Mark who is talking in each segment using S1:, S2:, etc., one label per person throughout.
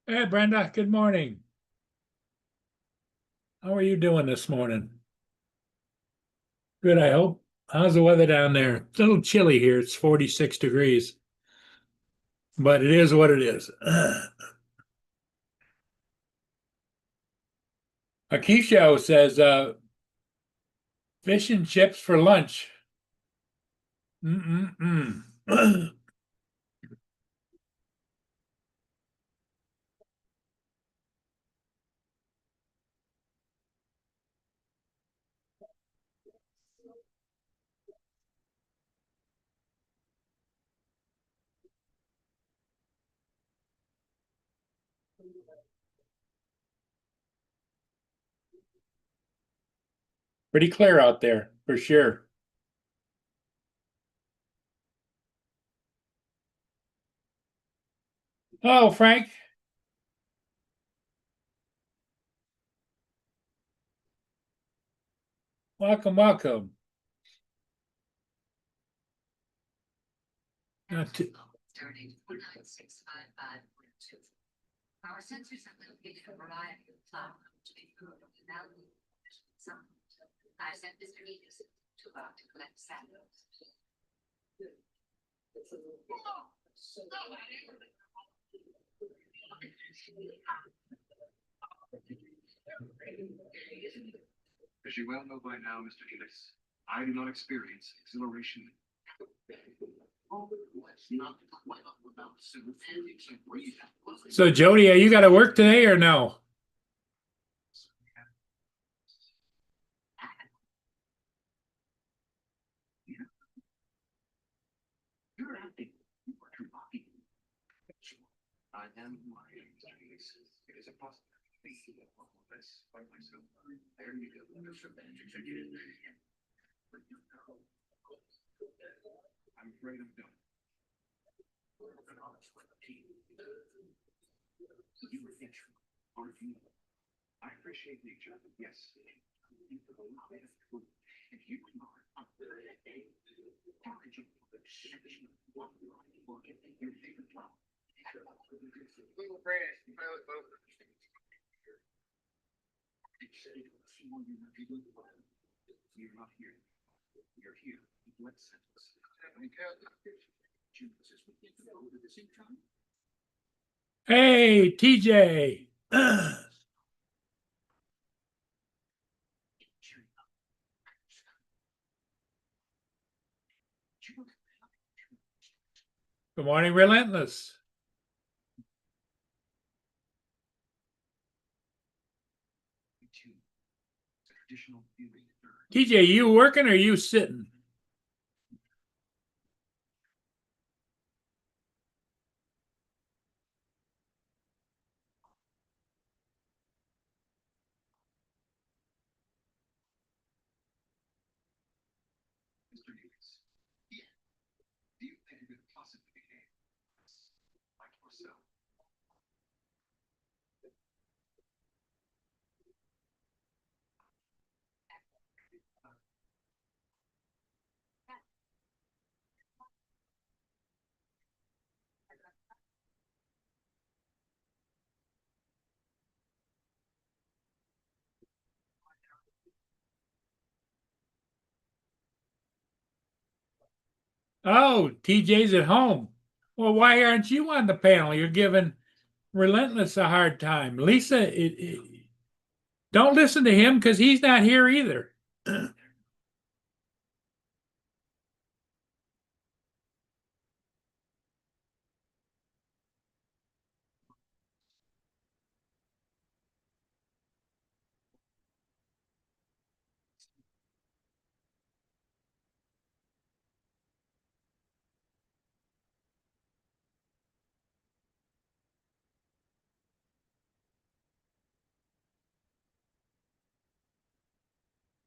S1: Hey, Brenda, good morning. How are you doing this morning? Good, I hope. How's the weather down there? It's a little chilly here. It's 46 degrees, but it is what it is. Akisho says, fish and chips for lunch. Mm-mm-mm. Pretty clear out there, for sure. Oh, Frank, welcome, welcome. Not too,
S2: As you well know by now, Mr. Helix, I do not experience exhilaration.
S1: so Jody, are you got to work today or no?
S2: I am lying, Mr. Helix. It is impossible to be all this by myself. There you go, Mr. Executive. I'm afraid I'm done. You were nature, aren't you? I appreciate nature, yes. If you are up there, how could you your favorite flower? Little grass, pilot boat. You're not here. You're here. Let's
S1: Hey, TJ. Good morning, Relentless.
S2: traditional viewing.
S1: TJ, you working or you sitting?
S2: Mr. Davis. Do you think you could possibly behave like yourself?
S1: Oh, TJ's at home. Well, why aren't you on the panel? You're giving Relentless a hard time. Lisa, don't listen to him because he's not here either.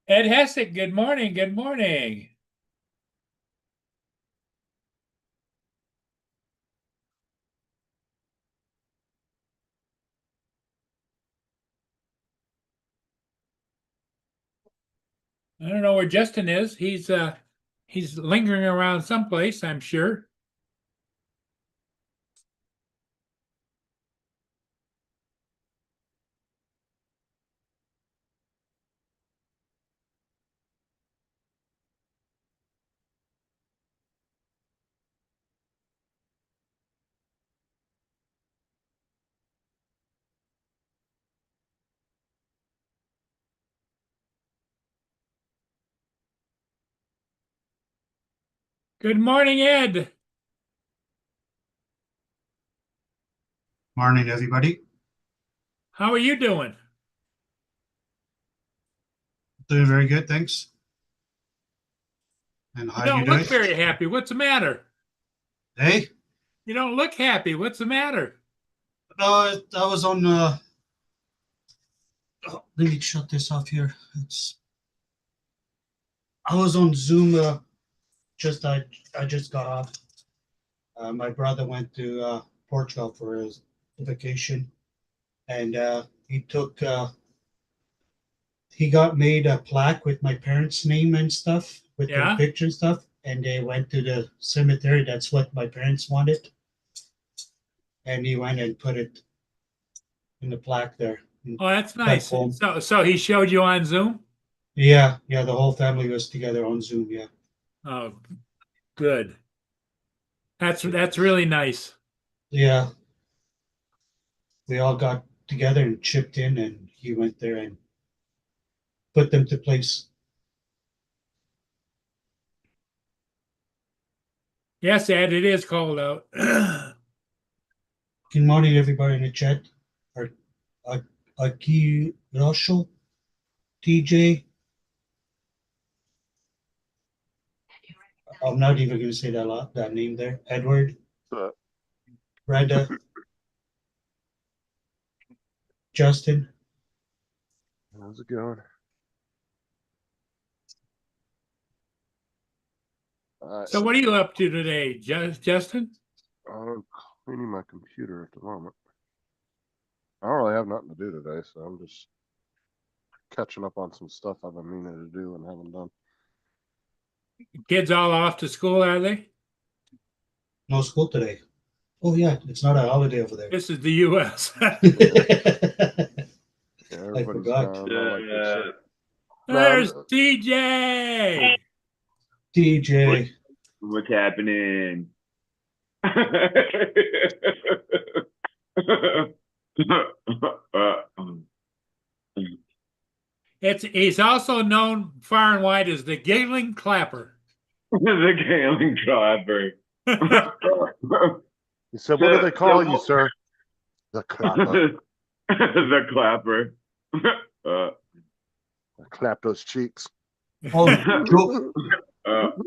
S1: Ed Hessick, good morning. Good morning. I don't know where Justin is. He's lingering around someplace, I'm sure. Good morning, Ed.
S3: Morning, everybody.
S1: How are you doing?
S3: Doing very good, thanks. And
S1: You
S3: how
S1: don't
S3: you
S1: look
S3: doing?
S1: very happy. What's the matter?
S3: Hey,
S1: You don't look happy. What's the matter?
S3: I was on. Let me shut this off here. I was on Zoom. I just got off. My brother went to Portugal for his vacation, and he got made a plaque with my parents' name and stuff, with their
S1: Yeah.
S3: picture and stuff, and they went to the cemetery. That's what my parents wanted, and he went and put it in the plaque there.
S1: Oh, that's
S3: Back
S1: nice.
S3: home.
S1: So he showed you on Zoom?
S3: Yeah, the whole family was together on Zoom. Yeah,
S1: Oh, good. That's really nice.
S3: yeah, we all got together and chipped in, and he went there and put them to place.
S1: Yes, Ed, it is cold out.
S3: Good morning, everybody in the chat. Aki Rosho, TJ. I'm not even going to say that name there. Edward, Brenda, Justin.
S4: How's it going?
S1: So what are you up to today, Justin?
S4: I'm cleaning my computer at the moment. I don't really have nothing to do today, so I'm just catching up on some stuff I've been meaning to do and haven't done.
S1: Kids all off to school, are they?
S3: No school today. Oh yeah, it's not a holiday over there.
S1: This is the U.S.
S4: Yeah, everybody's
S3: forgot.
S4: down. I like this shit.
S1: There's TJ.
S3: TJ.
S5: What's happening?
S1: He's also known far and wide as the Giggling Clapper.
S5: The Galen Driver.
S4: He said, "What do they call you, sir?" The clapper.
S5: The Clapper.
S4: I clap those cheeks.
S3: Oh,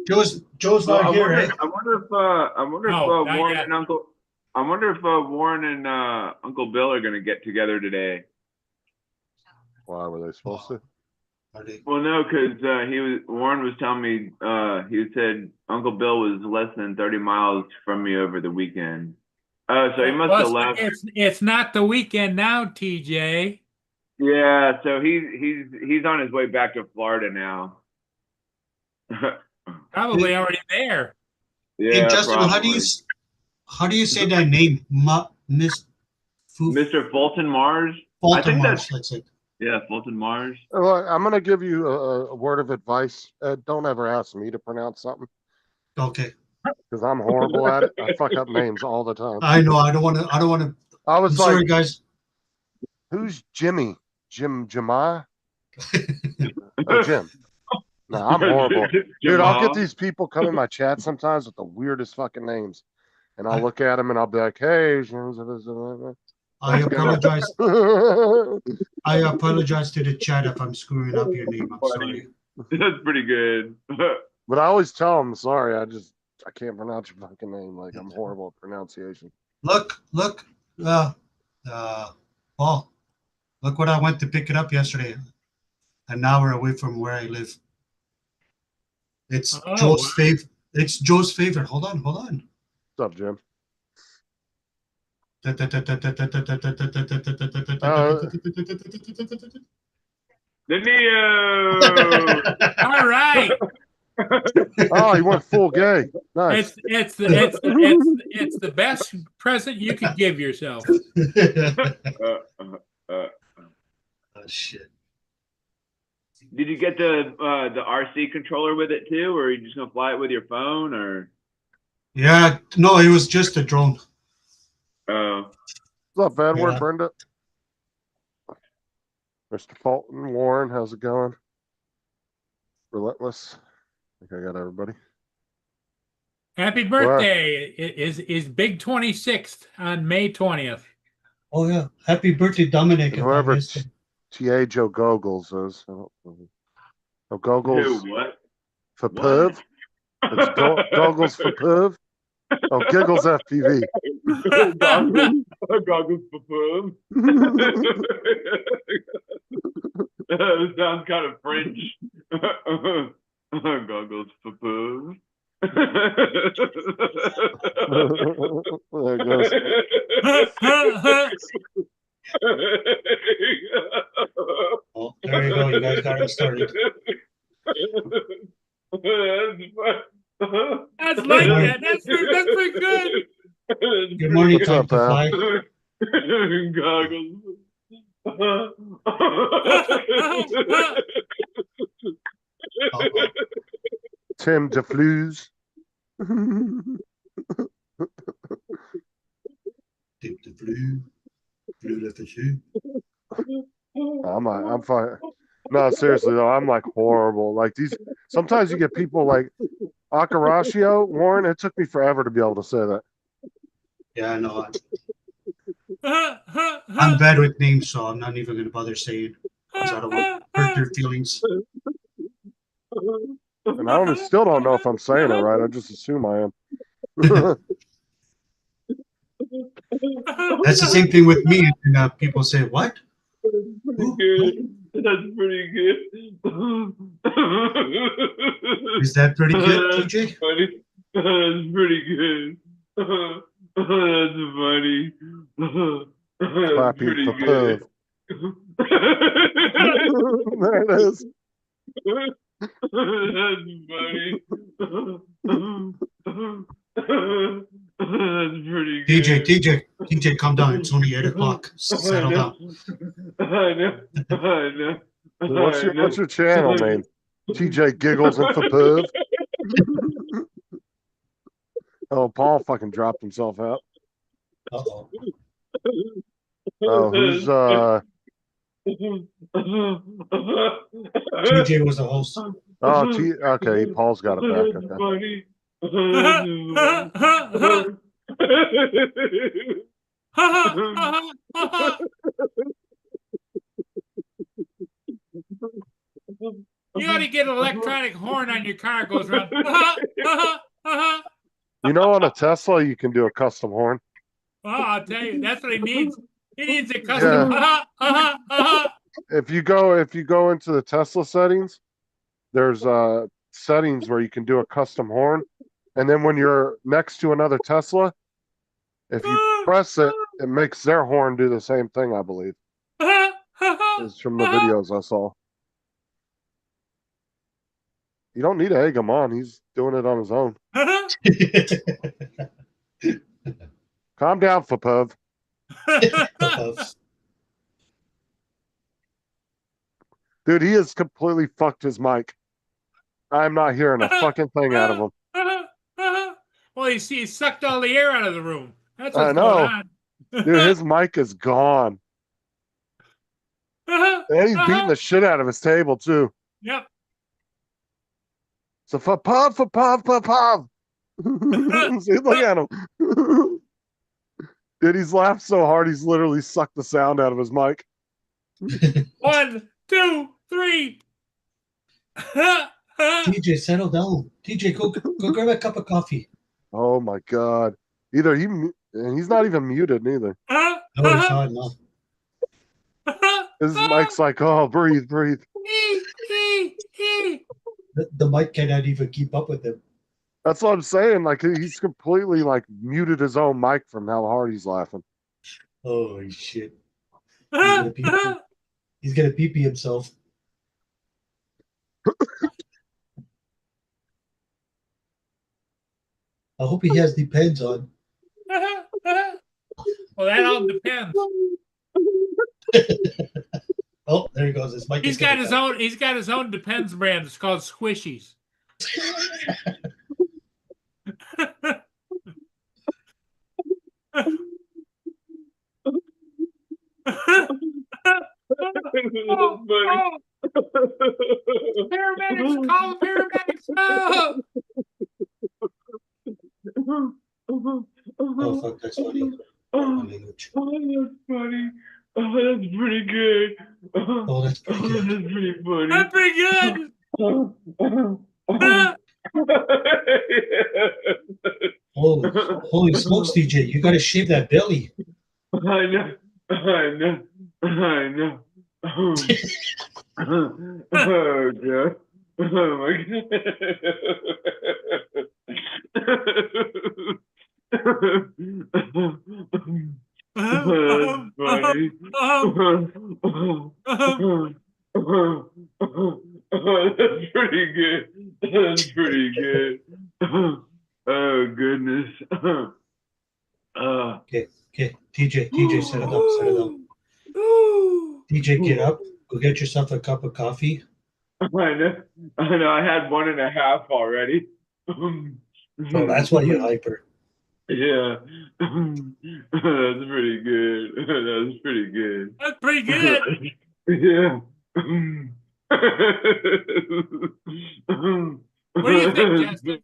S3: Joe's
S5: Well,
S3: not here, eh?
S5: I wonder if
S1: No, not
S5: Warren
S1: yet.
S5: and Uncle. I wonder if Warren and Uncle Bill are going to get together today.
S4: Why were they supposed to?
S3: Are they?
S5: Well, no, because Warren was telling me he said Uncle Bill was less than 30 miles from me over the weekend. So he must have left.
S1: It's not the weekend now, TJ.
S5: Yeah, so he's on his way back to Florida now.
S1: Probably already there.
S5: Yeah,
S3: Hey, Justin,
S5: probably.
S3: how do you say that name? Miss
S5: Mr. Fulton Mars. I think
S3: Baltimore. That's it.
S5: Yeah, Fulton Mars.
S4: Well, I'm going to give you a word of advice. Don't ever ask me to pronounce something
S3: Okay.
S4: because I'm horrible at it. I fuck up names all the time.
S3: I know. I don't want to.
S4: I was
S3: I'm
S4: like,
S3: sorry, guys.
S4: "Who's Jimmy? Jemai? Oh, Jim." No, I'm horrible. Dude, I'll get these people come in my chat sometimes with the weirdest fucking names. And I'll look at them and I'll be like, "Hey."
S3: I apologize. I apologize to the chat if I'm screwing up your name. I'm sorry.
S5: That's pretty good.
S4: But I always tell them, "Sorry, I can't pronounce your fucking name. Like, I'm horrible at pronunciation."
S3: Look. Paul, look what I went to pick it up yesterday. An hour away from where I live. It's
S1: Oh,
S3: Joe's
S1: wow.
S3: favorite. It's Joe's favorite. Hold on.
S4: What's up, Jim?
S5: The Neo.
S1: All right.
S4: Oh, he went full gay. Nice.
S1: It's the best present you could give yourself.
S3: Oh shit.
S5: Did you get the RC controller with it too, or are you just gonna fly it with your phone, or?
S3: Yeah, no, it was just a drone.
S5: Oh.
S4: What's up, Edward,
S3: Yeah.
S4: Brenda? Mr. Fulton, Warren, how's it going? Relentless. I think I got everybody.
S1: Happy birthday is Big 26th on May 20th.
S3: Oh yeah, happy birthday, Dominic!
S4: And
S3: If I
S4: whoever
S3: missed it.
S4: T.A. Joe Goggles is. I don't know. Oh, Goggles
S5: Who, what?
S4: for
S5: What?
S4: Perv? It's Goggles for Perv? Oh, Giggles FPV.
S5: Goggles for fun. That sounds kind of French. Goggles for fun.
S4: There it goes.
S3: Oh, there you go. You guys got him started.
S1: That's like that. That's pretty good.
S3: Good morning,
S4: What's
S3: time
S4: up,
S3: to
S4: pal?
S3: fly.
S5: Goggles.
S3: Uh-oh.
S4: Tim DeFluse.
S3: Dip the blue, blue left the shoe.
S4: I'm fine. No, seriously though, I'm like horrible. Like these, sometimes you get people like Akarashio, Warren. It took me forever to be able to say that.
S3: Yeah, I know. I'm bad with names, so I'm not even going to bother saying because I don't want to hurt their feelings.
S4: And I still don't know if I'm saying it right. I just assume I am.
S3: That's the same thing with me. And people say, "What?
S5: Pretty good. That's pretty good.
S3: Is that pretty good, TJ?"
S5: Funny. That's pretty good. That's funny. That's
S4: Clappy
S5: pretty
S4: for
S5: good.
S4: There it is.
S5: That's funny. That's pretty good.
S3: TJ, calm down. It's only 8 o'clock. Settle down.
S5: I know.
S4: What's your channel name? TJ Giggles and Fapuv. Oh, Paul fucking dropped himself out.
S3: Uh-oh.
S4: Oh, who's
S3: TJ was the host.
S4: Oh, okay, Paul's got it back. Okay.
S1: You ought to get an electronic horn on your car. It goes around.
S4: You know, on a Tesla, you can do a custom horn.
S1: Oh, I'll tell you, that's what he needs. He needs a custom.
S4: If you go into the Tesla settings, there's settings where you can do a custom horn, and then when you're next to another Tesla, if you press it, it makes their horn do the same thing. I believe it's from the videos I saw. You don't need to egg him on; he's doing it on his own. Calm down, Fapuv. Dude, he has completely fucked his mic. I'm not hearing a fucking thing out of him.
S1: Well, he sucked all the air out of the room. That's what's
S4: I know.
S1: going on.
S4: Dude, his mic is gone. And he's beating the shit out of his table, too.
S1: Yep.
S4: So, Fapuv. See, look at him. Dude, he's laughed so hard, he's literally sucked the sound out of his mic.
S1: 1, 2, 3.
S3: TJ, settle down. TJ, go grab a cup of coffee.
S4: Oh, my God. He's not even muted, neither.
S3: No, he's not. No.
S4: His mic's like, oh, breathe.
S3: The mic cannot even keep up with him.
S4: That's what I'm saying. Like, he's completely, like, muted his own mic from how hard he's laughing.
S3: Holy shit. He's gonna pee himself. I hope he has Depends on.
S1: Well, that all depends.
S3: Oh, there he goes. His mic.
S1: He's got his own. He's got his own Depends brand. It's called Squishies. Paramedics! Call the paramedics! No!
S3: Oh fuck, that's funny.
S5: Oh,
S3: Language.
S5: that's funny. Oh, that's pretty good.
S3: Oh, that's pretty good.
S5: That's pretty funny.
S1: That's pretty good.
S3: Oh, holy smokes, DJ! You gotta shave that belly.
S5: I know. I know. I know. Oh, God. Oh, my God. That's funny. That's pretty good. That's pretty good. Oh goodness.
S3: Okay, TJ, set it up, set it up. DJ, get up, go get yourself a cup of coffee.
S5: I know. I know. I had 1.5 already.
S3: Oh, that's why you're hyper.
S5: Yeah. That's pretty good. That's pretty good.
S1: That's pretty good.
S5: Yeah.
S1: What do you think, Justin?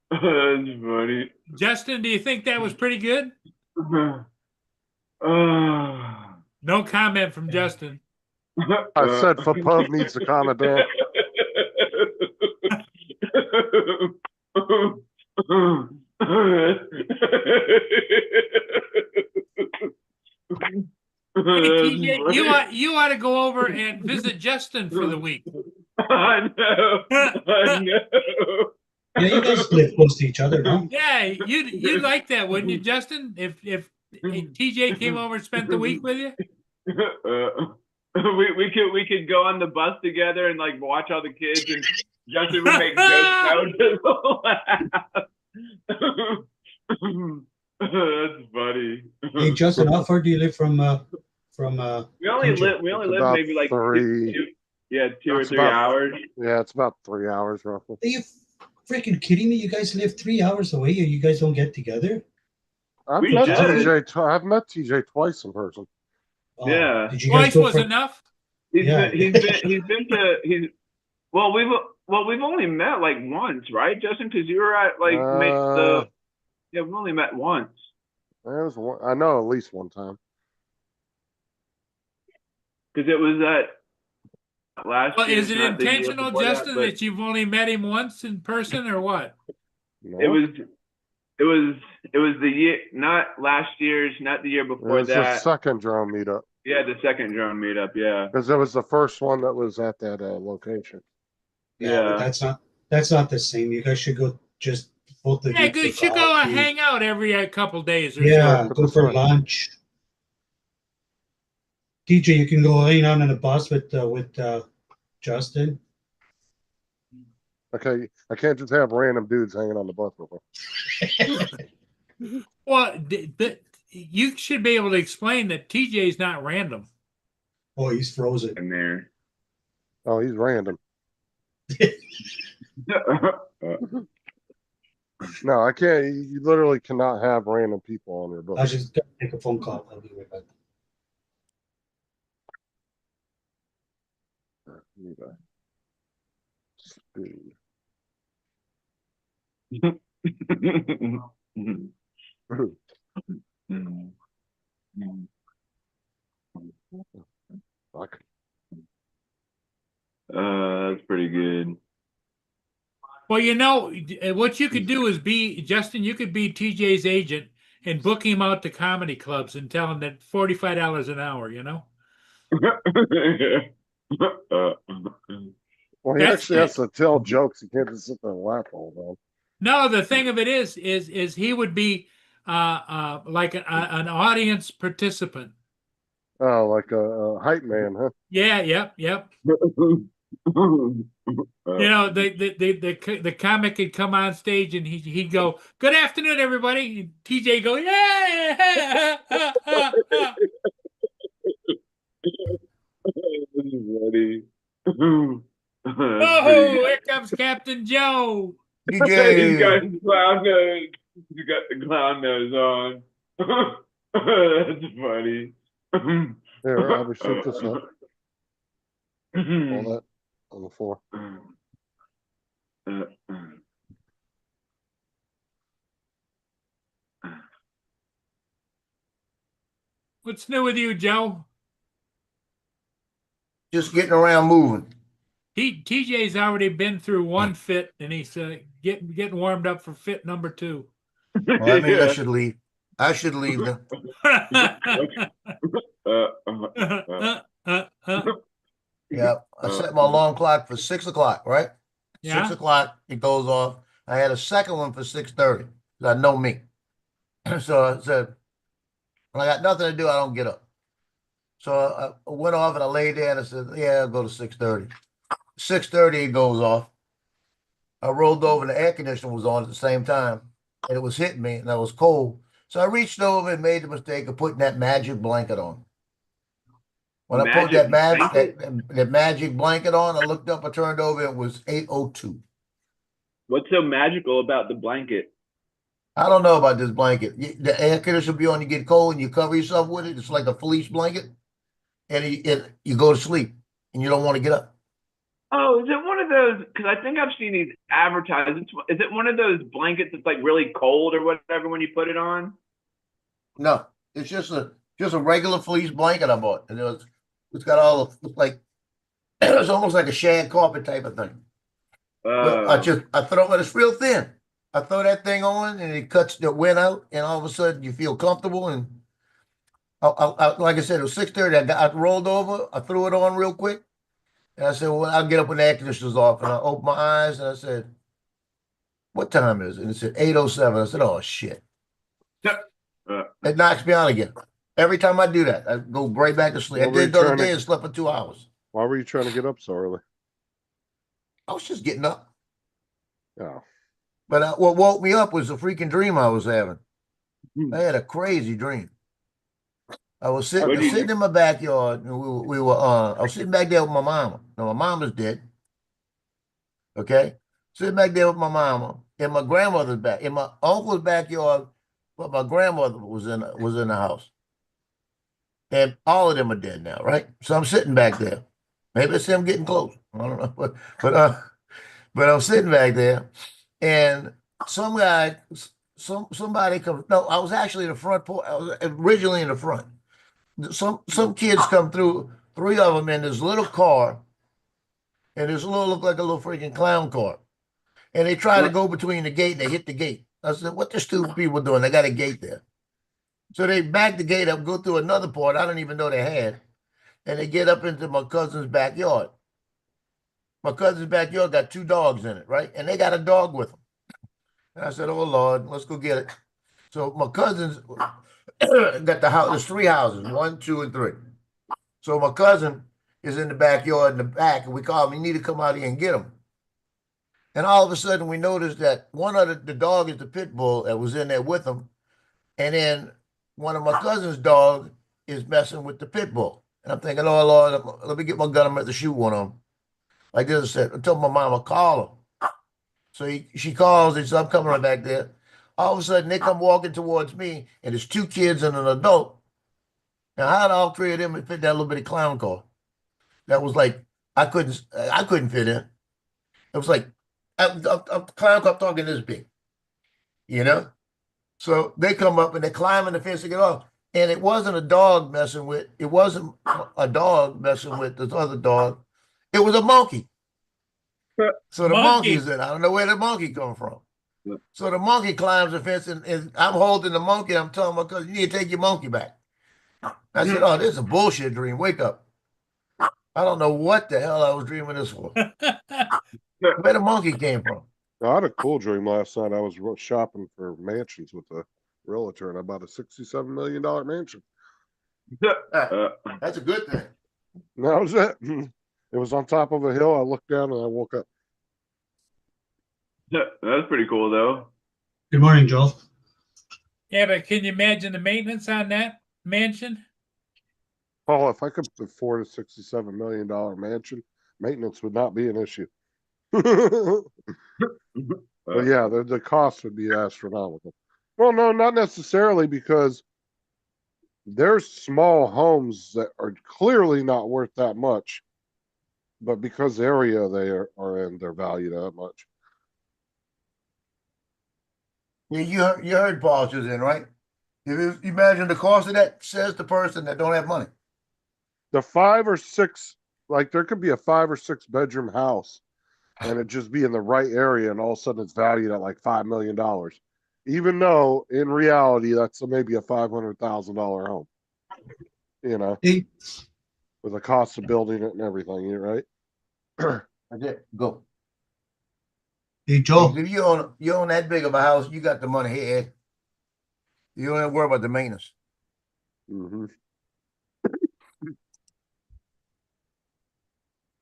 S5: That's funny.
S1: Justin, do you think that was pretty good?
S5: Uh,
S1: No comment from Justin.
S4: I said Popov needs to comment down.
S1: Hey, TJ, you ought to go over and visit Justin for the week.
S5: I know. I know.
S3: Yeah, you guys live close to each other, no?
S1: Yeah, you'd like that, wouldn't you, Justin? If TJ came over and spent the week with you?
S5: We could go on the bus together and like watch all the kids, and Justin would make jokes. That's funny.
S3: Hey, Justin, how far do you live from
S5: We only
S3: TJ?
S5: live
S4: About
S5: maybe like 2 or
S4: It's
S5: 3
S4: about-
S5: hours.
S4: Yeah, it's about 3 hours roughly.
S3: Are you freaking kidding me? You guys live 3 hours away and you guys don't get together?
S4: I've
S5: We
S4: met
S5: should.
S4: I've met TJ twice in person.
S3: Oh,
S5: Yeah.
S3: Did you guys
S1: Twice
S3: go
S1: was
S3: for,
S1: enough.
S5: We've only met like once, right, Justin? Because you were at like we've only met once.
S4: There was one, I know at least one time.
S5: Because it was at last
S1: Well,
S5: year.
S1: is it
S5: not the year
S1: intentional,
S5: before
S1: Justin,
S5: but
S1: that you've only met him once in person, or what?
S4: No,
S5: it was the year, not last year's, not the year
S4: it
S5: before
S4: was the
S5: that.
S4: second drone meetup
S5: Yeah, the second drone meetup. Yeah.
S4: because it was the first one that was at that location.
S3: yeah, but
S5: Yeah.
S3: that's not the same. You guys should go just both of
S1: Yeah,
S3: you
S1: good.
S3: for
S1: You go
S3: coffee.
S1: hang out every couple days or
S3: Yeah,
S1: so.
S3: go for lunch. DJ, you can go hang out on a bus with Justin.
S4: Okay, I can't just have random dudes hanging on the bus with me.
S1: Well, you should be able to explain that TJ's not random.
S3: Oh, he's frozen.
S5: In there.
S4: Oh, he's random. No, I can't. You literally cannot have random people on your
S3: I
S4: bus.
S3: just gotta take a phone call. I'll be right back.
S4: Need a spoon. Fuck.
S5: That's pretty good.
S1: Well, you know, what you could do is Justin, you could be TJ's agent and book him out to comedy clubs and tell him that $45 an hour, you know?
S4: Well, he
S1: That's
S4: actually has to tell jokes. He can't just sit there and laugh all the time.
S1: No, the thing of it is he would be like an audience participant.
S4: Oh, like a hype man, huh?
S1: Yeah, yep. You know, the comic could come on stage and he'd go, "Good afternoon, everybody." And TJ go, "Yeah."
S5: Ready.
S1: Oh, here comes Captain Joe.
S5: He's got his clown nose. He's got the clown nose on. That's funny.
S4: Here, I'll just shoot this up. All that on the floor.
S1: What's new with you, Joe?
S6: Just getting around moving.
S1: TJ's already been through one fit, and he's getting warmed up for fit number 2.
S6: Well, that means I
S5: Yeah.
S6: should leave. I should leave then. Yeah, I set my alarm clock for 6 o'clock, right?
S1: Yeah.
S6: 6 o'clock, it goes off. I had a second one for 6:30. I know me. So I said, when I got nothing to do, I don't get up. So I went off and I laid there and I said, yeah, I'll go to 6:30. 6:30, it goes off. I rolled over and the air conditioner was on at the same time. And it was hitting me and I was cold. So I reached over and made the mistake of putting that magic blanket on. When I put that magic blanket on, I looked up, I turned over, it was 8:02.
S5: What's so magical about the blanket?
S6: I don't know about this blanket. The air conditioner will be on, you get cold and you cover yourself with it. It's like a fleece blanket. And you go to sleep and you don't want to get up.
S5: Oh, is it one of those? Because I think I've seen these advertisements. Is it one of those blankets that's like really cold or whatever when you put it on?
S6: No, it's just a regular fleece blanket I bought. And it's got all the, it's like, it's almost like a shag carpet type of thing. But I throw it, it's real thin. I throw that thing on and it cuts the wind out, and all of a sudden you feel comfortable. And like I said, it was 6:30. I rolled over, I threw it on real quick, and I said, "Well, I'll get up when the air conditioner's off." And I opened my eyes and I said, "What time is it?" And it said 8:07. I said, "Oh shit!" It knocks me out again. Every time I do that, I go right back to sleep. I did it the other day and slept for 2 hours.
S4: Why were you trying to get up so early?
S6: I was just getting up.
S4: Oh.
S6: But what woke me up was a freaking dream I was having. I had a crazy dream. I was sitting in my backyard, and I was sitting back there with my mama. Now, my mama's dead. Okay? Sitting back there with my mama in my grandmother's back, in my uncle's backyard, but my grandmother was in the house. And all of them are dead now, right? So I'm sitting back there. Maybe it's them getting close. I don't know. But I'm sitting back there, and somebody comes. No, I was actually in the front porch. I was originally in the front. Some kids come through, 3 of them in this little car, and this look like a little freaking clown car. And they try to go between the gate, and they hit the gate. I said, what the stupid people doing? They got a gate there. So they back the gate up, go through another part I don't even know they had, and they get up into my cousin's backyard. My cousin's backyard got 2 dogs in it, right? And they got a dog with them. And I said, oh, Lord, let's go get it. So my cousins got the house. There's 3 houses, 1, 2, and 3. So my cousin is in the backyard in the back, and we call him. You need to come out here and get him. And all of a sudden, we noticed that one of the dog is the pit bull that was in there with him. And then one of my cousin's dogs is messing with the pit bull. And I'm thinking, oh, Lord, let me get my gun. I'm going to shoot one of them. Like this, I said, I told my mama, call her. So she calls, and says, I'm coming right back there. All of a sudden, they come walking towards me, and there's 2 kids and an adult. Now, how did all 3 of them fit that little bitty clown car? That was like, I couldn't fit in. It was like, a clown car talking this big, you know? So they come up, and they're climbing the fence to get off. And it wasn't a dog messing with this other dog. It was a monkey. So the monkey's in. I don't know where the monkey come from. Yeah. So the monkey climbs the fence, and I'm holding the monkey. I'm telling my cousin, you need to take your monkey back. I said, oh, this is a bullshit dream. Wake up. I don't know what the hell I was dreaming this for. Where the monkey came from.
S4: I had a cool dream last night. I was shopping for mansions with a realtor, and I bought a $67 million mansion.
S6: That's a good thing.
S4: That was it. It was on top of a hill. I looked down and I woke up.
S5: Yeah, that's pretty cool, though.
S3: Good morning, Joel.
S1: Yeah, but can you imagine the maintenance on that mansion?
S4: Paul, if I could afford a $67 million mansion, maintenance would not be an issue. But yeah, the cost would be astronomical. Well, no, not necessarily, because there's small homes that are clearly not worth that much, but because the area they are in, they're valued that much.
S6: You heard Paul just in, right? Imagine the cost of that, says the person that don't have money.
S4: The 5 or 6, like there could be a 5 or 6 bedroom house and it just be in the right area and all of a sudden it's valued at like $5 million. Even though in reality, that's maybe a $500,000 home, you know,
S3: Hey,
S4: with the cost of building it and everything, you're right.
S6: That's it. Go.
S3: hey, Joe.
S6: If you own that big of a house, you got the money. Hey, Ed. You don't have to worry about the maintenance.
S4: Mm-hmm.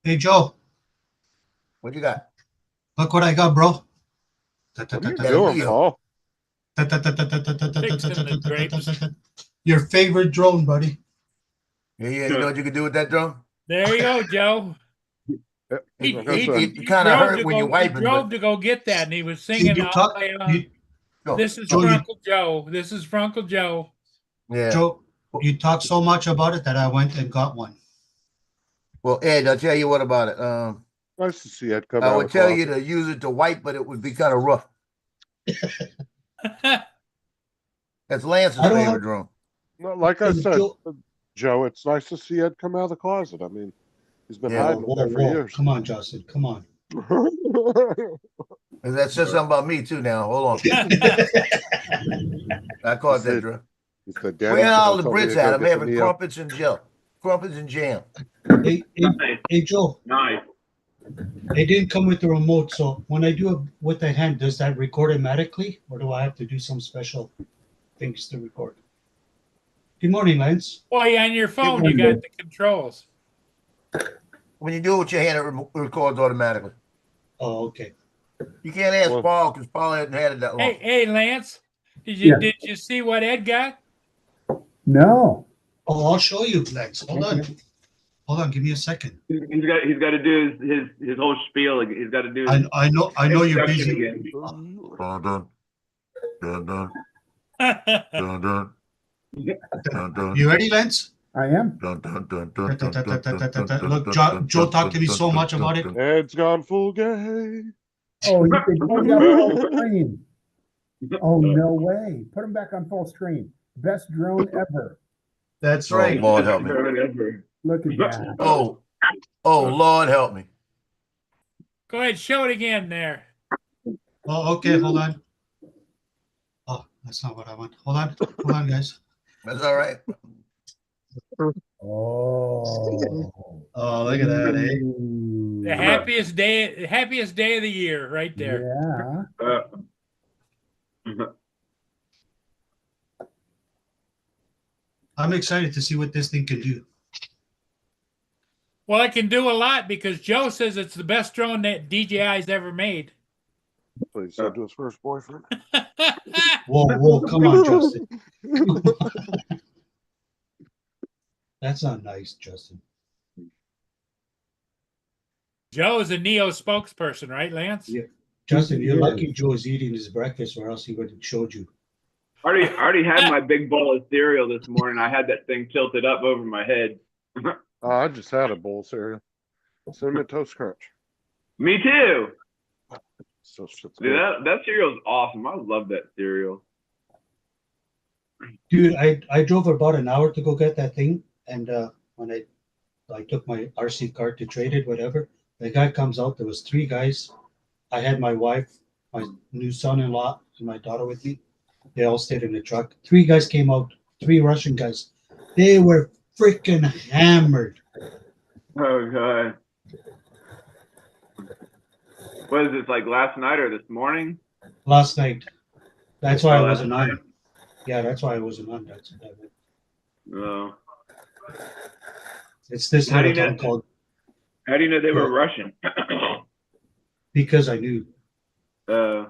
S3: Hey, Joe.
S6: What you got?
S3: Look what I got, bro.
S4: What are you
S6: Yeah,
S4: doing,
S6: deal.
S4: Paul?
S3: Your favorite drone, buddy.
S6: Yeah, you know what you can do with that drone?
S1: There you go, Joe. He,
S4: Like I
S1: he,
S4: said,
S1: he,
S6: It
S1: he
S6: kind of
S1: drove
S6: hurt
S1: to
S6: when you're
S1: go. He
S6: wiping,
S1: drove
S6: but
S1: to go get that, and he was
S3: See,
S1: singing
S3: you
S1: all
S3: talk,
S1: day.
S6: go.
S1: This is
S3: Joe,
S1: for
S3: you-
S1: Uncle Joe. This is for Uncle Joe.
S6: Yeah.
S3: Joe, you talk so much about it that I went and got one.
S6: Well, Ed, I'll tell you what about it.
S4: nice to see Ed come
S6: I
S4: out
S6: would
S4: of
S6: tell
S4: closet.
S6: you to use it to wipe, but it would be kind of rough. That's Lance's
S3: I don't
S6: favorite
S3: have-
S6: drone.
S4: No, like I said,
S3: Joe,
S4: Joe, it's nice to see Ed come out of the closet. I mean, he's been
S6: Yeah.
S4: hiding
S3: whoa,
S4: there for
S3: whoa.
S4: years.
S3: Come on, Justin. Come on.
S6: And that says something about me too. Now, hold on. I caught that drift.
S4: He said, Daddy
S6: Where all the
S4: told me
S6: Brits
S4: to go
S6: at? I'm
S4: get the
S6: having
S4: Neo.
S6: crumpets and jam.
S3: Hey,
S5: Nice.
S3: hey, Joe.
S5: Nice.
S3: It didn't come with the remote, so when I do it with the hand, does that record automatically, or do I have to do some special things to record? Good morning, Lance.
S1: Boy, on your phone, you got the controls.
S6: When you do it with your hand, it records automatically.
S3: Oh, okay.
S6: You can't ask
S4: Well-
S6: Paul because Paul hasn't had it that long.
S1: Hey, Lance, did
S7: Yeah.
S1: you see what Ed got?
S7: No.
S3: Oh, I'll show you, Lance. Hold on. Hold on. Give me a second.
S5: He's got to do his whole spiel. He's got to do.
S3: I know you're
S5: introduction
S3: busy.
S5: again.
S6: Dun, dun, dun, dun,
S1: Hey,
S6: dun, dun, dun, dun.
S3: You ready, Lance?
S7: I am.
S6: Dun, dun, dun, dun, dun, dun, dun, dun, dun,
S3: Look,
S6: dun,
S3: Joe
S6: dun,
S3: talked to me
S6: dun,
S3: so
S6: dun,
S3: much
S6: dun,
S3: about it.
S6: dun.
S4: Ed's gone full gay.
S7: Oh, you can put it up full screen. Oh, no way. Put him back on full screen. Best drone ever.
S3: That's
S6: Oh,
S3: right.
S6: Lord help me.
S7: Look at that.
S6: Oh, Lord help me.
S1: go ahead, show it again there.
S3: Oh, okay. Hold on. Oh, that's not what I want. Hold on, guys.
S6: That's all right.
S7: Oh.
S3: Oh, look at that, eh?
S7: Ooh.
S1: The happiest day of the year, right there.
S7: Yeah.
S3: I'm excited to see what this thing can do.
S1: Well, it can do a lot because Joe says it's the best drone that DJI's ever made.
S4: So he said to his first boyfriend.
S3: Whoa, come on, Justin. That's not nice, Justin.
S1: Joe is a Neo spokesperson, right, Lance?
S3: Yeah. Justin, you're
S7: Yeah.
S3: lucky Joe's eating his breakfast, or else he would have showed you.
S5: I already had my big bowl of cereal this morning. I had that thing tilted up over my head.
S4: I just had a bowl of cereal. Cinnamon Toast Crunch.
S5: Me too.
S4: So shit's
S5: Dude,
S4: good.
S5: that cereal's awesome. I love that cereal.
S3: Dude, I drove about an hour to go get that thing, and when I took my RC card to trade it, whatever, the guy comes out. There was 3 guys. I had my wife, my new son-in-law, and my daughter with me. They all stayed in the truck. 3 guys came out, 3 Russian guys. They were freaking hammered.
S5: Oh god. What is this, like last night or this morning?
S3: Last night. That's why I
S5: Oh,
S3: wasn't
S5: last
S3: on. Yeah, that's why I wasn't on.
S5: Oh.
S3: It's this
S5: How do
S3: little
S5: you
S3: town
S5: know-
S3: called
S5: How do you know they were
S3: Well-
S5: Russian?
S3: because I knew.
S5: uh,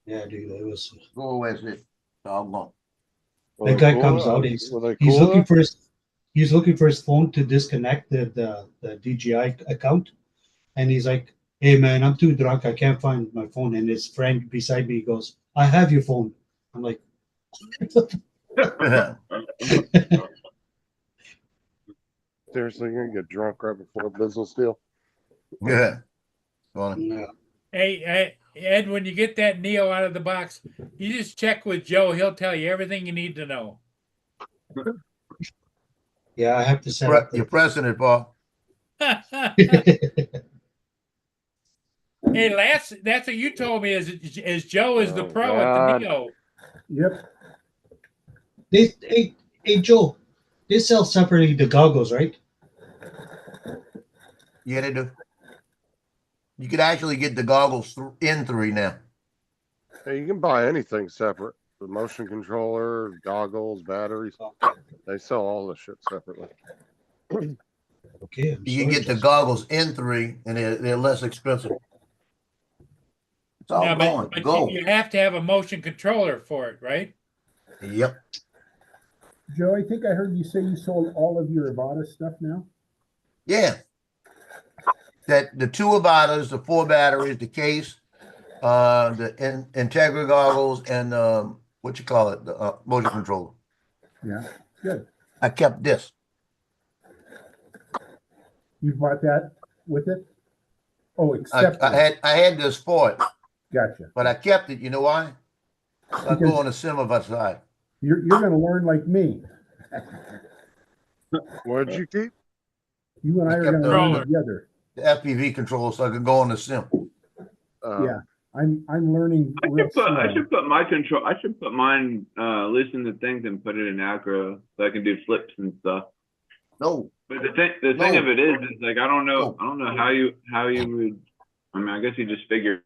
S3: Yeah, dude, it was.
S6: Go away, sis. Doggone.
S4: Were
S3: That
S4: they
S3: guy
S4: cool?
S3: comes out. He's
S4: Were they
S3: he's
S4: cool
S3: looking
S4: though?
S3: for his phone to disconnect the DJI account, and he's like, "Hey man, I'm too drunk. I can't find my phone." And his friend beside me goes, "I have your phone." I'm like,
S4: Seriously, you're gonna get drunk right before a business deal?
S6: Yeah. Funny.
S3: "No."
S1: Hey, Ed, when you get that Neo out of the box, you just check with Joe. He'll tell you everything you need to know.
S3: Yeah, I have to set up
S6: You're
S3: the.
S6: pressing it, Paul.
S1: Hey, Lance, that's what you told me is Joe is the
S4: Oh,
S1: pro at the
S4: God.
S1: Neo.
S7: Yep.
S3: Hey, Joe, they sell separately the goggles, right?
S6: Yeah, they do. You could actually get the goggles in 3 now.
S4: Hey, you can buy anything separate. The motion controller, goggles, batteries. They sell all the shit separately.
S3: Okay, I'm
S6: You can
S3: sorry,
S6: get the
S3: Justin.
S6: goggles in 3, and they're less expensive. It's all
S1: No,
S6: going.
S1: but
S6: Go.
S1: you have to have a motion controller for it, right?
S6: Yep.
S7: Joe, I think I heard you say you sold all of your Avada stuff now.
S6: Yeah. That the 2 Avadas, the 4 batteries, the case, the Integra goggles, and what you call it, the motion controller.
S7: Yeah, good.
S6: I kept this.
S7: You bought that with it? Oh, except
S6: I had this for it,
S7: gotcha.
S6: but I kept it. You know why? I go on a sim of outside.
S7: You're going to learn like me.
S4: What'd you keep?
S7: You and I
S6: I
S7: are
S6: kept
S7: going to
S6: the-
S7: learn
S1: Controller.
S7: together.
S6: The FPV controller, so I could go on the sim.
S7: Yeah, I'm learning
S5: I
S7: real
S5: should put I
S7: slow.
S5: should put my control I should put mine listen to things and put it in acro so I can do flips and stuff.
S6: No,
S5: But the thing of it is like I don't know how you would I mean I guess you just figure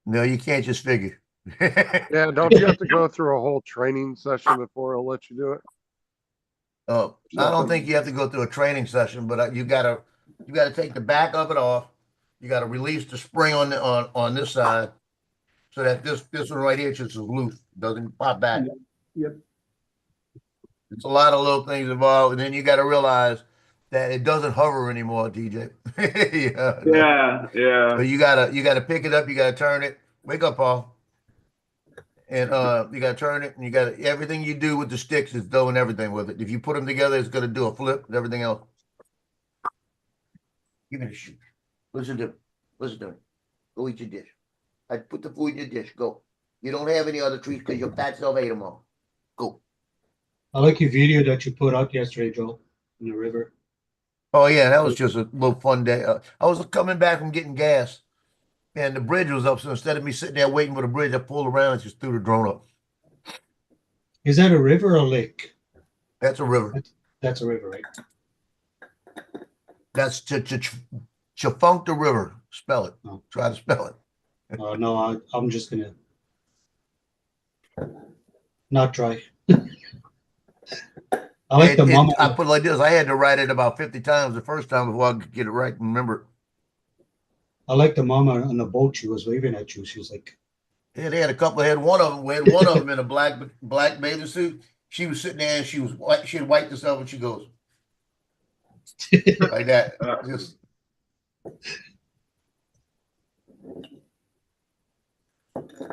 S6: no, you can't just figure.
S4: Yeah, don't you have to go through a whole training session before it'll let you do it?
S6: Oh, I don't think you have to go through a training session, but you gotta take the back of it off. You gotta release the spring on this side, so that this one right here just is loose, doesn't pop back.
S7: Yep.
S6: It's a lot of little things involved, and then you got to realize that it doesn't hover anymore, DJ.
S5: yeah.
S6: So you gotta pick it up. You gotta turn it. Wake up, Paul. And you gotta turn it, and you got everything you do with the sticks is doing everything with it. If you put them together, it's gonna do a flip and everything else. Give me the shoe. Listen to me. Go eat your dish. I put the food in your dish. Go. You don't have any other treats because your fat self ate them all. Go.
S3: I like your video that you put out yesterday, Joe, in the river.
S6: Oh yeah, that was just a little fun day. I was coming back from getting gas, and the bridge was up. So instead of me sitting there waiting for the bridge, I pulled around and just threw the drone up.
S3: Is that a river or a lake?
S6: That's a river.
S3: That's a river, right?
S6: That's Chafunkta River. Spell it.
S3: Oh.
S6: Try to spell it.
S3: No, I'm just gonna not try. I like the mama.
S6: I put it like this. I had to write it about 50 times the first time before I could get it right and remember it.
S3: I like the mama on the boat. She was waving at you. She was like,
S6: Yeah, they had a couple. They had one of them. We had one of them in a black bathing suit. She was sitting there and she was white. She had wiped herself and she goes like that. Just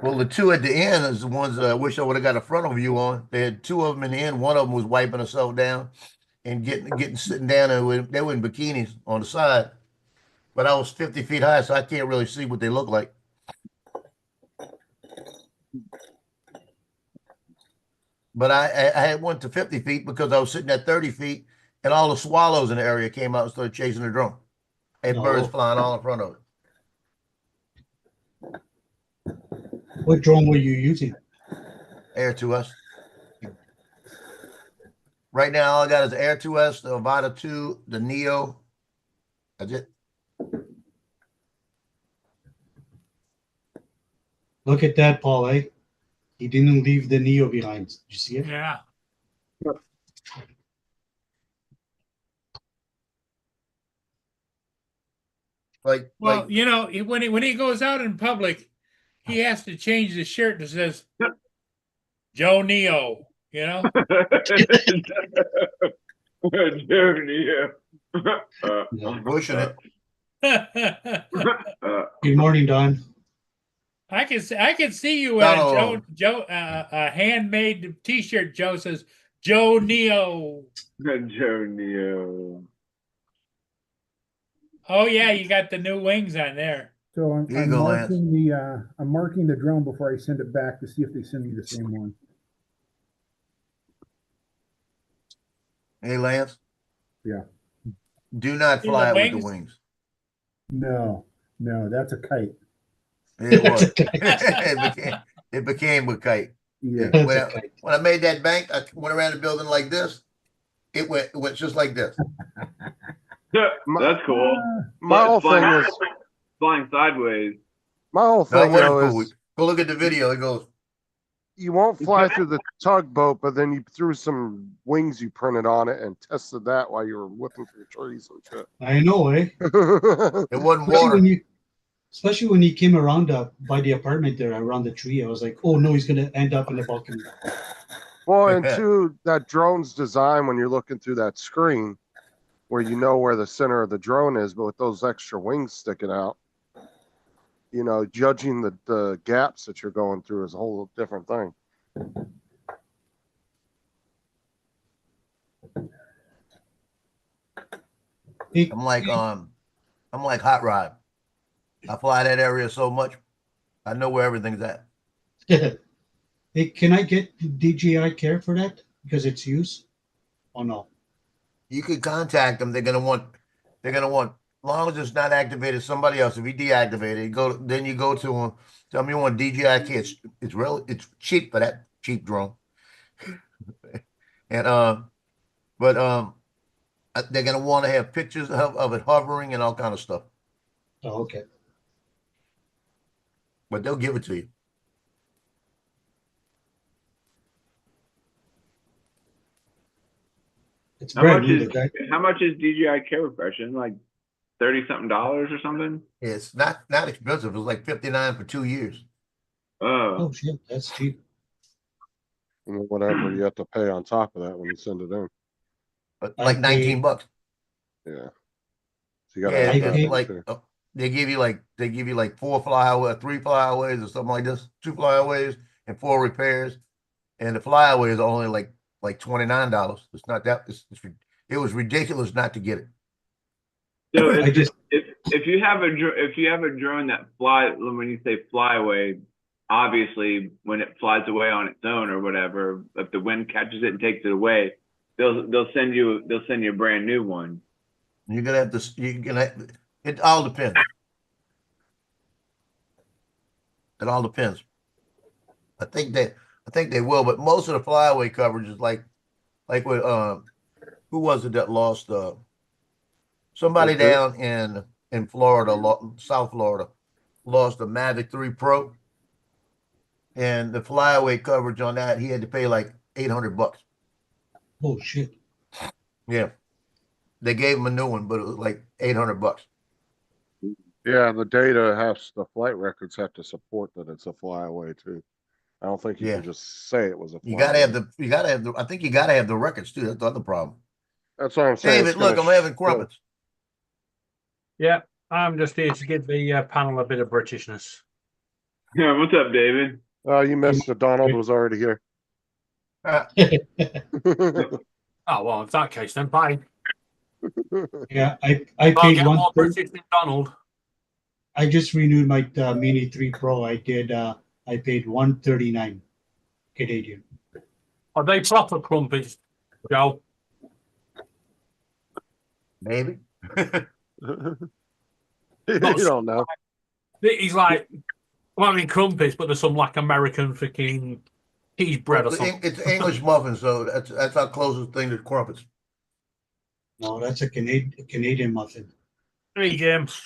S6: well, the 2 at the end is the ones that I wish I would have got a frontal view on. They had 2 of them in the end. One of them was wiping herself down and getting sitting down there. They were in bikinis on the side, but I was 50 feet high, so I can't really see what they look like. But I had went to 50 feet because I was sitting at 30 feet, and all the swallows in the area came out and started chasing the drone. I had birds flying all in front of it.
S3: "What drone were you using?"
S6: Air 2S. Right now, all I got is the Air 2S, the Avata 2, the Neo. That's it.
S3: Look at that, Paul. Eh? He didn't leave the Neo behind. Did you see it?
S1: Yeah. Well, you know, when he goes out in public, he has to change the shirt that says Joe Neo. You know.
S6: Pushing it.
S3: Good morning, Don.
S1: I can see you
S6: No.
S1: Joe a handmade T-shirt. Joe says Joe Neo.
S5: Joe Neo.
S1: Oh yeah, you got the new wings on there.
S7: So I'm,
S6: Here you
S7: I'm
S6: go, Lance.
S7: marking the drone before I send it back to see if they send me the same one.
S6: Hey, Lance.
S7: Yeah.
S6: Do not
S1: In
S6: fly
S1: the
S6: it with the
S1: wings?
S6: wings.
S7: No, that's a kite.
S6: It
S3: That's
S6: was.
S3: a kite.
S6: it became a kite.
S7: Yeah.
S3: That's a kite.
S6: When I made that bank, I went around the building like this. It went just like this.
S5: That's cool.
S4: My whole thing
S5: Flying-
S4: is,
S5: Flying sideways.
S4: my whole
S6: No, it
S4: thing
S6: wasn't
S4: though
S6: cool.
S4: is
S6: Go look at the video. It goes.
S4: you won't fly through the tugboat, but then you threw some wings you printed on it and tested that while you were whipping through trees and
S3: I know, eh?
S6: It wasn't
S3: Especially
S6: water.
S3: especially when he came around by the apartment there around the tree. I was like, oh no, he's gonna end up in the balcony.
S4: Well, and two, that drone's design when you're looking through that screen where you know where the center of the drone is, but with those extra wings sticking out, you know, judging the gaps that you're going through is a whole different thing.
S6: I'm like Hot Rod. I fly that area so much, I know where everything's at.
S3: Hey, can I get DJI Care for that because it's used? Oh no.
S6: You could contact them. They're gonna want. As long as it's not activated, somebody else. If you deactivate it, then you go to them. Tell them you want DJI Care. It's cheap for that cheap drone. And they're gonna want to have pictures of it hovering and all kind of stuff.
S3: Oh, okay.
S6: But they'll give it to you.
S3: It's
S5: How
S3: brand
S5: much
S3: new.
S5: is
S3: The guy.
S5: how much is DJI Care refreshing? Like $30-something or something?
S6: It's not expensive. It's like $59 for 2 years.
S5: Oh,
S3: Oh shit, that's cheap.
S4: And whatever you have to pay on top of that when you send it in.
S6: But
S3: I
S6: like $19.
S4: Yeah. So you gotta
S6: Yeah,
S4: have
S3: I
S4: that
S3: paid-
S6: like
S4: too.
S6: they give you like 3 flyaways or something like this, 2 flyaways and 4 repairs, and the flyaways are only like $29. It's not that. It was ridiculous not to get it.
S5: so
S3: I just
S5: if you have a drone that flies, when you say fly away, obviously when it flies away on its own or whatever, if the wind catches it and takes it away, they'll send you a brand new one.
S6: You're gonna have to. It all depends. It all depends. I think they will, but most of the flyaway coverage is like with who was it that lost somebody
S4: Okay.
S6: down in Florida, South Florida, lost a Mavic 3 Pro, and the flyaway coverage on that he had to pay like $800.
S3: oh shit.
S6: Yeah, they gave him a new one, but it was like $800.
S4: Yeah, the flight records have to support that it's a flyaway too. I don't think you
S6: Yeah.
S4: can just say it was a
S6: You
S4: flyaway.
S6: gotta have the. I think you gotta have the records too. That's the other problem.
S4: That's what I'm saying.
S6: David, look, I'm having crumpets.
S8: Yeah, I'm just here to give the panel a bit of Britishness.
S5: Yeah, what's up, David?
S4: Oh, you missed it. Donald was already here.
S8: Oh, well, in that case, then fine.
S3: Yeah, I
S8: I'll
S3: paid
S8: get
S3: one.
S8: more British than Donald.
S3: I just renewed my Mini 3 Pro. I paid 139 Canadian.
S8: Are they proper crumpets, Joe?
S6: Maybe.
S4: You don't know.
S8: He's like, well, I mean crumpets, but there's some like American freaking cheese bread or something.
S6: It's English muffins, so that's our closest thing to crumpets.
S3: No, that's a Canadian muffin.
S8: Hey, James.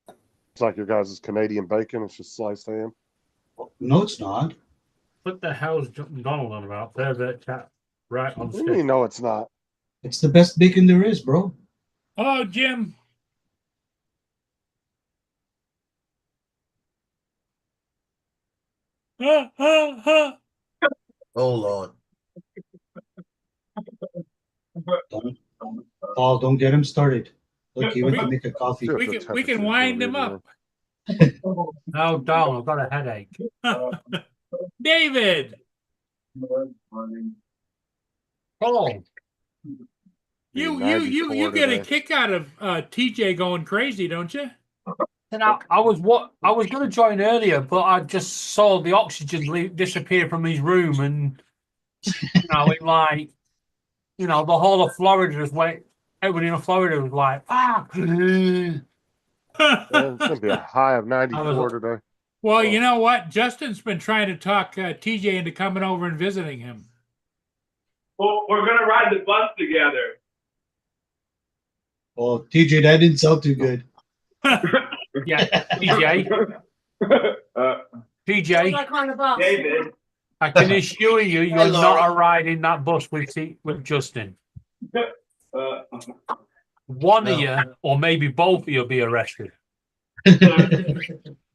S4: It's like your guys' Canadian bacon. It's just sliced ham.
S3: No, it's not.
S8: What the hell's Donald on about? There's that chat right on
S4: What do you mean,
S8: stage.
S4: no, it's not?
S3: It's the best bacon there is, bro.
S1: Oh, Jim.
S6: Oh Lord.
S3: Paul, don't get him started. Look, he went to make a coffee.
S4: Sure.
S1: We
S4: The
S1: can
S4: temperature's
S1: wind
S4: gonna
S1: him
S4: be
S1: up.
S8: Oh, Donald, I've got a headache.
S1: David,
S8: Oh,
S1: you
S4: 94
S1: get a
S4: today.
S1: kick out of TJ going crazy, don't you?
S8: Then I was going to join earlier, but I just saw the oxygen disappear from his room, and it like the whole of Florida just went. Everybody in Florida was like, "Ah!"
S4: It's gonna be a high of 94 today.
S1: Well, you know what? Justin's been trying to talk TJ into coming over and visiting him.
S5: Well, we're gonna ride the bus together.
S3: Oh, TJ, that didn't sound too good.
S8: Yeah, TJ,
S5: David.
S8: I can assure you, you're
S6: Hello.
S8: not riding that bus with Justin. One of you, or maybe both of you, will be arrested.
S3: TJ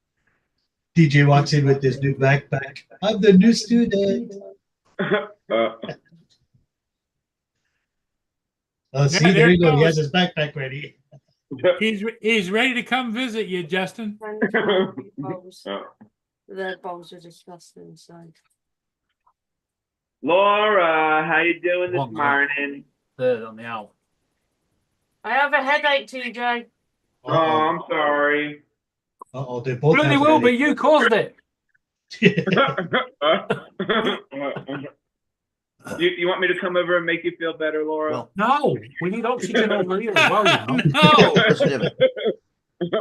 S3: walks in with this new backpack. I'm the new student. Oh, see,
S1: Yeah,
S3: there you
S1: there
S3: go.
S1: it
S3: He has
S1: goes.
S3: his backpack ready.
S1: He's ready to come visit you, Justin.
S9: The bowls are disgusting. So
S5: Laura, how you doing this
S8: What,
S5: morning?
S8: Third on the hour.
S9: I have a headache, TJ.
S5: Oh, I'm sorry.
S3: Uh-oh, they both
S8: Really
S3: have
S8: will be.
S3: headache.
S8: You caused it.
S5: You want me to come over and make you feel better, Laura?
S6: Well,
S8: No, we need oxygen over here as well.
S1: No.
S6: listen to me.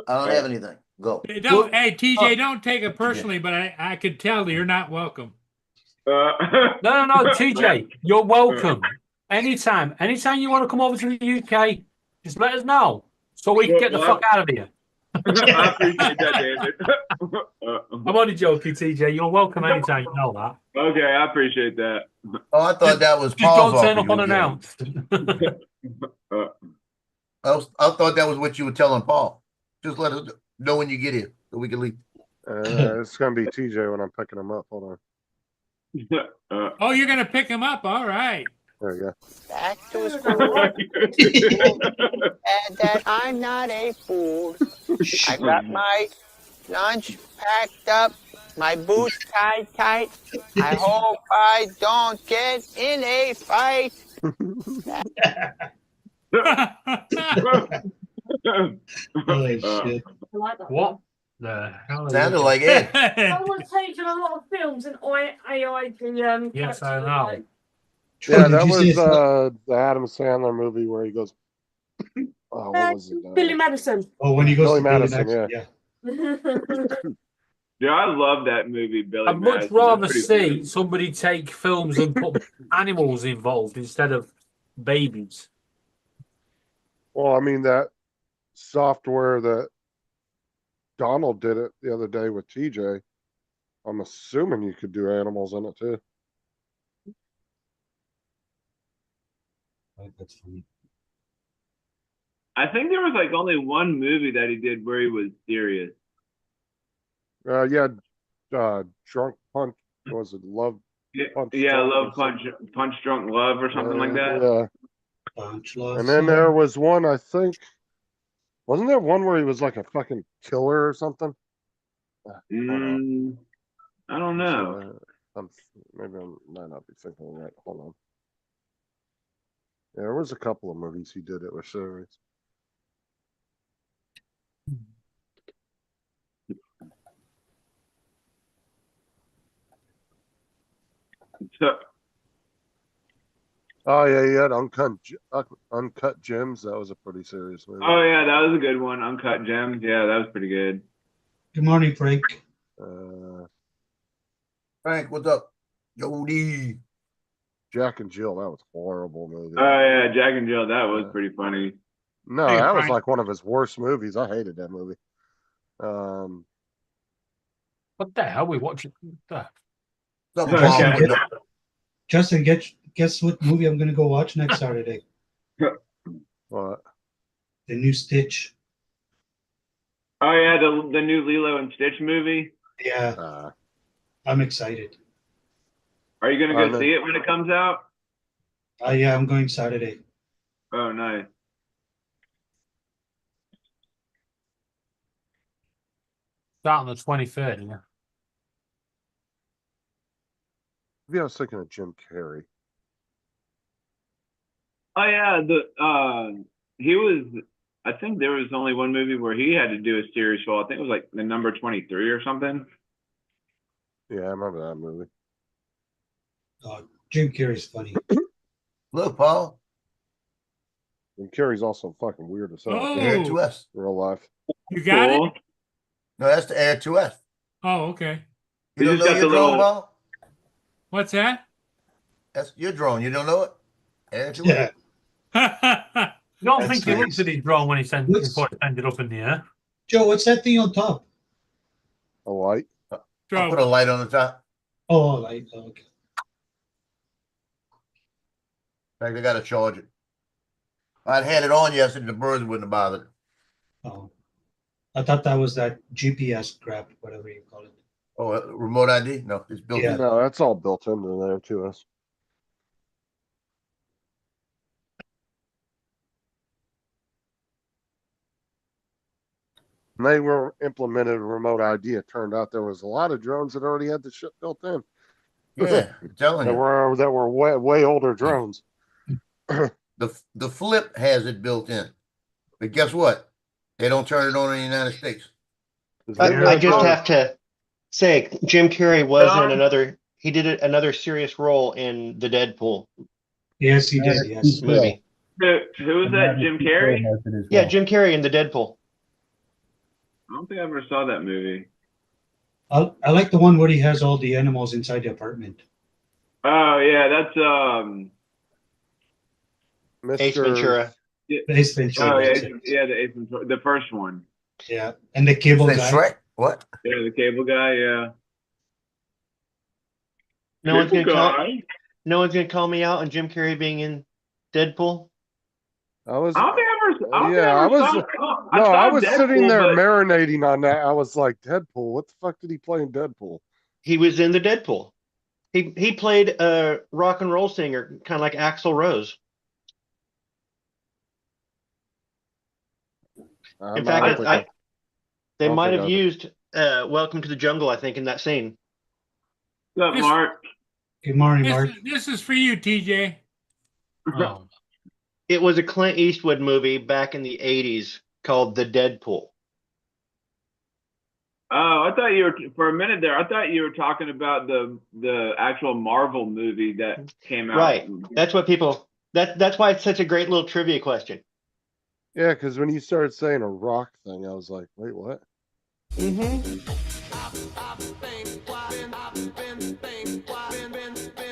S6: I don't have anything. Go.
S1: Hey, TJ, don't take it personally, but I could tell that you're not welcome.
S8: No, TJ, you're welcome. Anytime you want to come over to the UK, just let us know so we can get the fuck out of here.
S5: I appreciate that, David.
S8: I'm only joking, TJ. You're welcome anytime. You know that.
S5: Okay, I appreciate that.
S6: Oh, I thought that was
S8: Just
S6: Paul's
S8: don't turn
S6: offer
S8: up
S6: you were giving.
S8: unannounced.
S6: I thought that was what you were telling Paul. Just let us know when you get here so we can leave.
S4: It's gonna be TJ when I'm picking him up. Hold on.
S1: Oh, you're gonna pick him up. All right.
S4: There you go.
S10: Back to school. And that I'm not a fool. I got my lunch packed up, my boots tied tight. I hope I don't get in a fight.
S3: Holy shit.
S9: I like that.
S8: What the hell?
S6: Sounded like it.
S9: Someone's taken a lot of films and AI
S8: Yes, I know.
S3: Troy,
S4: Yeah,
S3: did
S4: that
S3: you
S4: was
S3: say it's
S4: the Adam Sandler movie where he goes. Oh, what was it?
S9: Billy Madison.
S3: Oh, when he goes
S4: Billy
S3: to Billy
S4: Madison,
S3: Madison,
S5: Yeah, I love that movie, Billy
S8: I'd much
S5: Madison.
S8: rather
S5: That's pretty
S8: see
S5: funny.
S8: somebody take films and put animals involved instead of babies.
S4: Well, I mean that software that Donald did it the other day with TJ. I'm assuming you could do animals in it too.
S3: Oh, that's funny.
S5: I think there was like only one movie that he did where he was serious.
S4: Yeah, Drunk Punch. What was it Love?
S5: Yeah,
S4: Punch
S5: yeah,
S4: Drunk
S5: Love
S4: or
S5: Punch Drunk Love or something like that.
S4: Yeah.
S3: Punch love
S4: And then
S3: song.
S4: there was one, I think, wasn't there one where he was like a fucking killer or something?
S5: I don't know.
S4: Maybe I might not be thinking right. Hold on. Yeah, there was a couple of movies he did that were serious.
S5: So,
S4: Oh yeah, he had Uncut Gems. That was a pretty serious movie.
S5: oh yeah, that was a good one. Uncut Gems. Yeah, that was pretty good.
S3: Good morning, Frank.
S6: Frank, what's up? Jody.
S4: Jack and Jill. That was a horrible movie.
S5: Oh yeah, Jack and Jill. That was pretty funny.
S4: No,
S1: Hey,
S4: that was
S1: Frank.
S4: like one of his worst movies. I hated that movie.
S8: What the hell we watching? What
S6: Something
S3: Justin,
S6: wrong with
S3: get, Justin, guess what movie I'm gonna go watch next Saturday?
S4: What?
S3: The new Stitch.
S5: Oh yeah, the new Lilo and Stitch movie.
S3: Yeah, I'm excited.
S5: Are you gonna
S4: I
S5: go
S4: know.
S5: see it when it comes out?
S3: Yeah, I'm going Saturday.
S5: Oh nice.
S8: Start on the 23rd, yeah.
S4: Maybe I was thinking of Jim Carrey.
S5: Oh yeah, he was I think there was only one movie where he had to do a serious role. I think it was like the number 23 or something.
S4: Yeah, I remember that movie.
S3: Jim Carrey's funny.
S6: Look, Paul.
S4: And Carrey's also fucking weird as hell.
S1: Oh.
S6: Air 2S.
S4: Real life.
S1: You got
S5: Cool.
S1: it?
S6: No, that's the Air 2S.
S1: Oh, okay.
S6: You
S5: You
S6: don't
S5: just
S6: know
S5: got
S6: your
S5: the
S6: drone,
S5: little-
S6: Paul?
S1: What's that?
S6: That's your drone. You don't know it? Air 2S.
S3: Yeah.
S8: I don't
S3: That's
S8: think he
S3: nice.
S8: looked at his drone when he sent
S3: What's-
S8: before it ended up in the air.
S3: Joe, what's that thing on top?
S4: A light.
S6: I'll
S1: Joe,
S6: put a light on the top.
S3: Oh, like okay.
S6: In fact, I got to charge it. I'd had it on yesterday. The birds wouldn't have bothered.
S3: Oh, I thought that was that GPS crap, whatever you call it.
S6: Oh, remote ID? No, it's built
S3: Yeah.
S6: in.
S4: No, that's all built into there to us. And they were implemented remote ID. It turned out there was a lot of drones that already had the shit built in.
S6: Yeah, I'm telling
S4: That
S6: you.
S4: were way older drones.
S6: The Flip has it built in. But guess what? They don't turn it on in the United States.
S11: I just have to say, Jim Carrey was
S5: John?
S11: in another. He did another serious role in the Deadpool
S3: Yes, he did. Yes.
S11: movie.
S5: Who was that? Jim Carrey?
S11: Yeah, Jim Carrey in the Deadpool.
S5: I don't think I ever saw that movie.
S3: I like the one where he has all the animals inside the apartment.
S5: Oh yeah, that's
S11: Ace
S4: Mr.
S11: Ventura.
S3: Ace Ventura,
S5: Oh yeah,
S3: that's it.
S5: yeah, the first one.
S3: Yeah, and the cable
S6: Say
S3: guy.
S6: Shrek? What?
S5: Yeah, the cable guy. Yeah.
S11: No one's
S5: Cable
S11: gonna call.
S5: guy.
S11: No one's gonna call me out on Jim Carrey being in Deadpool.
S4: I was
S5: I don't think I ever. I don't think
S4: Yeah,
S5: I,
S4: I
S5: ever
S4: was-
S5: saw,
S4: no,
S5: saw
S4: I was
S5: Deadpool,
S4: sitting there
S5: but-
S4: marinating on that. I was like, Deadpool, what the fuck did he play in Deadpool?
S11: He was in the Deadpool. He played a rock and roll singer, kind of like Axl Rose. In fact, they
S4: don't
S11: might
S4: think
S11: have
S4: I-
S11: used "Welcome to the Jungle," I think, in that scene.
S5: What's up,
S1: This-
S5: Mark?
S3: Good morning, Mark.
S1: this is for you, TJ.
S8: Oh.
S11: It was a Clint Eastwood movie back in the '80s called The Deadpool.
S5: Oh, I thought you were for a minute there. I thought you were talking about the actual Marvel movie that came out.
S11: Right. That's what people. That's why it's such a great little trivia question.
S4: Yeah, because when you started saying a rock thing, I was like, wait, what?
S11: Mm-hmm.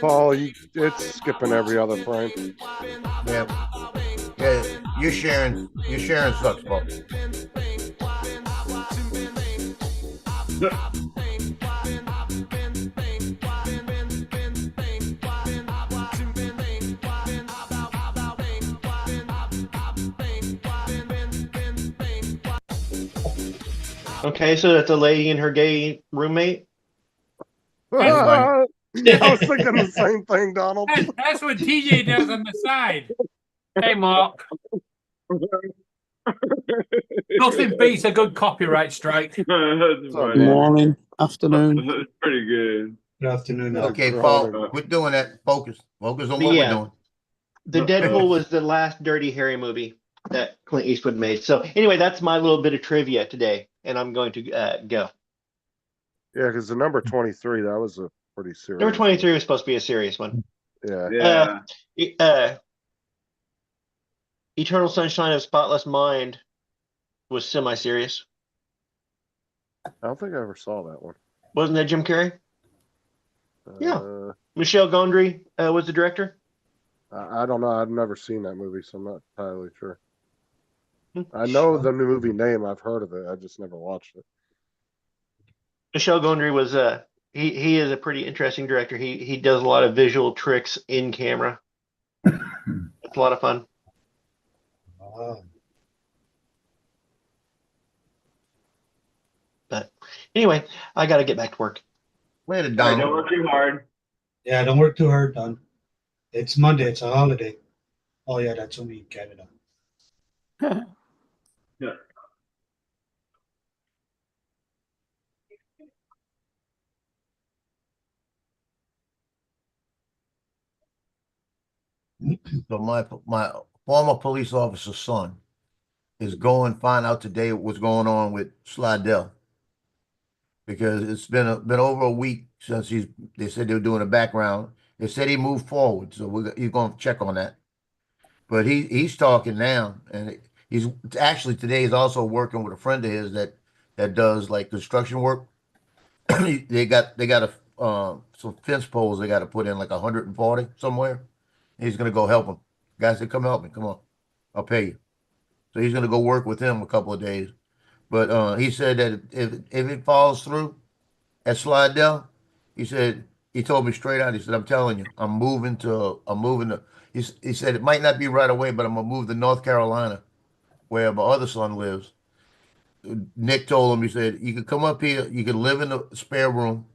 S4: Paul, it's skipping every other frame.
S6: Yeah. Yeah, you're sharing sucks, Paul.
S11: Okay, so that's a lady and her gay roommate.
S4: Yeah, I was thinking the same thing, Donald.
S1: That's what TJ does on the side.
S8: Hey, Mark. Nothing beats a good copyright strike.
S5: That's
S4: Good
S5: funny.
S7: Morning, afternoon.
S5: That's pretty good.
S3: Good afternoon.
S6: Okay,
S4: Right.
S6: Paul, quit doing that. Focus on what
S11: Yeah.
S6: we're doing.
S11: The Deadpool was the last Dirty Harry movie that Clint Eastwood made. So anyway, that's my little bit of trivia today, and I'm going to go.
S4: Yeah, because the number 23, that was a pretty serious.
S11: Number 23 was supposed to be a serious one.
S4: Yeah.
S5: Yeah.
S11: Eternal Sunshine of a Spotless Mind was semi-serious.
S4: I don't think I ever saw that one.
S11: Wasn't that Jim Carrey? Yeah.
S4: Uh,
S11: Michelle Gondry was the director.
S4: I don't know. I've never seen that movie, so I'm not entirely sure. I know the movie name. I've heard of it. I just never watched it.
S11: Michelle Gondry was he is a pretty interesting director. He does a lot of visual tricks in camera. It's a lot of fun. But anyway, I got to get back to work.
S6: Later,
S5: All right,
S6: Donald.
S5: don't work too hard.
S3: Yeah, don't work too hard, Don. It's Monday. It's a holiday. Oh yeah, that's only in Canada.
S5: Yeah.
S6: So my former police officer's son is go and find out today what's going on with Slidell. Because it's been over a week since they said they were doing a background. They said he moved forward, so you're going to check on that. But he's talking now, and he's actually today is also working with a friend of his that does like construction work. they got some fence poles they got to put in like 140 somewhere. He's gonna go help them. Guy said, "Come help me. Come on, I'll pay you." So he's gonna go work with him a couple of days. But he said that if it falls through at Slidell, he said he told me straight out. He said, "I'm telling you, I'm moving to." He said it might not be right away, but I'm gonna move to North Carolina, where my other son lives. Nick told him, he said, "You could come up here, you could live in the spare room,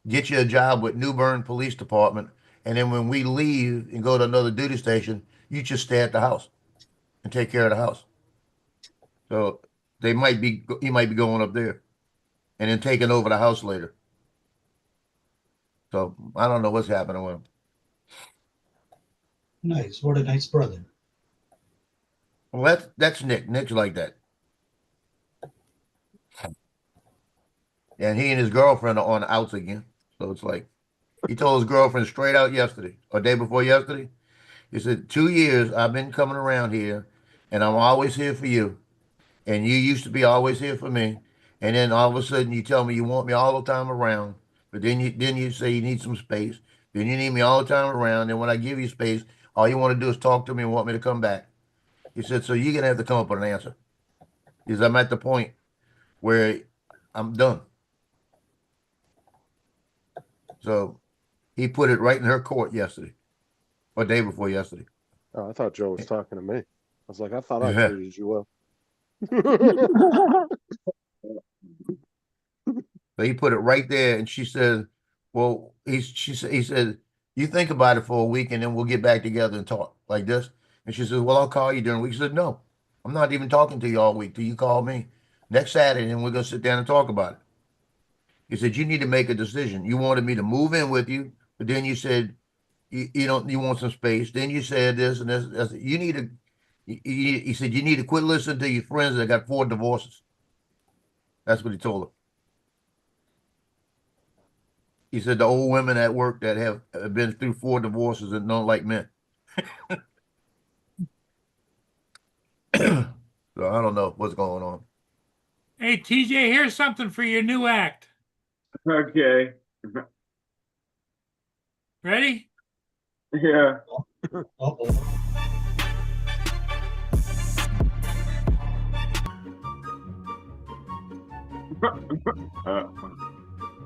S6: get you a job with New Bern Police Department, and then when we leave and go to another duty station, you just stay at the house and take care of the house." So he might be going up there and then taking over the house later. So I don't know what's happening with him.
S3: Nice. What a nice brother.
S6: Well, that's Nick. Nick's like that. And he and his girlfriend are on the outs again. So it's like he told his girlfriend straight out yesterday or day before yesterday. He said, 2 years I've been coming around here and I'm always here for you. And you used to be always here for me. And then all of a sudden you tell me you want me all the time around. But then you say you need some space. Then you need me all the time around. And when I give you space, all you want to do is talk to me and want me to come back. He said, so you're going to have to come up with an answer. Because I'm at the point where I'm done. So he put it right in her court yesterday or day before yesterday.
S4: Oh, I thought Joe was talking to me. I was like, I thought I
S6: Yeah.
S4: treated you well.
S6: So he put it right there, and she said, "Well, he said, you think about it for a week, and then we'll get back together and talk like this." And she said, "Well, I'll call you during the week." He said, "No, I'm not even talking to you all week till you call me next Saturday, and we're gonna sit down and talk about it." He said, "You need to make a decision. You wanted me to move in with you, but then you said you want some space. Then you said this and this. You need to." He said, "You need to quit listening to your friends that got 4 divorces." That's what he told her. He said the old women at work that have been through 4 divorces and don't like men. So I don't know what's going on.
S1: Hey, TJ, here's something for your new act.
S5: Okay.
S1: Ready?
S5: Yeah.
S3: Uh-oh.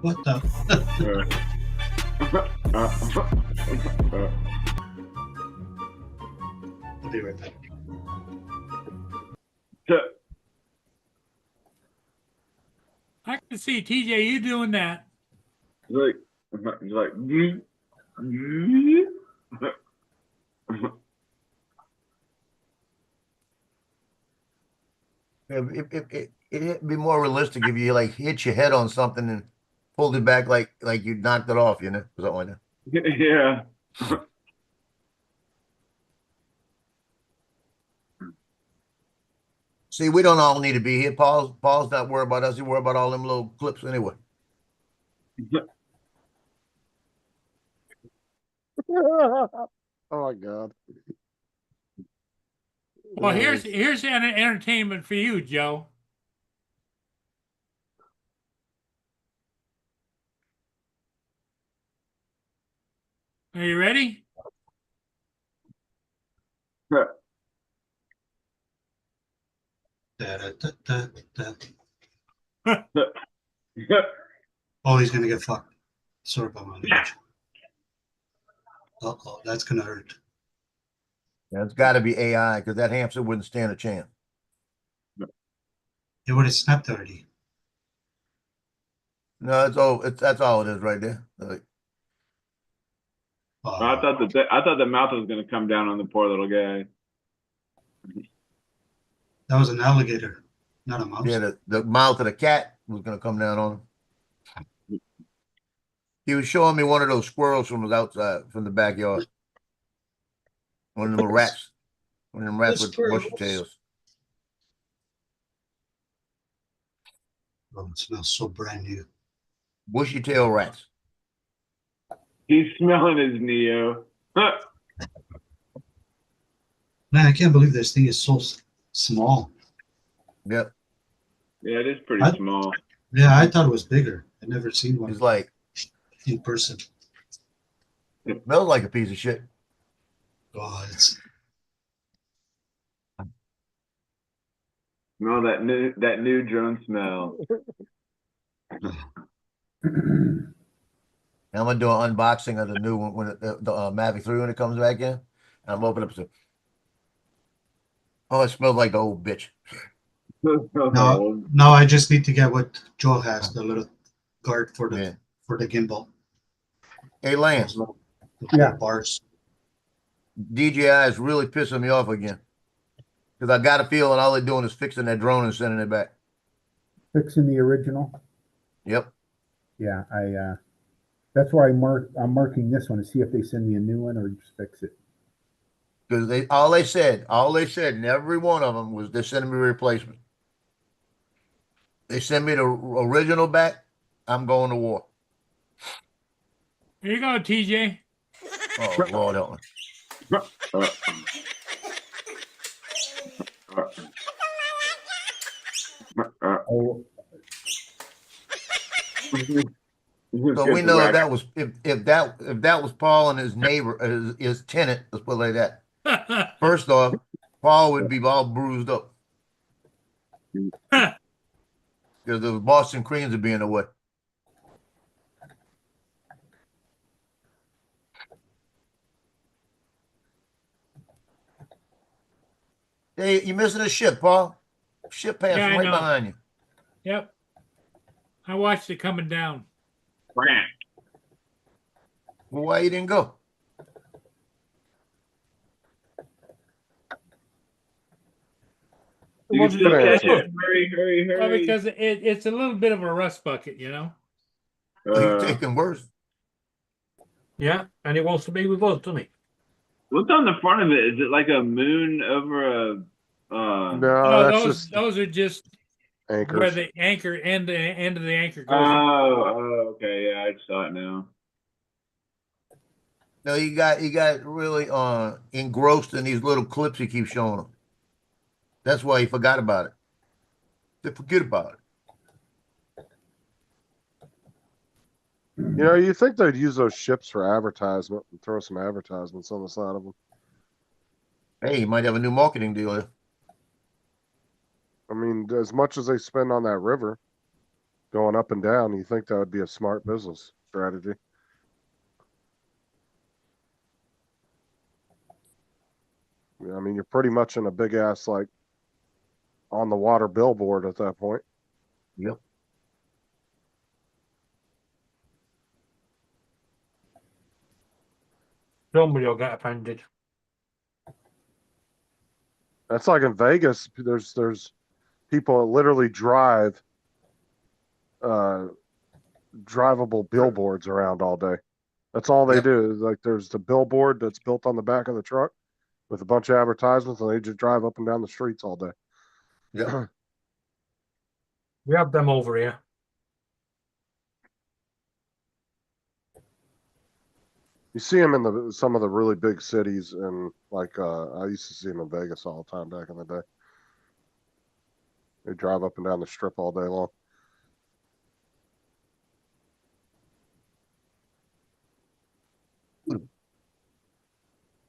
S3: What the? I'll be right back.
S1: I can see TJ, you doing that.
S5: Like.
S6: It'd be more realistic if you like hit your head on something and pulled it back like you knocked it off, something like that.
S5: Yeah.
S6: See, we don't all need to be here. Paul's not worried about us. He worried about all them little clips anyway.
S4: Oh my God.
S1: Well, here's an entertainment for you, Joe. Are you ready?
S3: Oh, he's gonna get fucked. Sorry about my language. Uh-oh, that's gonna hurt.
S6: Yeah, it's got to be AI because that hamster wouldn't stand a chance.
S3: It would have snapped already.
S6: No, that's all it is right there. Like,
S5: I thought the mouth was gonna come down on the poor little guy.
S3: that was an alligator, not a mouse.
S6: yeah, the mouth of the cat was gonna come down on him. He was showing me one of those squirrels from the outside, from the backyard. One of them rats. One of them rats with bushy tails.
S3: Oh, it smells so brand new.
S6: Bushy tail rats.
S5: He's smelling his Neo.
S3: Man, I can't believe this thing is so small.
S6: Yep.
S5: Yeah, it is pretty
S3: I-
S5: small.
S3: Yeah, I thought it was bigger. I never seen one
S6: It's like,
S3: in person.
S6: smells like a piece of shit.
S3: Oh, it's
S5: Smell that new drone smell.
S6: I'm gonna do an unboxing of the new one when the Mavic 3 when it comes back in. And I'm opening up. Oh, it smells like the old bitch.
S3: no, I just need to get what Joe has, the little guard for the
S6: Yeah.
S3: for the gimbal.
S6: Hey, Lance,
S3: The
S7: Yeah.
S3: bars.
S6: DJI is really pissing me off again. Because I got a feeling all they're doing is fixing that drone and sending it back.
S7: Fixing the original.
S6: Yep.
S7: Yeah, that's why I'm marking this one to see if they send me a new one or just fix it.
S6: Because all they said in every one of them was they're sending me a replacement. They send me the original back, I'm going to war.
S1: Here you go, TJ.
S6: Oh, Lord help me.
S7: Oh,
S6: So we know that was if that was Paul and his neighbor, his tenant, let's put it like that. First off, Paul would be all bruised up. Because the Boston Creams would be in the way. Hey, you're missing a ship, Paul. Ship passing
S1: Yeah, I
S6: right
S1: know.
S6: behind you.
S1: Yep. I watched it coming down.
S6: Well, why you didn't go?
S5: You can still catch it. Hurry.
S1: Well, because it's a little bit of a rust bucket, you know.
S6: You're taking worse.
S8: Yeah, and he wants to be with us, doesn't he?
S5: What's on the front of it? Is it like a moon over a?
S4: No,
S1: No,
S4: that's
S1: those
S4: just
S1: those are just where
S4: anchors.
S1: the anchor end of the anchor goes.
S5: Oh, okay. Yeah, I just saw it now.
S6: No, you got really engrossed in these little clips he keeps showing them. That's why he forgot about it. They forget about it.
S4: You know, you think they'd use those ships for advertisement and throw some advertisements on the side of them.
S6: Hey, you might have a new marketing deal there.
S4: I mean, as much as they spend on that river going up and down, you think that would be a smart business strategy. Yeah, I mean, you're pretty much in a big ass, like, on the water billboard at that point.
S6: Yep.
S8: Somebody will get offended.
S4: That's like in Vegas. There's people that literally drive drivable billboards around all day. That's all they
S6: Yep.
S4: do. Like there's the billboard that's built on the back of the truck with a bunch of advertisements, and they just drive up and down the streets all day.
S6: Yeah.
S8: We have them over here.
S4: You see them in some of the really big cities, and like I used to see them in Vegas all the time back in the day. They drive up and down the strip all day long.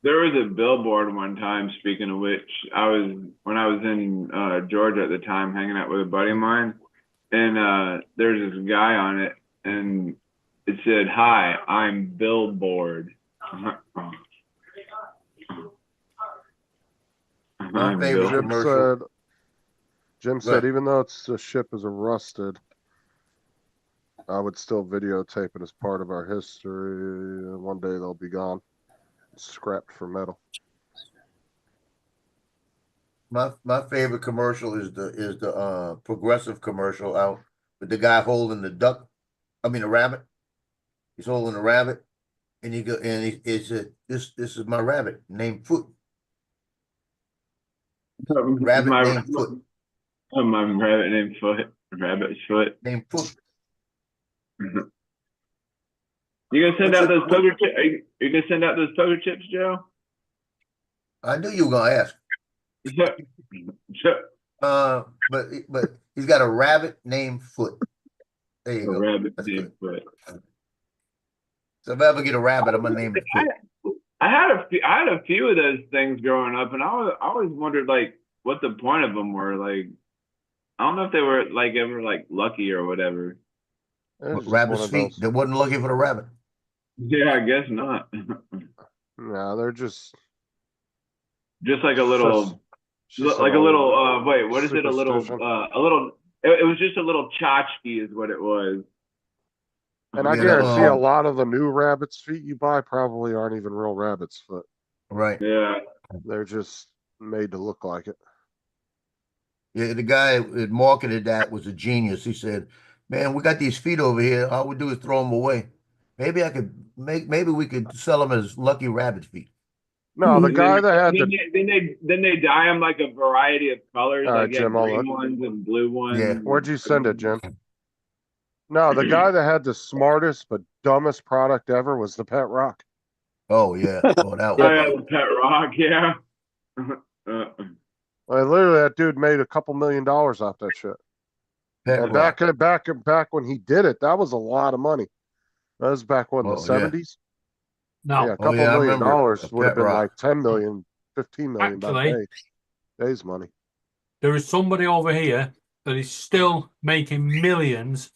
S5: There was a billboard one time, speaking of which, when I was in Georgia at the time, hanging out with a buddy of mine, and there's this guy on it, and it said, "Hi, I'm Billboard."
S6: My favorite
S4: Jim
S6: commercial.
S4: said, even though the ship is rusted, I would still videotape it as part of our history. One day they'll be gone, scrapped for metal.
S6: My favorite commercial is the Progressive commercial out with the guy holding the rabbit. He's holding a rabbit, and he said, "This is my rabbit named Foot." Rabbit named Foot.
S5: My rabbit named Foot. Rabbit's foot.
S6: Named Foot.
S5: You gonna send out those poker chips? Are you gonna send out those poker chips, Joe?
S6: I knew you were gonna ask.
S5: Sure.
S6: But he's got a rabbit named Foot. There you
S5: A
S6: go.
S5: rabbit
S6: That's
S5: named
S6: good.
S5: Foot.
S6: So if I ever get a rabbit, I'm gonna name it Foot.
S5: I had a few of those things growing up, and I always wondered like what the point of them were. Like, I don't know if they were like ever like lucky or whatever.
S6: Rabbit's feet. They wasn't looking for the rabbit.
S5: Yeah, I guess not.
S4: No, they're just
S5: Just like a little, like a little. Wait, what is it? A little. It was just a little tchotchke, is what it was.
S4: And I guarantee a lot of the new rabbit's feet you buy probably aren't even real rabbit's foot.
S6: Right.
S5: Yeah.
S4: They're just made to look like it.
S6: Yeah, the guy that marketed that was a genius. He said, "Man, we got these feet over here. All we do is throw them away. Maybe we could sell them as lucky rabbit feet."
S4: No, the guy that had
S5: then they dye them like a variety of colors, like
S4: Jim,
S5: green ones and blue ones.
S6: Yeah.
S4: Where'd you send it, Jim? No, the guy that had the smartest but dumbest product ever was the Pet Rock.
S6: Oh yeah. Oh, that was
S5: the Pet Rock, yeah.
S4: Literally, that dude made a couple $1 million off that shit. And back when he did it, that was a lot of money. That was back when the 70s.
S8: No.
S4: Yeah, a couple $1 million would have been like 10 million, 15 million back
S8: Actually,
S4: days money.
S8: There is somebody over here that is still making millions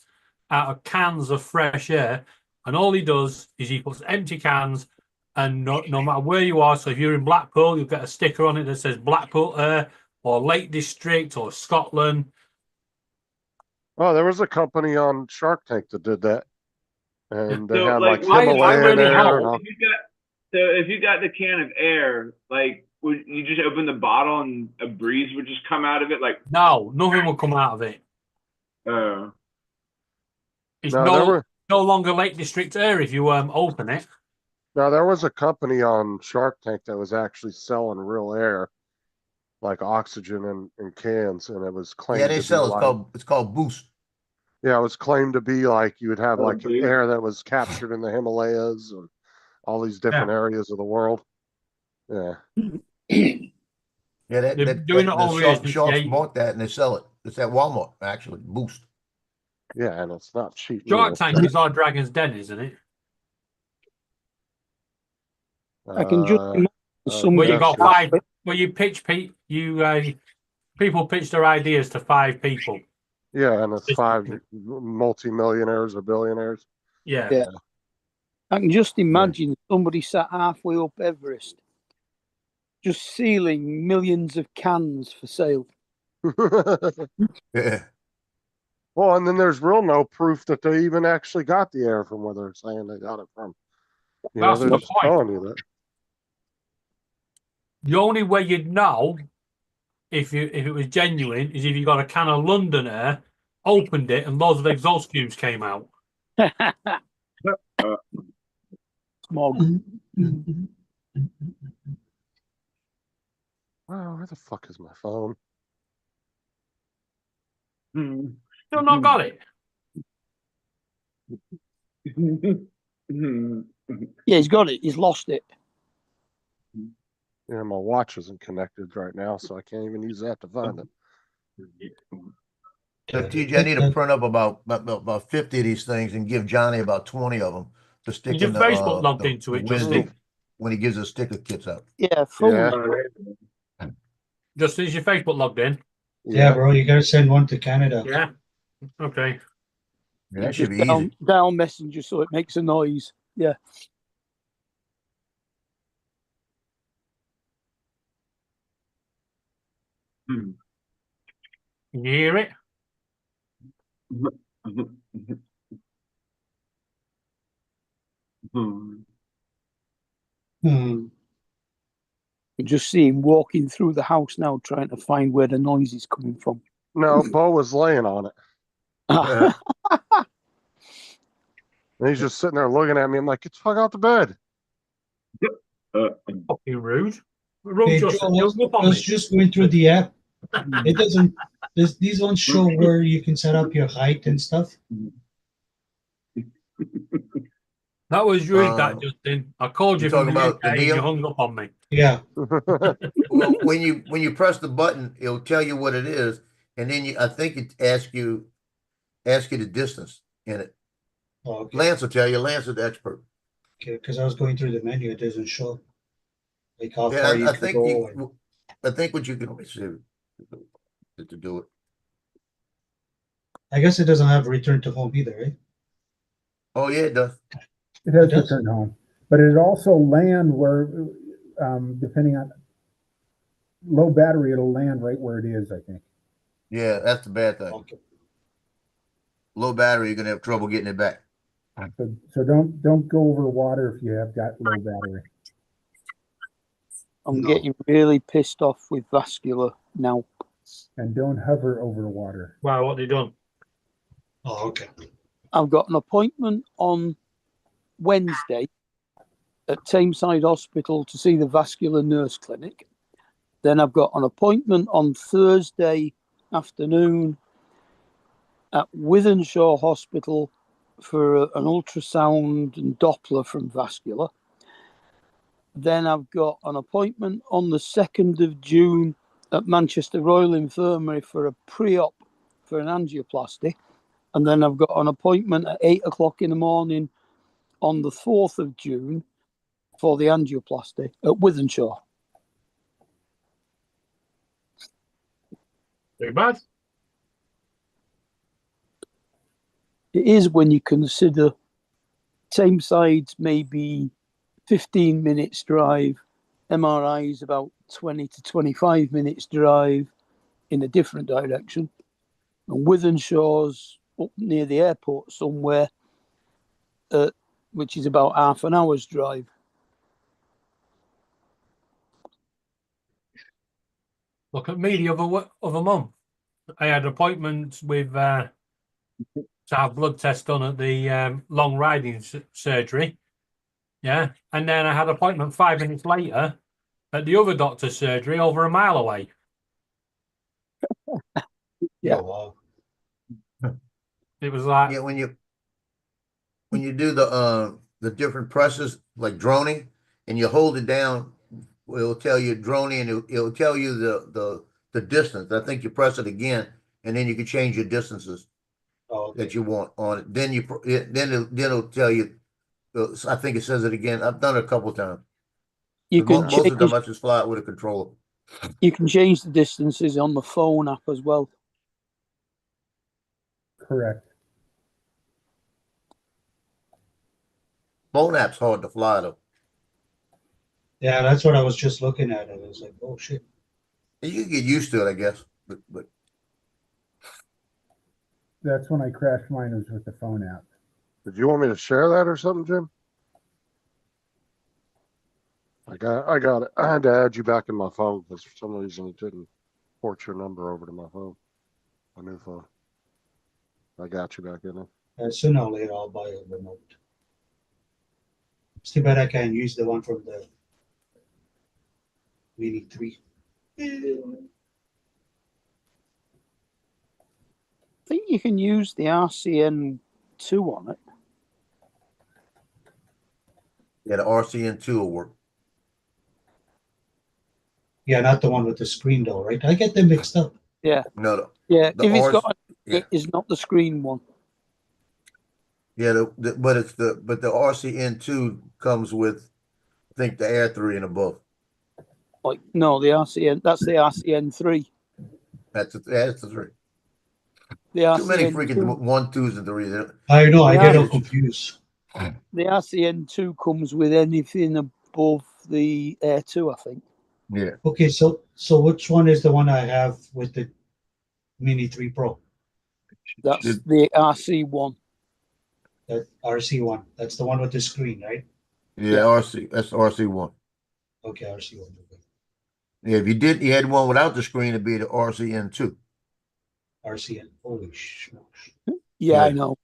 S8: out of cans of fresh air, and all he does is he puts empty cans, and no matter where you are, so if you're in Blackpool, you'll get a sticker on it that says Blackpool Air or Lake District or Scotland.
S4: Oh, there was a company on Shark Tank that did that, and they
S5: So,
S4: had
S5: like,
S4: like Himalayan
S5: really
S4: air.
S5: hope if you got the can of air, like, would you just open the bottle and a breeze would just come out of it? Like,
S8: No, nothing will come out of it. It's no longer Lake District air if you open it.
S4: Now there was a company on Shark Tank that was actually selling real air, like oxygen in cans, and it was claimed.
S6: Yeah, they sell. It's called Boost.
S4: Yeah, it was claimed to be like you would have like air that was captured in the Himalayas and all these different areas of the world. Yeah.
S6: Yeah, they're doing it over here. Sharks bought that and they sell it. It's at Walmart actually. Boost.
S4: Yeah, and it's not cheap.
S8: Shark Tank is our Dragon's Den, isn't it?
S12: I can just
S8: where you got five. Where you pitch, people pitch their ideas to 5 people.
S4: Yeah, and it's 5 multi-millionaires or billionaires.
S8: Yeah.
S12: I can just imagine somebody sat halfway up Everest, just sealing millions of cans for sale.
S6: Yeah.
S4: Well, and then there's no proof that they even actually got the air from where they're saying they got it from.
S8: That's
S4: they're
S8: the
S4: just
S8: point.
S4: telling you that.
S8: The only way you'd know if it was genuine is if you got a can of London Air, opened it, and loads of exhaust fumes came out.
S12: Smog.
S4: Wow, where the fuck is my phone?
S8: Still not got it.
S12: Yeah, he's got it. He's lost it.
S4: Yeah, my watch isn't connected right now, so I can't even use that to find it.
S6: TJ, I need to print up about 50 of these things and give Johnny about 20 of them to stick
S8: Is your
S6: in the
S8: Facebook logged into it, Justin?
S6: when he gives his sticker kits out.
S12: Yeah, full.
S4: Yeah.
S8: Justin, is your Facebook logged in?
S3: Yeah, bro, you gotta send one to Canada.
S8: Yeah. Okay.
S6: Yeah, that should be
S12: down,
S6: easy.
S12: down Messenger so it makes a noise. Yeah.
S8: Can you hear it?
S12: You just see him walking through the house now, trying to find where the noise is coming from.
S4: No, Bo was laying on it. And he's just sitting there looking at me. I'm like, get the fuck out the bed.
S8: Fucking rude.
S3: Hey, Joe, I was just going through the app. It These ones show where you can set up your height and stuff.
S8: That was rude, that Justin. I called you
S6: You
S8: from
S6: talking
S8: the
S6: about the
S8: UK and you
S6: Neo?
S8: hung up on me.
S3: Yeah.
S6: Well, when you press the button, it'll tell you what it is, and then I think it asks you the distance in it.
S3: Oh, okay.
S6: Lance will tell you. Lance is the expert.
S3: Okay, because I was going through the menu, it doesn't show like how
S6: Yeah,
S3: far you
S6: I
S3: can
S6: think
S3: go. And...
S6: I think what you can let me see to do it.
S3: I guess it doesn't have return to home either, right?
S6: Oh yeah, it does.
S7: It has return home, but it also land where, depending on low battery, it'll land right where it is, I think.
S6: Yeah, that's the bad thing.
S3: Okay.
S6: Low battery, you're gonna have trouble getting it back.
S7: So don't go over water if you have got low battery.
S12: I'm getting really pissed off with vascular now.
S7: And don't hover over water.
S8: Wow, what have you done?
S3: Oh, okay.
S12: I've got an appointment on Wednesday at Tameside Hospital to see the vascular nurse clinic. Then I've got an appointment on Thursday afternoon at Wythenshawe Hospital for an ultrasound and Doppler from vascular. Then I've got an appointment on the 2nd of June at Manchester Royal Infirmary for a pre-op for an angioplasty. And then I've got an appointment at 8 o'clock in the morning on the 4th of June for the angioplasty at Wythenshawe.
S8: Too bad.
S12: It is when you consider Tameside's maybe 15 minutes drive, MRI is about 20 to 25 minutes drive in a different direction, and Wythenshawe's up near the airport somewhere, which is about half an hour's drive.
S8: Look at me the other month. I had appointments with to have blood tests done at the long riding surgery. Yeah. And then I had an appointment 5 minutes later at the other doctor's surgery over a mile away.
S12: Yeah.
S3: Oh, wow.
S8: It was like,
S6: Yeah, when you do the different presses like droning and you hold it down, it'll tell you droning and it'll tell you the distance. I think you press it again and then you can change your distances that you want on it. Then it'll tell you. I think it says it again. I've done it a couple of times.
S12: You can
S6: Most of the time I just fly it with a controller.
S12: You can change the distances on the phone app as well.
S7: Correct.
S6: Phone app's hard to fly though.
S3: Yeah, that's what I was just looking at. And I was like, oh shit.
S6: You can get used to it, I guess. But
S7: That's when I crashed mine, was with the phone app.
S4: Did you want me to share that or something, Jim? I got it. I had to add you back in my phone because for some reason it didn't port your number over to my phone, my new phone. I got you back in there.
S3: Sooner or later, I'll buy a remote. It's too bad I can't use the one from the Mini 3.
S12: I think you can use the RCN2 on it.
S6: yeah, the RCN2 will work.
S3: Yeah, not the one with the screen though, right? I get them mixed up.
S12: Yeah.
S6: No.
S12: Yeah,
S6: The
S12: if it's got,
S6: yeah.
S12: it is not the screen one.
S6: Yeah, but the RCN2 comes with, I think, the Air 3 and above.
S12: Like no, the RCN, that's the RCN3.
S6: That's the 3.
S12: The
S6: Too many
S12: RCN2,
S6: freaking 1, 2s, and 3s.
S3: I know, I get
S12: Yeah.
S3: all confused.
S12: the RCN2 comes with anything above the Air 2, I think.
S6: Yeah.
S3: Okay, so which one is the one I have with the Mini 3 Pro?
S12: That's the RC1.
S3: That RC one. That's the one with the screen, right?
S6: Yeah, RC. That's RC1.
S3: Okay, RC one. Okay.
S6: Yeah, if you had one without the screen, it'd be the RCN2.
S3: RCN. Holy shit.
S12: Yeah, I know.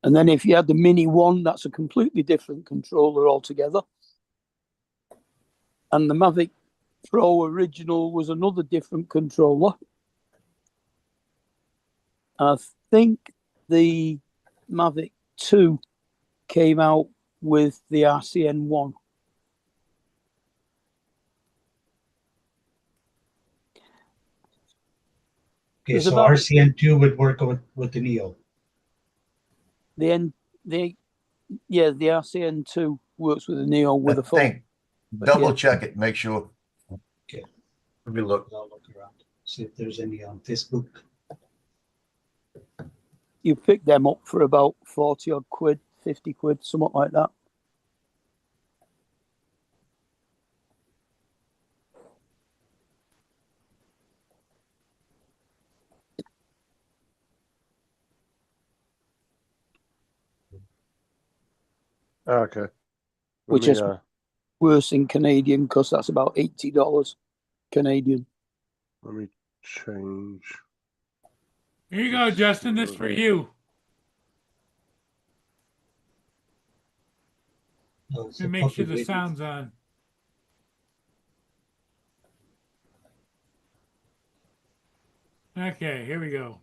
S12: And then if you had the Mini 1, that's a completely different controller altogether. And the Mavic Pro original was another different controller. I think the Mavic 2 came out with the RCN1.
S3: Okay,
S12: There's
S3: so
S12: about-
S3: RCN2 would work with the Neo.
S12: The RCN2 works with the Neo with a phone.
S6: Think. Double check it. Make sure.
S3: Okay.
S6: Let me look.
S3: I'll look around, see if there's any on Facebook.
S12: You pick them up for about 40 odd quid, 50 quid, something like that.
S4: Okay. Let
S12: Which
S4: me,
S12: is worse in Canadian because that's about $80 Canadian.
S4: let me change.
S1: Here you go, Justin. This for you.
S3: Oh, it's
S1: To
S3: a
S1: make sure
S3: puppy
S1: the
S3: baby.
S1: sound's on. Okay, here we go.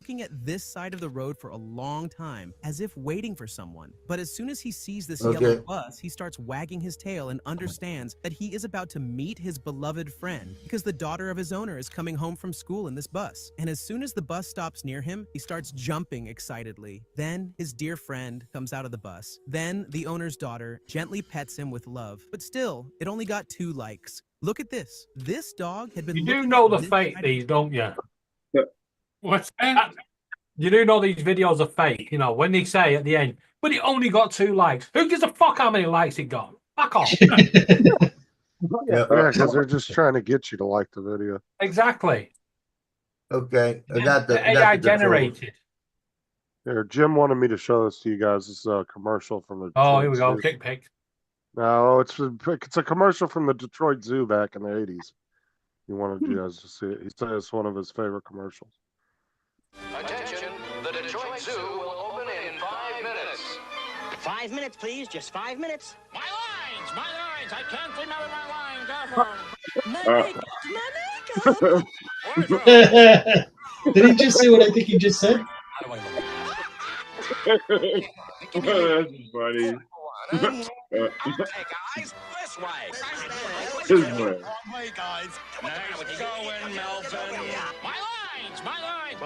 S13: Looking at this side of the road for a long time, as if waiting for someone. But as soon as he sees this yellow bus, he starts wagging his tail and understands that he is about to meet his beloved friend because the daughter of his owner is coming home from school in this bus. And as soon as the bus stops near him, he starts jumping excitedly. Then his dear friend comes out of the bus. Then the owner's daughter gently pets him with love. But still, it only got 2 likes. Look at this. This dog had been
S8: You do
S13: looking
S8: know
S13: at
S8: the
S13: this
S8: fake
S13: side-
S8: these, don't you?
S1: What's that?
S8: You do know these videos are fake, you know, when they say at the end, but it only got 2 likes. Who gives a fuck how many likes it got? Fuck off.
S4: Yeah, because they're just trying to get you to like the video.
S8: Exactly.
S6: Okay. I got the
S8: AI
S6: controller.
S8: generated.
S4: Here, Jim wanted me to show this to you guys. This is a commercial from the.
S8: Oh,
S4: Detroit
S8: here we go.
S4: Zoo.
S8: Kick pick.
S4: No, it's a commercial from the Detroit Zoo back in the 80s. You wanted you guys to see it. He said it's one of his favorite commercials.
S14: Attention, the Detroit Zoo will open in 5 minutes.
S10: 5 minutes, please. Just 5 minutes.
S14: My lines! I can't remember my lines.
S3: Did he just say what I think he just said?
S5: That's funny.
S14: Okay, guys, this way.
S5: This way.
S14: Wrong way, guys. Nice going, Melvin. My lines!
S15: I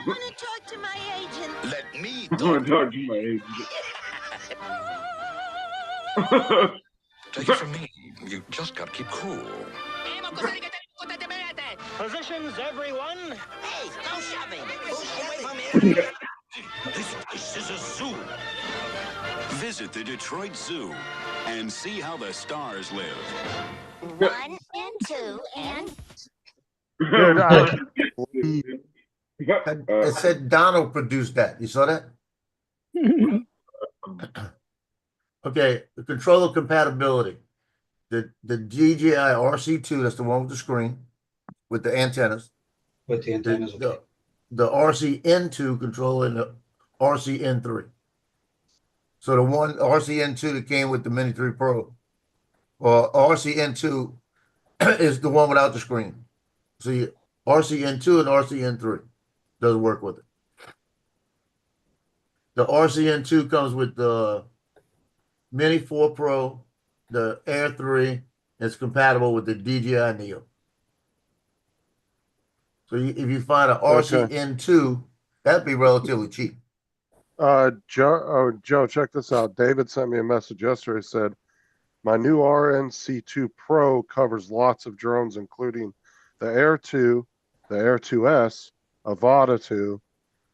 S14: want to talk to my agent. Let me
S5: I want to talk to my agent.
S15: Take it from me. You just got to keep cool.
S10: Positions, everyone.
S14: Hey, no shoving. Away from here.
S15: This place is a zoo. Visit the Detroit Zoo and see how the stars live.
S14: 1 and 2 and...
S6: It said Donald produced that. You saw that? Okay, the controller compatibility. The DJI RC2, that's the one with the screen, with the antennas.
S3: With the antennas, okay.
S6: The RCN2 controller and the RCN3. So the one RCN2 that came with the Mini 3 Pro, or RCN2 is the one without the screen. See, RCN2 and RCN3 doesn't work with it. The RCN2 comes with the Mini 4 Pro, the Air 3. It's compatible with the DJI Neo. So if you find an RCN2, that'd be relatively cheap.
S4: Joe, check this out. David sent me a message yesterday. Said my new RNC2 Pro covers lots of drones, including the Air 2, the Air 2S, Avata 2,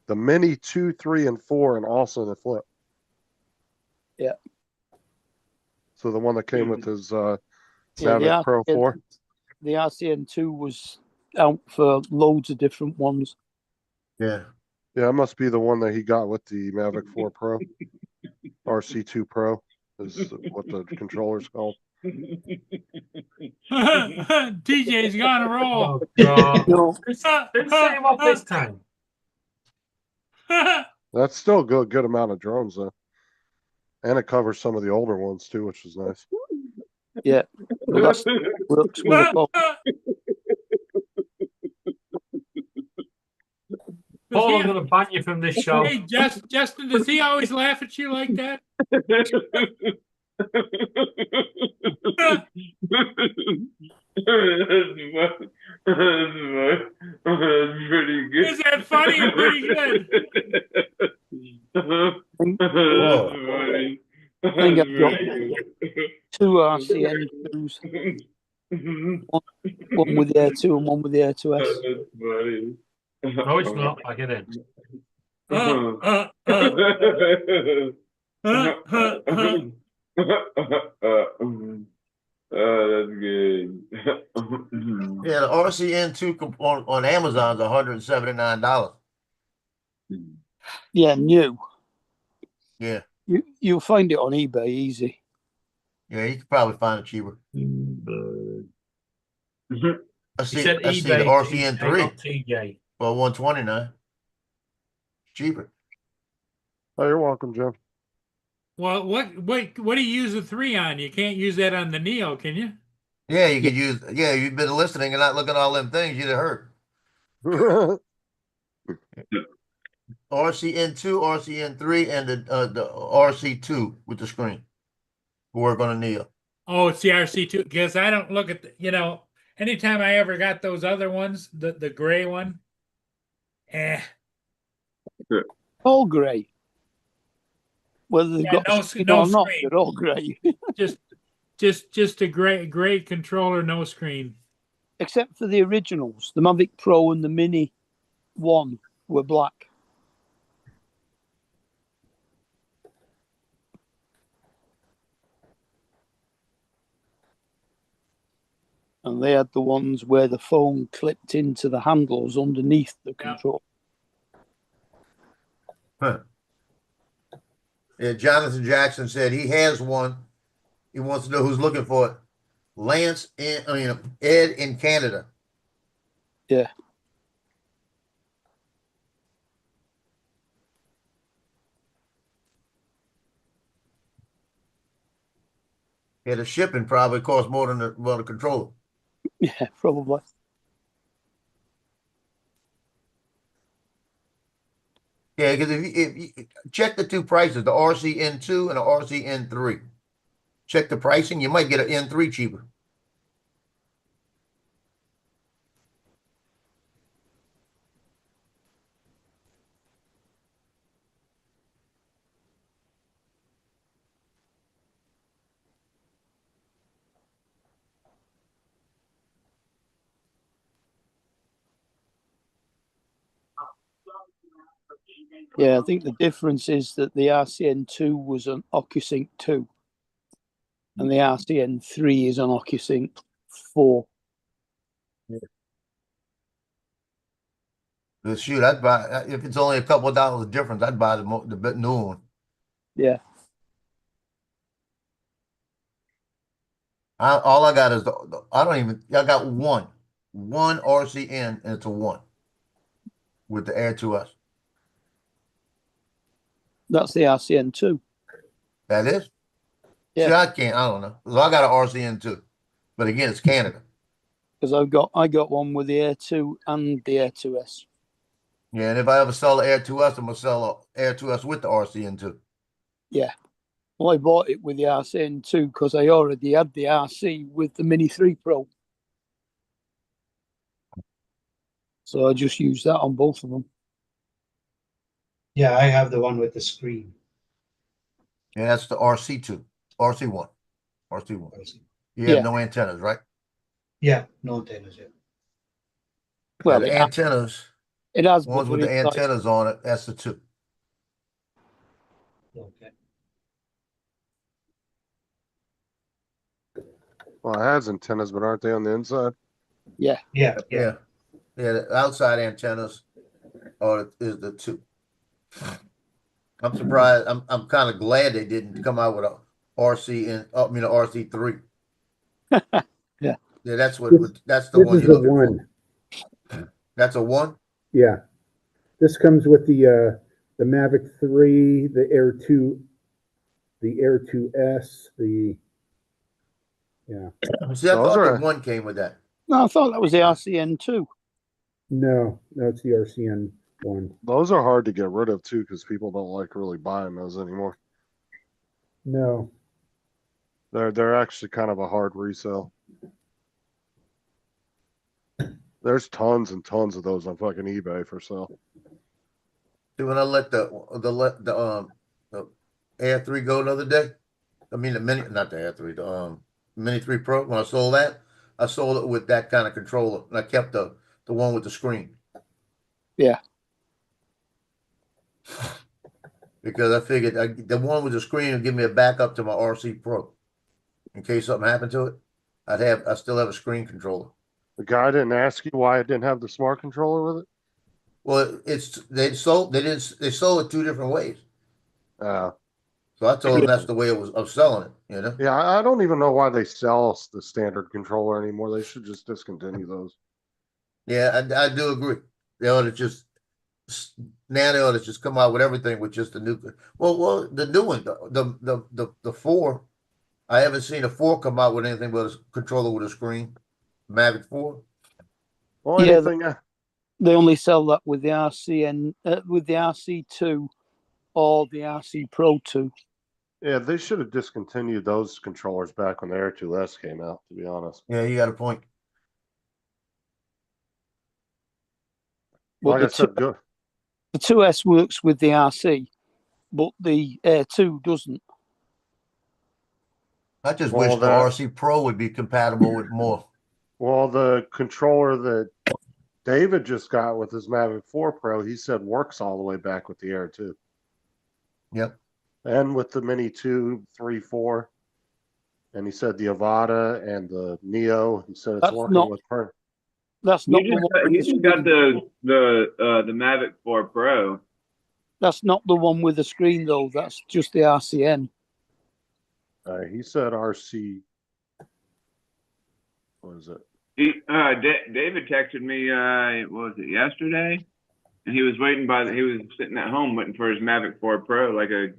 S4: the Mini 2, 3, and 4, and also the Flip.
S12: Yeah.
S4: So the one that came with his
S12: Yeah,
S4: Mavic Pro 4.
S12: The RCN2 was out for loads of different ones.
S6: Yeah.
S4: Yeah, it must be the one that he got with the Mavic 4 Pro. RC2 Pro is what the controller's called.
S1: DJ's gone a roll.
S8: Didn't say him off this time.
S4: That's still a good amount of drones, though. And it covers some of the older ones too, which is nice.
S12: Yeah, well, that's works with a box.
S8: Paul, I'm going to ban you from this show.
S1: Hey, Justin, does he always laugh at you like that?
S5: That's pretty good.
S1: Is that funny or pretty good?
S12: I think I've got 2 RCN2s. One with the Air 2 and one with the Air 2S.
S8: No, it's not. I get it.
S5: That's good.
S6: Yeah, the RCN2 on Amazon is $179.
S12: Yeah, new.
S6: Yeah.
S12: You'll find it on eBay easy.
S6: Yeah, you can probably find it cheaper. I see the RCN3 for $129. Cheaper.
S4: Oh, you're welcome, Jim.
S1: Well, what do you use the 3 on? You can't use that on the Neo, can you?
S6: Yeah, you could use. Yeah, you've been listening and not looking at all them things you'd have heard. RCN2, RCN3, and the RC2 with the screen. Work on a Neo.
S1: Oh, it's the RC2 because I don't look at anytime I ever got those other ones, the gray one.
S12: All gray. Whether they've got
S1: no
S12: screen or not,
S1: screen.
S12: they're all gray.
S1: just a gray controller, no screen.
S12: Except for the originals, the Mavic Pro and the Mini 1 were black. And they had the ones where the phone clipped into the handles underneath the control.
S6: Huh. Yeah, Jonathan Jackson said he has one. He wants to know who's looking for it. Ed in Canada.
S12: Yeah.
S6: Yeah, the shipping probably costs more than the controller.
S12: Yeah, probably.
S6: Yeah, because if you check the 2 prices, the RCN2 and the RCN3. Check the pricing. You might get an N3 cheaper.
S12: Yeah, I think the difference is that the RCN2 was an OcuSync 2 and the RCN3 is an OcuSync 4.
S6: Shoot, I'd buy, if it's only a couple of dollars difference, I'd buy the new one.
S12: Yeah.
S6: All I got is I got one RCN and it's a 1 with the Air 2S.
S12: That's the RCN2.
S6: That is?
S12: Yeah.
S6: See, I don't know. So I got an RCN2. But again, it's Canada.
S12: Because I got one with the Air 2 and the Air 2S.
S6: Yeah, and if I ever sell the Air 2S, I'm going to sell the Air 2S with the RCN2.
S12: Yeah. Well, I bought it with the RCN2 because I already had the RC with the Mini 3 Pro. So I just used that on both of them.
S3: Yeah, I have the one with the screen.
S6: Yeah, that's the RC2. RC1. RC1. You have no antennas, right?
S3: Yeah, no antennas yet.
S12: Well,
S6: the antennas.
S12: It has
S6: ones with the antennas on it. That's the 2.
S3: Okay.
S4: Well, it has antennas, but aren't they on the inside?
S12: Yeah.
S6: Yeah. The outside antennas is the 2. I'm surprised. I'm kind of glad they didn't come out with a RC3.
S12: Yeah.
S6: Yeah, that's the
S7: This
S6: one
S7: is
S6: you're
S7: the
S6: looking
S7: 1.
S6: for. That's a 1?
S7: Yeah. This comes with the Mavic 3, the Air 2 the Air 2S, yeah.
S6: See, I
S4: Those
S6: thought
S4: are-
S6: the one came with that.
S12: No, I thought that was the RCN too.
S7: No, it's the RCN one.
S4: Those are hard to get rid of too, because people don't like really buying those anymore.
S7: No.
S4: They're actually kind of a hard resale. There's tons and tons of those on fucking eBay for sale.
S6: See, when I let the Air 3 go the other day, I mean the Mini, not the Air 3, the Mini 3 Pro. When I sold that, I sold it with that kind of controller, and I kept the one with the screen.
S12: Yeah.
S6: Because I figured the one with the screen would give me a backup to my RC Pro, in case something happened to it. I still have a screen controller.
S4: The guy didn't ask you why it didn't have the smart controller with it?
S6: Well, they sold it two different ways. So I told them that's the way of selling it, you know?
S4: Yeah, I don't even know why they sell the standard controller anymore. They should just discontinue those.
S6: Yeah, I do agree. They ought to just now they ought to just come out with everything with just the new. Well, the new one, the 4. I haven't seen a 4 come out with anything but a controller with a screen. Mavic 4.
S4: Well,
S12: Yeah,
S4: anything.
S12: they only sell that with the RCN, with the RC2 or the RC Pro 2.
S4: Yeah, they should have discontinued those controllers back when the Air 2S came out, to be honest.
S6: Yeah, you got a point.
S12: But
S4: Like I said, good.
S12: The 2S works with the RC, but the Air 2 doesn't.
S6: I just wish the RC Pro would be compatible with more.
S4: Well, the controller that David just got with his Mavic 4 Pro, he said works all the way back with the Air 2.
S6: Yep.
S4: And with the Mini 2, 3, 4. And he said the Avata and the Neo, he said it's working with her.
S12: That's not
S5: You just got the Mavic 4 Pro.
S12: That's not the one with the screen though. That's just the RCN.
S4: He said RC. What is it?
S5: David texted me. What was it, yesterday? And he was waiting he was sitting at home waiting for his Mavic 4 Pro like a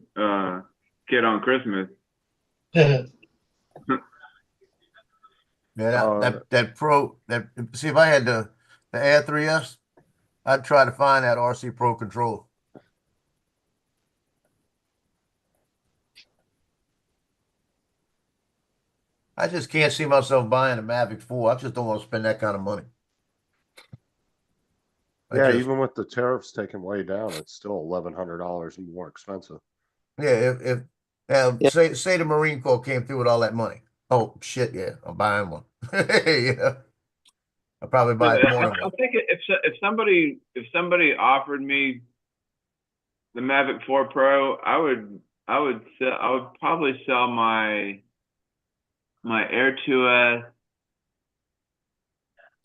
S5: kid on Christmas.
S6: Yeah, that Pro. See, if I had the Air 3S, I'd try to find that RC Pro controller. I just can't see myself buying a Mavic 4. I just don't want to spend that kind of money.
S4: Yeah, even with the tariffs taken way down, it's still $1,100 more expensive.
S6: Yeah, say the Marine Corps came through with all that money. Oh shit, yeah, I'm buying one. Yeah, I'll probably buy more than
S5: I
S6: one.
S5: think if somebody offered me the Mavic 4 Pro, I would probably sell my Air 2S.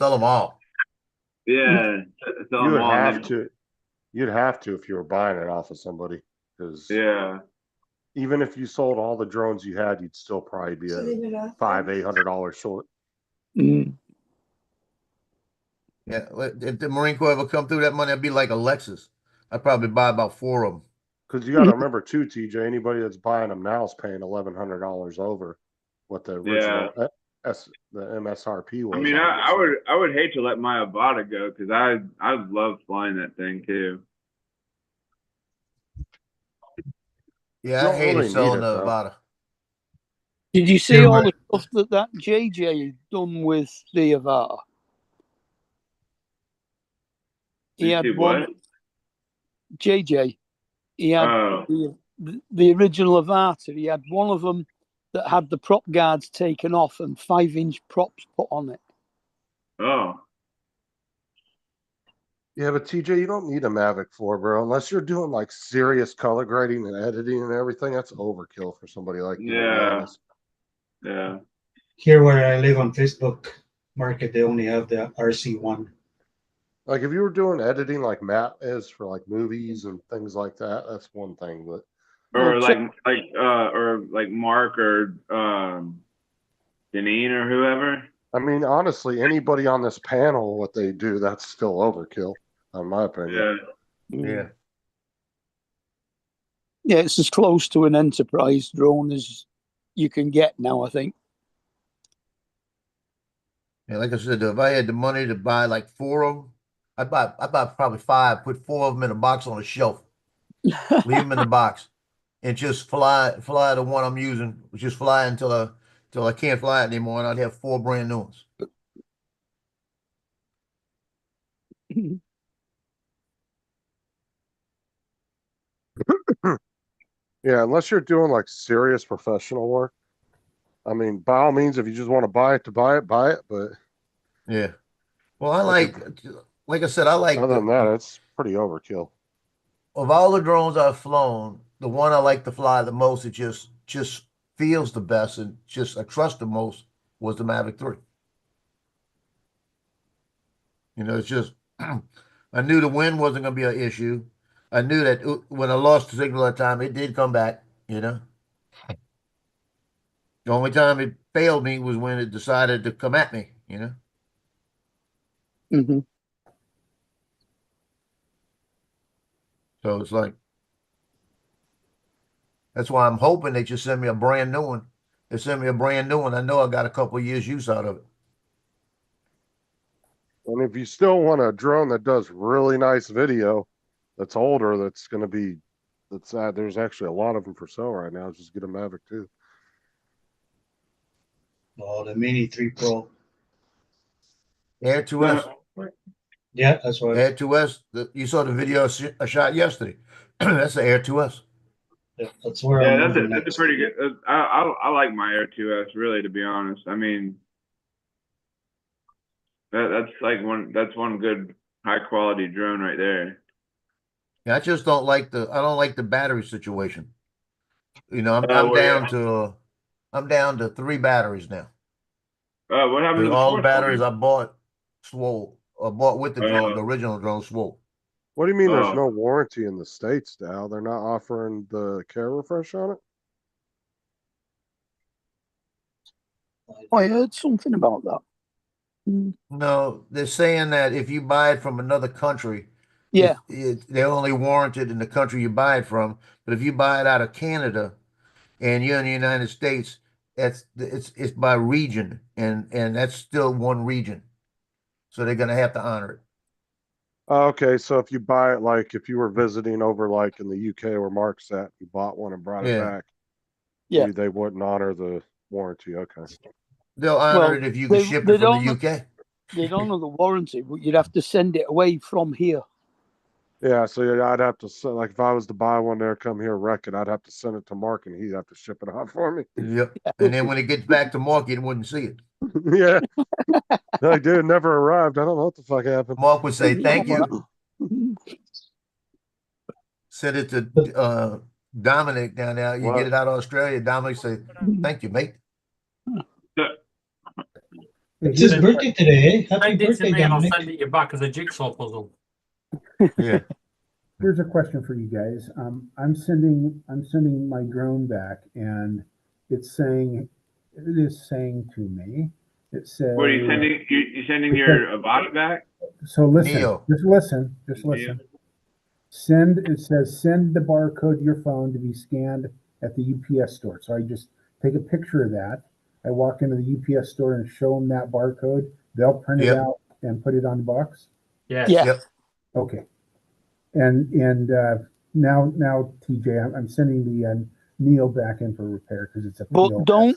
S6: Sell them all.
S5: Yeah, sell
S4: You
S5: them
S4: would
S5: all.
S4: have to. You'd have to if you were buying it off of somebody, because even if you sold all the drones you had, you'd still probably be $500-800 short.
S12: Mm.
S6: Yeah, if the Marine Corps ever come through that money, I'd be like a Lexus. I'd probably buy about 4 of them.
S4: Because you got to remember too, TJ. Anybody that's buying them now is paying $1,100 over what the original the MSRP was.
S5: I mean, I would hate to let my Avata go because I love flying that thing too.
S6: Yeah, I hated selling the Avata.
S12: Did you see all the stuff that JJ had done with the Avata? He had one. JJ. He had the original Avata. He had one of them that had the prop guards taken off and 5-inch props put on it.
S5: Oh.
S4: Yeah, but TJ, you don't need a Mavic 4, bro. Unless you're doing like serious color grading and editing and everything, that's overkill for somebody like you.
S5: Yeah. Yeah.
S3: Here where I live on Facebook Market, they only have the RC1.
S4: Like if you were doing editing like Matt is for like movies and things like that, that's one thing. But
S5: or like Mark or Deneen or whoever.
S4: I mean, honestly, anybody on this panel, what they do, that's still overkill, in my opinion.
S5: Yeah.
S12: Yeah, it's as close to an enterprise drone as you can get now, I think.
S6: Yeah, like I said, if I had the money to buy like 4 of them, I'd buy probably 5, put 4 of them in a box on a shelf, leave them in the box, and just fly the one I'm using, just fly until I can't fly it anymore, and I'd have 4 brand new ones.
S4: Yeah, unless you're doing like serious professional work. I mean, by all means, if you just want to buy it, buy it. But
S6: yeah, well, like I said, I like.
S4: Other than that, it's pretty overkill.
S6: Of all the drones I've flown, the one I like to fly the most, it just feels the best and just I trust the most was the Mavic 3. You know, it's just I knew the wind wasn't going to be an issue. I knew that when I lost the signal at time, it did come back, you know. The only time it failed me was when it decided to come at me, you know.
S12: Mm-hmm.
S6: So it's like, that's why I'm hoping they just send me a brand new one. They send me a brand new one. I know I got a couple of years use out of it.
S4: And if you still want a drone that does really nice video, that's older, there's actually a lot of them for sale right now. Just get a Mavic 2.
S3: Oh, the Mini 3 Pro.
S6: Air 2S.
S3: Yeah, that's right.
S6: Air 2S. You saw the video I shot yesterday. That's the Air 2S.
S3: Yeah, that's where
S5: that's a pretty good. I like my Air 2S, really, to be honest. I mean, that's one good high quality drone right there.
S6: Yeah, I just don't like the battery situation. You know, I'm down to 3 batteries now.
S5: What happened to the
S6: all the
S5: fourth
S6: batteries
S5: one?
S6: I bought swole. I bought with the drone, the original drone swole.
S4: What do you mean there's no warranty in the States, Dal? They're not offering the care refresh on it?
S12: I heard something about that.
S6: No, they're saying that if you buy it from another country,
S12: yeah,
S6: they're only warranted in the country you buy it from. But if you buy it out of Canada and you're in the United States, it's by region, and that's still one region. So they're gonna have to honor it.
S4: Okay, so if you buy it, like if you were visiting over like in the UK where Mark's at, you bought one and brought it back, they wouldn't honor the warranty. Okay.
S6: They'll honor it if you can ship it from the UK.
S12: They'd honor the warranty, but you'd have to send it away from here.
S4: Yeah, so I'd have to send, like if I was to buy one there, come here, wreck it, I'd have to send it to Mark and he'd have to ship it out for me.
S6: Yep. And then when it gets back to Mark, you wouldn't see it.
S4: Yeah. I did. It never arrived. I don't know what the fuck happened.
S6: Mark would say, "Thank you." Send it to Dominic down there. You get it out of Australia. Dominic say, "Thank you, mate."
S3: It's his birthday today. Happy
S8: Send it to
S3: birthday,
S8: me and I'll
S3: Dominic.
S8: send it you back as a jigsaw puzzle.
S6: Yeah.
S7: Here's a question for you guys. I'm sending my drone back, and it is saying to me. It says.
S5: What are you sending? You sending your Avast back?
S7: So listen.
S6: Neo.
S7: Just listen. It says send the barcode to your phone to be scanned at the UPS store. So I just take a picture of that. I walk into the UPS store and show them that barcode. They'll print it out and put it on the box.
S8: Yes.
S12: Yeah.
S6: Yep.
S7: Okay. And now TJ, I'm sending the Neo back in for repair because it's a.
S12: But
S7: POS.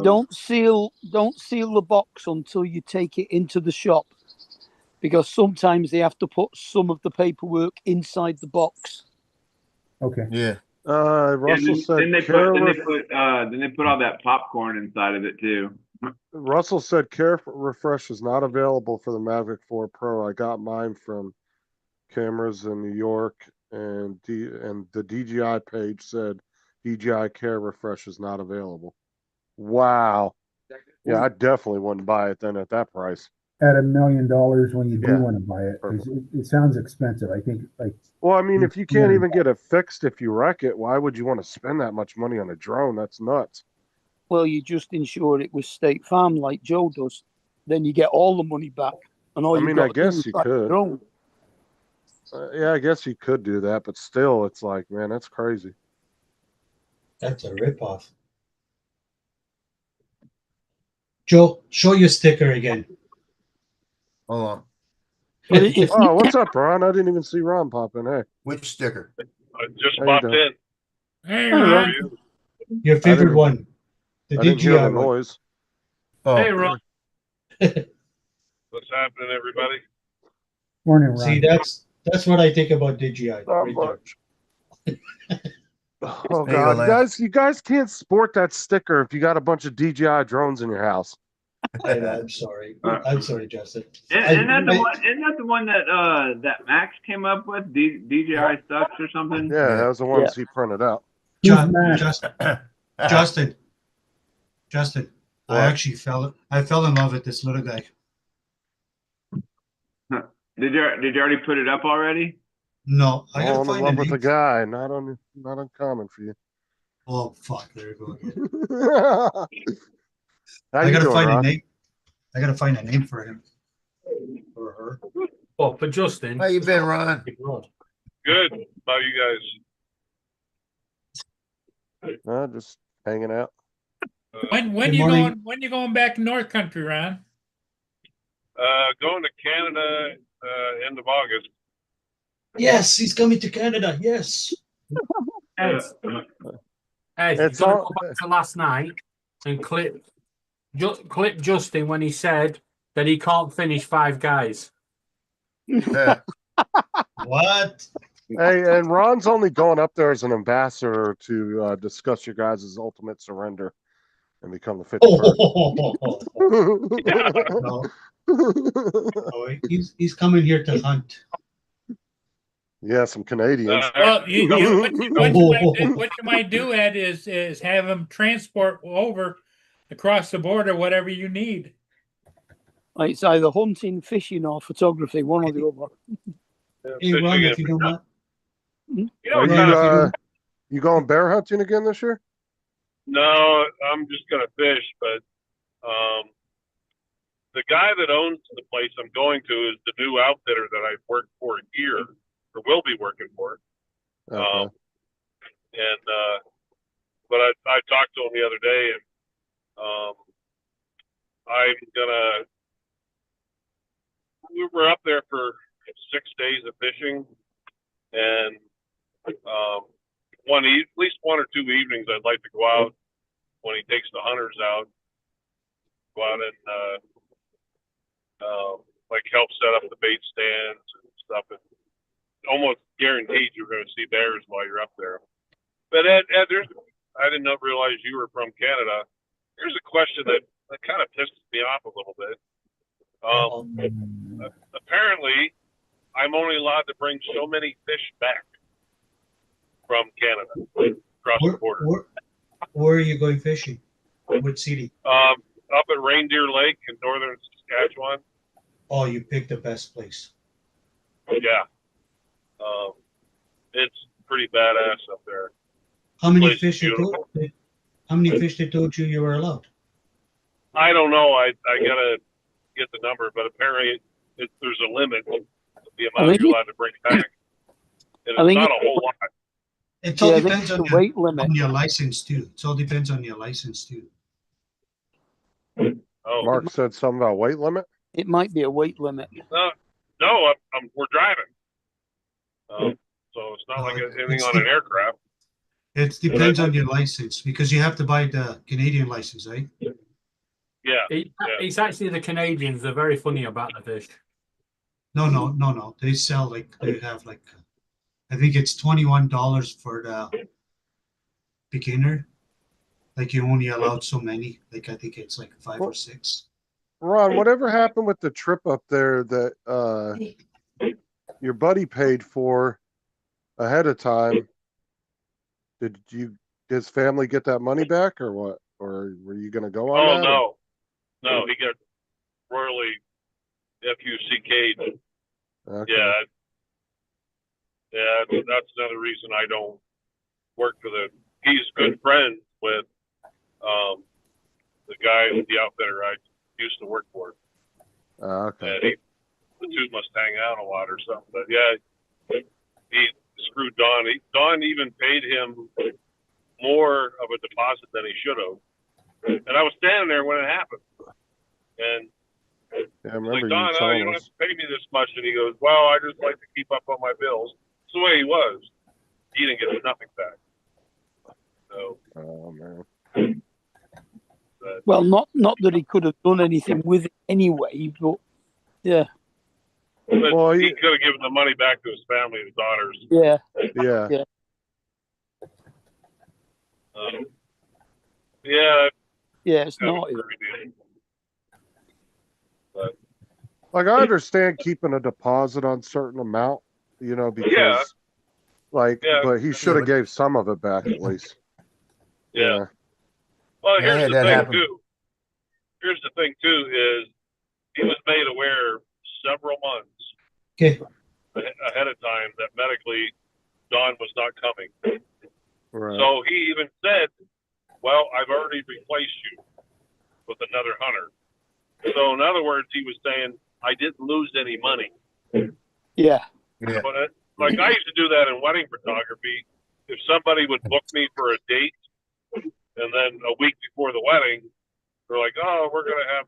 S12: don't seal the box until you take it into the shop, because sometimes they have to put some of the paperwork inside the box.
S7: Okay.
S6: Yeah.
S4: Russell said
S5: then they put all that popcorn inside of it too.
S4: Russell said care refresh is not available for the Mavic 4 Pro. I got mine from Cameras in New York, and the DJI page said DJI care refresh is not available. Wow. Yeah, I definitely wouldn't buy it then at that price.
S7: At $1 million when you do want to buy it, 'cause it sounds expensive. I think
S4: Well, I mean, if you can't even get it fixed if you wreck it, why would you want to spend that much money on a drone? That's nuts.
S12: Well, you just insure it with State Farm like Joe does. Then you get all the money back. And all
S4: I mean, I guess you could. Yeah, I guess you could do that, but still, it's like, man, that's crazy.
S3: That's a ripoff. Joe, show your sticker again.
S6: Hold on.
S4: Oh, what's up, Ron? I didn't even see Ron pop in. Hey,
S6: Which sticker?
S16: I just
S4: How you
S16: popped
S4: doing?
S16: in.
S1: Hey,
S3: Hi,
S1: Ron.
S3: Ron. Your favorite one. The
S4: I didn't hear the
S3: DJI one.
S4: noise.
S6: Oh,
S8: Hey, Ron.
S16: What's happening, everybody?
S7: Morning, Ron.
S3: See, that's what I think about DJI.
S4: Not
S3: Right there.
S4: much. Oh
S6: There you go,
S4: God,
S6: Lance.
S4: you guys can't sport that sticker if you got a bunch of DJI drones in your house.
S3: I know, I'm sorry. I'm sorry, Justin.
S5: Isn't that the one that that Max came up with? DJI Stux or something?
S4: Yeah, that was the ones he printed out.
S3: Justin,
S4: What?
S3: I fell in love with this little guy.
S5: Did you already put it up already?
S3: No, I gotta
S4: Falling in
S3: find
S4: love
S3: a
S4: with
S3: name.
S4: the guy, not uncommon for you.
S3: Oh fuck! There you go again.
S4: How
S3: I
S4: you
S3: gotta
S4: doing,
S3: find
S4: Ron?
S3: a name. I gotta find a name for him or her.
S8: Well, for Justin.
S6: How you been, Ron?
S16: Good. How about you guys?
S4: Just hanging out.
S1: When
S3: Good
S1: you
S3: morning.
S1: when you going back to North Country, Ron?
S16: Going to Canada end of August.
S3: Yes, he's coming to Canada. Yes.
S8: Ed, Ed,
S4: It's
S8: you've got to
S4: all-
S8: go back to last night and clip Justin when he said that he can't finish 5 guys.
S3: What?
S4: Hey, and Ron's only going up there as an ambassador to discuss your guys' ultimate surrender and become the 51st.
S3: No. Oh, he's coming here to hunt.
S4: Yeah, some Canadians.
S1: Well, what you might do, Ed, is have him transport over across the border whatever you need.
S12: It's either hunting, fishing, or photography, one or the other.
S3: Hey, Ron, if you don't mind.
S4: Are
S3: Ron,
S4: you going bear hunting again this year?
S16: No, I'm just gonna fish, but the guy that owns the place I'm going to is the new outfitter that I've worked for here, or will be working for.
S4: Okay.
S16: But I talked to him the other day, and we were up there for 6 days of fishing, and at least 1 or 2 evenings I'd like to go out when he takes the hunters out, go out and like help set up the bait stands and stuff, and almost guaranteed you're going to see bears while you're up there. But Ed, I did not realize you were from Canada. Here's a question that kind of pisses me off a little bit. Apparently, I'm only allowed to bring so many fish back from Canada across the border.
S3: Where are you going fishing? What city?
S16: Up at Reindeer Lake in northern Saskatchewan.
S3: Oh, you picked the best place.
S16: Yeah. It's pretty badass up there.
S3: How many
S16: Place is
S3: fish they told you were allowed?
S16: I don't know. I gotta get the number, but apparently there's a limit to the amount you're allowed to bring back, and it's not a whole lot.
S3: It all depends on
S12: the weight limit.
S3: on your license too. It all depends on your license too.
S16: Oh,
S4: Mark said something about weight limit.
S12: It might be a weight limit.
S16: No, we're driving, so it's not like anything on an aircraft.
S3: It depends on your license because you have to buy the Canadian license, right?
S16: Yeah.
S8: It's actually the Canadians. They're very funny about the fish.
S3: No. They sell they have I think it's $21 for the beginner. Like you only allowed so many. I think it's 5 or 6.
S4: Ron, whatever happened with the trip up there that your buddy paid for ahead of time? Did his family get that money back or what? Or were you going to go on that?
S16: No, he got royally FUCK'd.
S4: Okay.
S16: Yeah, that's another reason I don't work for he's good friends with the guy, the outfitter I used to work for.
S4: Okay.
S16: And the two must hang out a lot or something. But yeah, screwed Don. Don even paid him more of a deposit than he should have. And I was standing there when it happened. And
S4: Yeah, I
S16: I was
S4: remember
S16: like,
S4: you
S16: Don, you
S4: telling
S16: don't have
S4: us.
S16: to pay me this much. And he goes, well, I just like to keep up on my bills. It's the way he was. He didn't get nothing back. So,
S4: Oh man.
S12: Well, not that he could have done anything with it anyway, but yeah,
S16: but
S4: Well,
S16: he could have given the money back to his family, his daughters.
S12: yeah,
S4: Yeah.
S12: yeah.
S16: Yeah.
S12: Yeah, it's
S16: that
S12: not.
S16: was pretty. But
S4: Like I understand keeping a deposit on certain amount, you know, because
S16: Yeah.
S4: like,
S16: Yeah.
S4: but he should have gave some of it back at least.
S16: Yeah. Well,
S6: Yeah, I
S16: here's
S6: had
S16: the
S6: that
S16: thing
S6: happen.
S16: too. Here's the thing too is he was made aware several months
S3: Okay.
S16: ahead of time that medically Don was not coming.
S4: Right.
S16: So he even said, well, I've already replaced you with another hunter. So in other words, he was saying, I didn't lose any money.
S12: Yeah.
S6: Yeah.
S16: But like I used to do that in wedding photography. If somebody would book me for a date and then a week before the wedding, they're like, oh, we're going to have,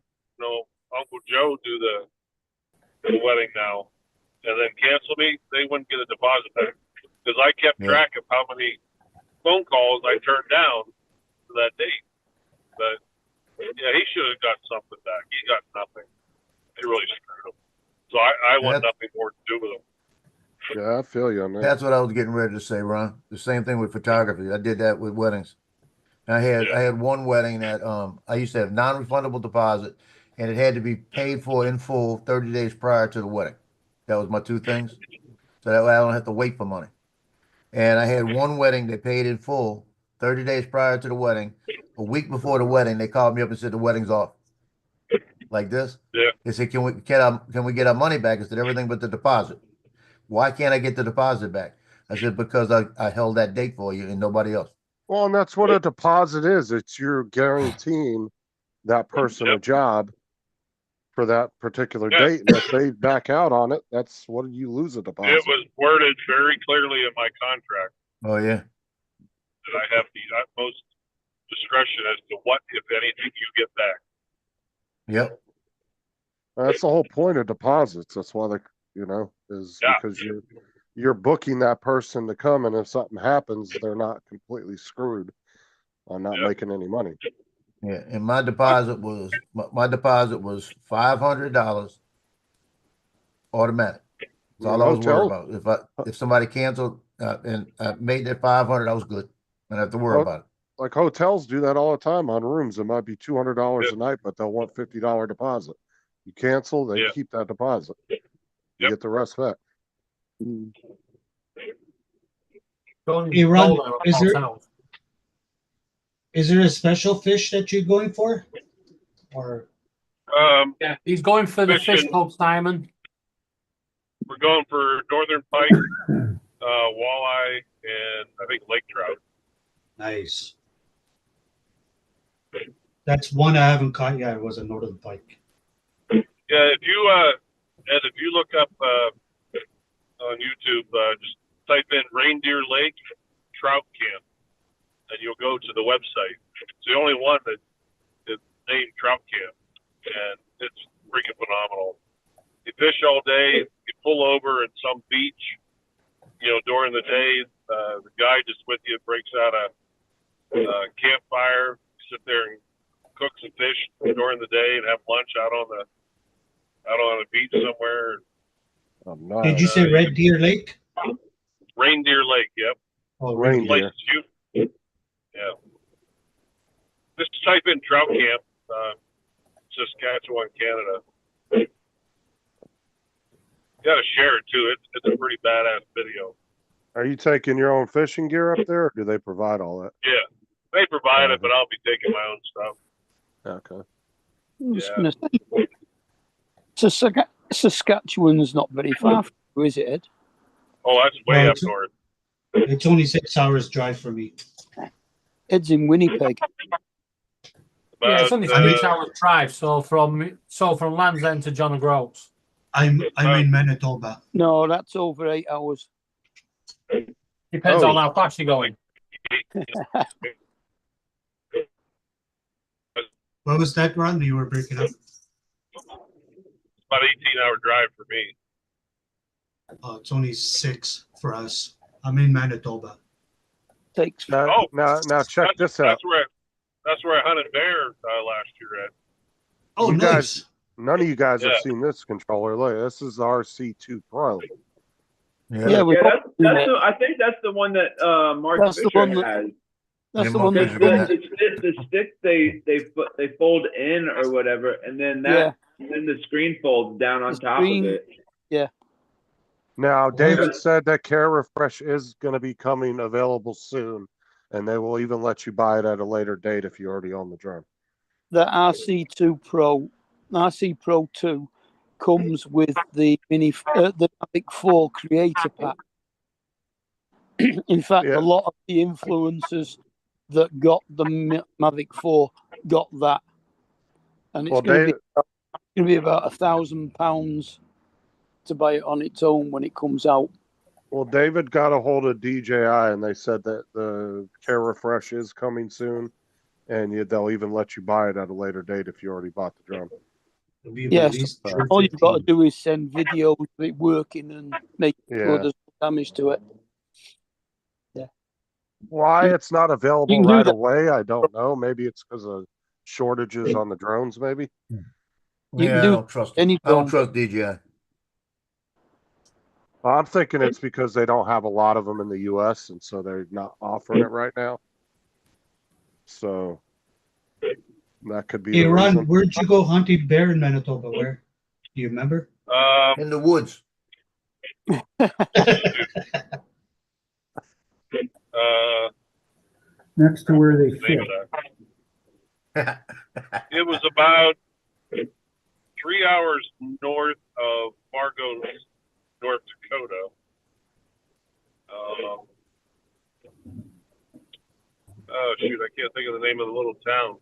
S16: Uncle Joe do the wedding now, and then cancel me, they wouldn't get a deposit back. Because I kept track of how many phone calls I turned down for that date. But yeah, he should have got something back. He got nothing. They really screwed him. So I want nothing more to do with him.
S4: Yeah, I feel you on that.
S6: That's what I was getting ready to say, Ron. The same thing with photography. I did that with weddings. I had one wedding that I used to have non-refundable deposit, and it had to be paid for in full 30 days prior to the wedding. That was my two things. So that way I don't have to wait for money. And I had one wedding they paid in full 30 days prior to the wedding. A week before the wedding, they called me up and said the wedding's off. Like this.
S16: Yeah.
S6: They said, can we get our money back? I said, everything but the deposit. Why can't I get the deposit back? I said, because I held that date for you and nobody else.
S4: Well, and that's what a deposit is. It's you're guaranteeing that person a job for that particular date. And if they back out on it, that's what you lose a deposit.
S16: It was worded very clearly in my contract
S6: Oh, yeah.
S16: that I have the utmost discretion as to what, if anything, you get back.
S6: Yep.
S4: That's the whole point of deposits. That's why they, is because you're booking that person to come, and if something happens, they're not completely screwed on not making any money.
S6: Yeah, and my deposit was $500 automatic. That's all I was worried about. If somebody canceled and I made that $500, I was good. I don't have to worry about it.
S4: Like hotels do that all the time on rooms. It might be $200 a night, but they'll want $50 deposit. You cancel, they keep that deposit. You get the rest back.
S3: Hey, Ron, is there a special fish that you're going for? Or
S8: yeah, he's going for the fish called Simon.
S16: We're going for northern pike, walleye, and I think lake trout.
S3: Nice. That's one I haven't caught yet. It was a northern pike.
S16: Yeah, if you look up on YouTube, just type in Reindeer Lake Trout Camp, and you'll go to the website. It's the only one that is named Trout Camp, and it's freaking phenomenal. You fish all day. You pull over at some beach, during the day. The guy just with you breaks out a campfire, sit there and cook some fish during the day, and have lunch out on the beach somewhere.
S4: Oh, nice.
S3: Did you say Red Deer Lake?
S16: Reindeer Lake, yep.
S3: Oh,
S4: Reindeer.
S16: Yeah. Just type in Trout Camp, Saskatchewan, Canada. You gotta share it too. It's a pretty badass video.
S4: Are you taking your own fishing gear up there, or do they provide all that?
S16: Yeah, they provide it, but I'll be taking my own stuff.
S4: Okay.
S12: I was going to say, Saskatchewan's not very far from you, is it, Ed?
S16: Oh, that's way
S3: No,
S16: up north.
S3: It's only 6 hours drive for me.
S12: Ed's in Winnipeg.
S8: Yeah, it's only 6 hours drive. So from Land's End to John O'Groats.
S3: I'm in Manitoba.
S12: No, that's over 8 hours.
S8: Depends on how fast you're going.
S3: What was that, Ron? You were breaking up.
S16: About 18-hour drive for me.
S3: It's only 6 for us. I'm in Manitoba.
S12: Takes.
S4: Now check this out.
S16: That's where I hunted bear last year at.
S3: Oh,
S4: you
S3: nice.
S4: guys, none of you guys have
S16: Yeah.
S4: seen this controller. Look, this is the RC2 Pro.
S12: Yeah,
S5: I think that's the one that Mark
S12: That's the
S5: Fisher
S12: one that-
S5: has.
S12: That's the one that
S5: The stick they fold in or whatever, and then then the screen folds down on top of it.
S12: Yeah.
S4: Now, David said that Care Refresh is going to be coming available soon, and they will even let you buy it at a later date if you already own the drone.
S12: The RC2 Pro, RC Pro 2 comes with the the Mavic 4 Creator Pack. In fact, a lot of the influencers that got the Mavic 4 got that, and it's going to be about £1,000 to buy it on its own when it comes out.
S4: Well, David got a hold of DJI, and they said that the Care Refresh is coming soon, and they'll even let you buy it at a later date if you already bought the drone.
S12: Yes, all you've got to do is send videos of it working and make sure there's no damage to it.
S4: Why it's not available
S12: can do
S4: right
S12: that.
S4: away, I don't know. Maybe it's because of shortages on the drones, maybe.
S6: Yeah, I don't trust
S12: any
S6: I don't trust DJI.
S4: I'm thinking it's because they don't have a lot of them in the U.S., and so they're not offering it right now. So that could be
S3: Hey,
S4: the
S3: Ron,
S4: reason.
S3: where'd you go hunting bear in Manitoba? Where? Do you remember?
S6: In the woods.
S7: Next to where they fish.
S16: It was about 3 hours north of Fargo, North Dakota. Oh shoot, I can't think of the name of the little town.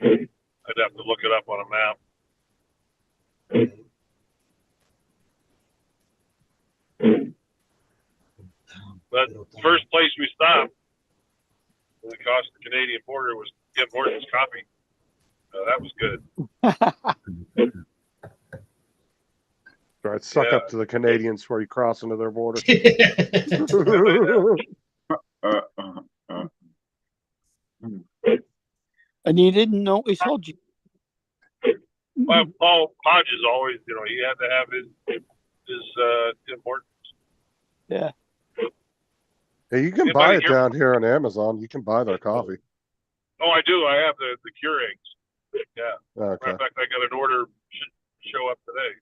S16: I'd have to look it up on a map. But first place we stopped when we crossed the Canadian border was Tim Hortons Coffee. That was good.
S4: Right, suck up to the Canadians before you cross into their border.
S12: And you didn't notice Hodges?
S16: Well, Paul Hodges always, he had to have his Tim Hortons.
S12: Yeah.
S4: Hey, you can buy it down here on Amazon. You can buy their coffee.
S16: Oh, I do. I have the Keurigs. Yeah.
S4: Okay.
S16: Matter of fact, I got an order should show up today.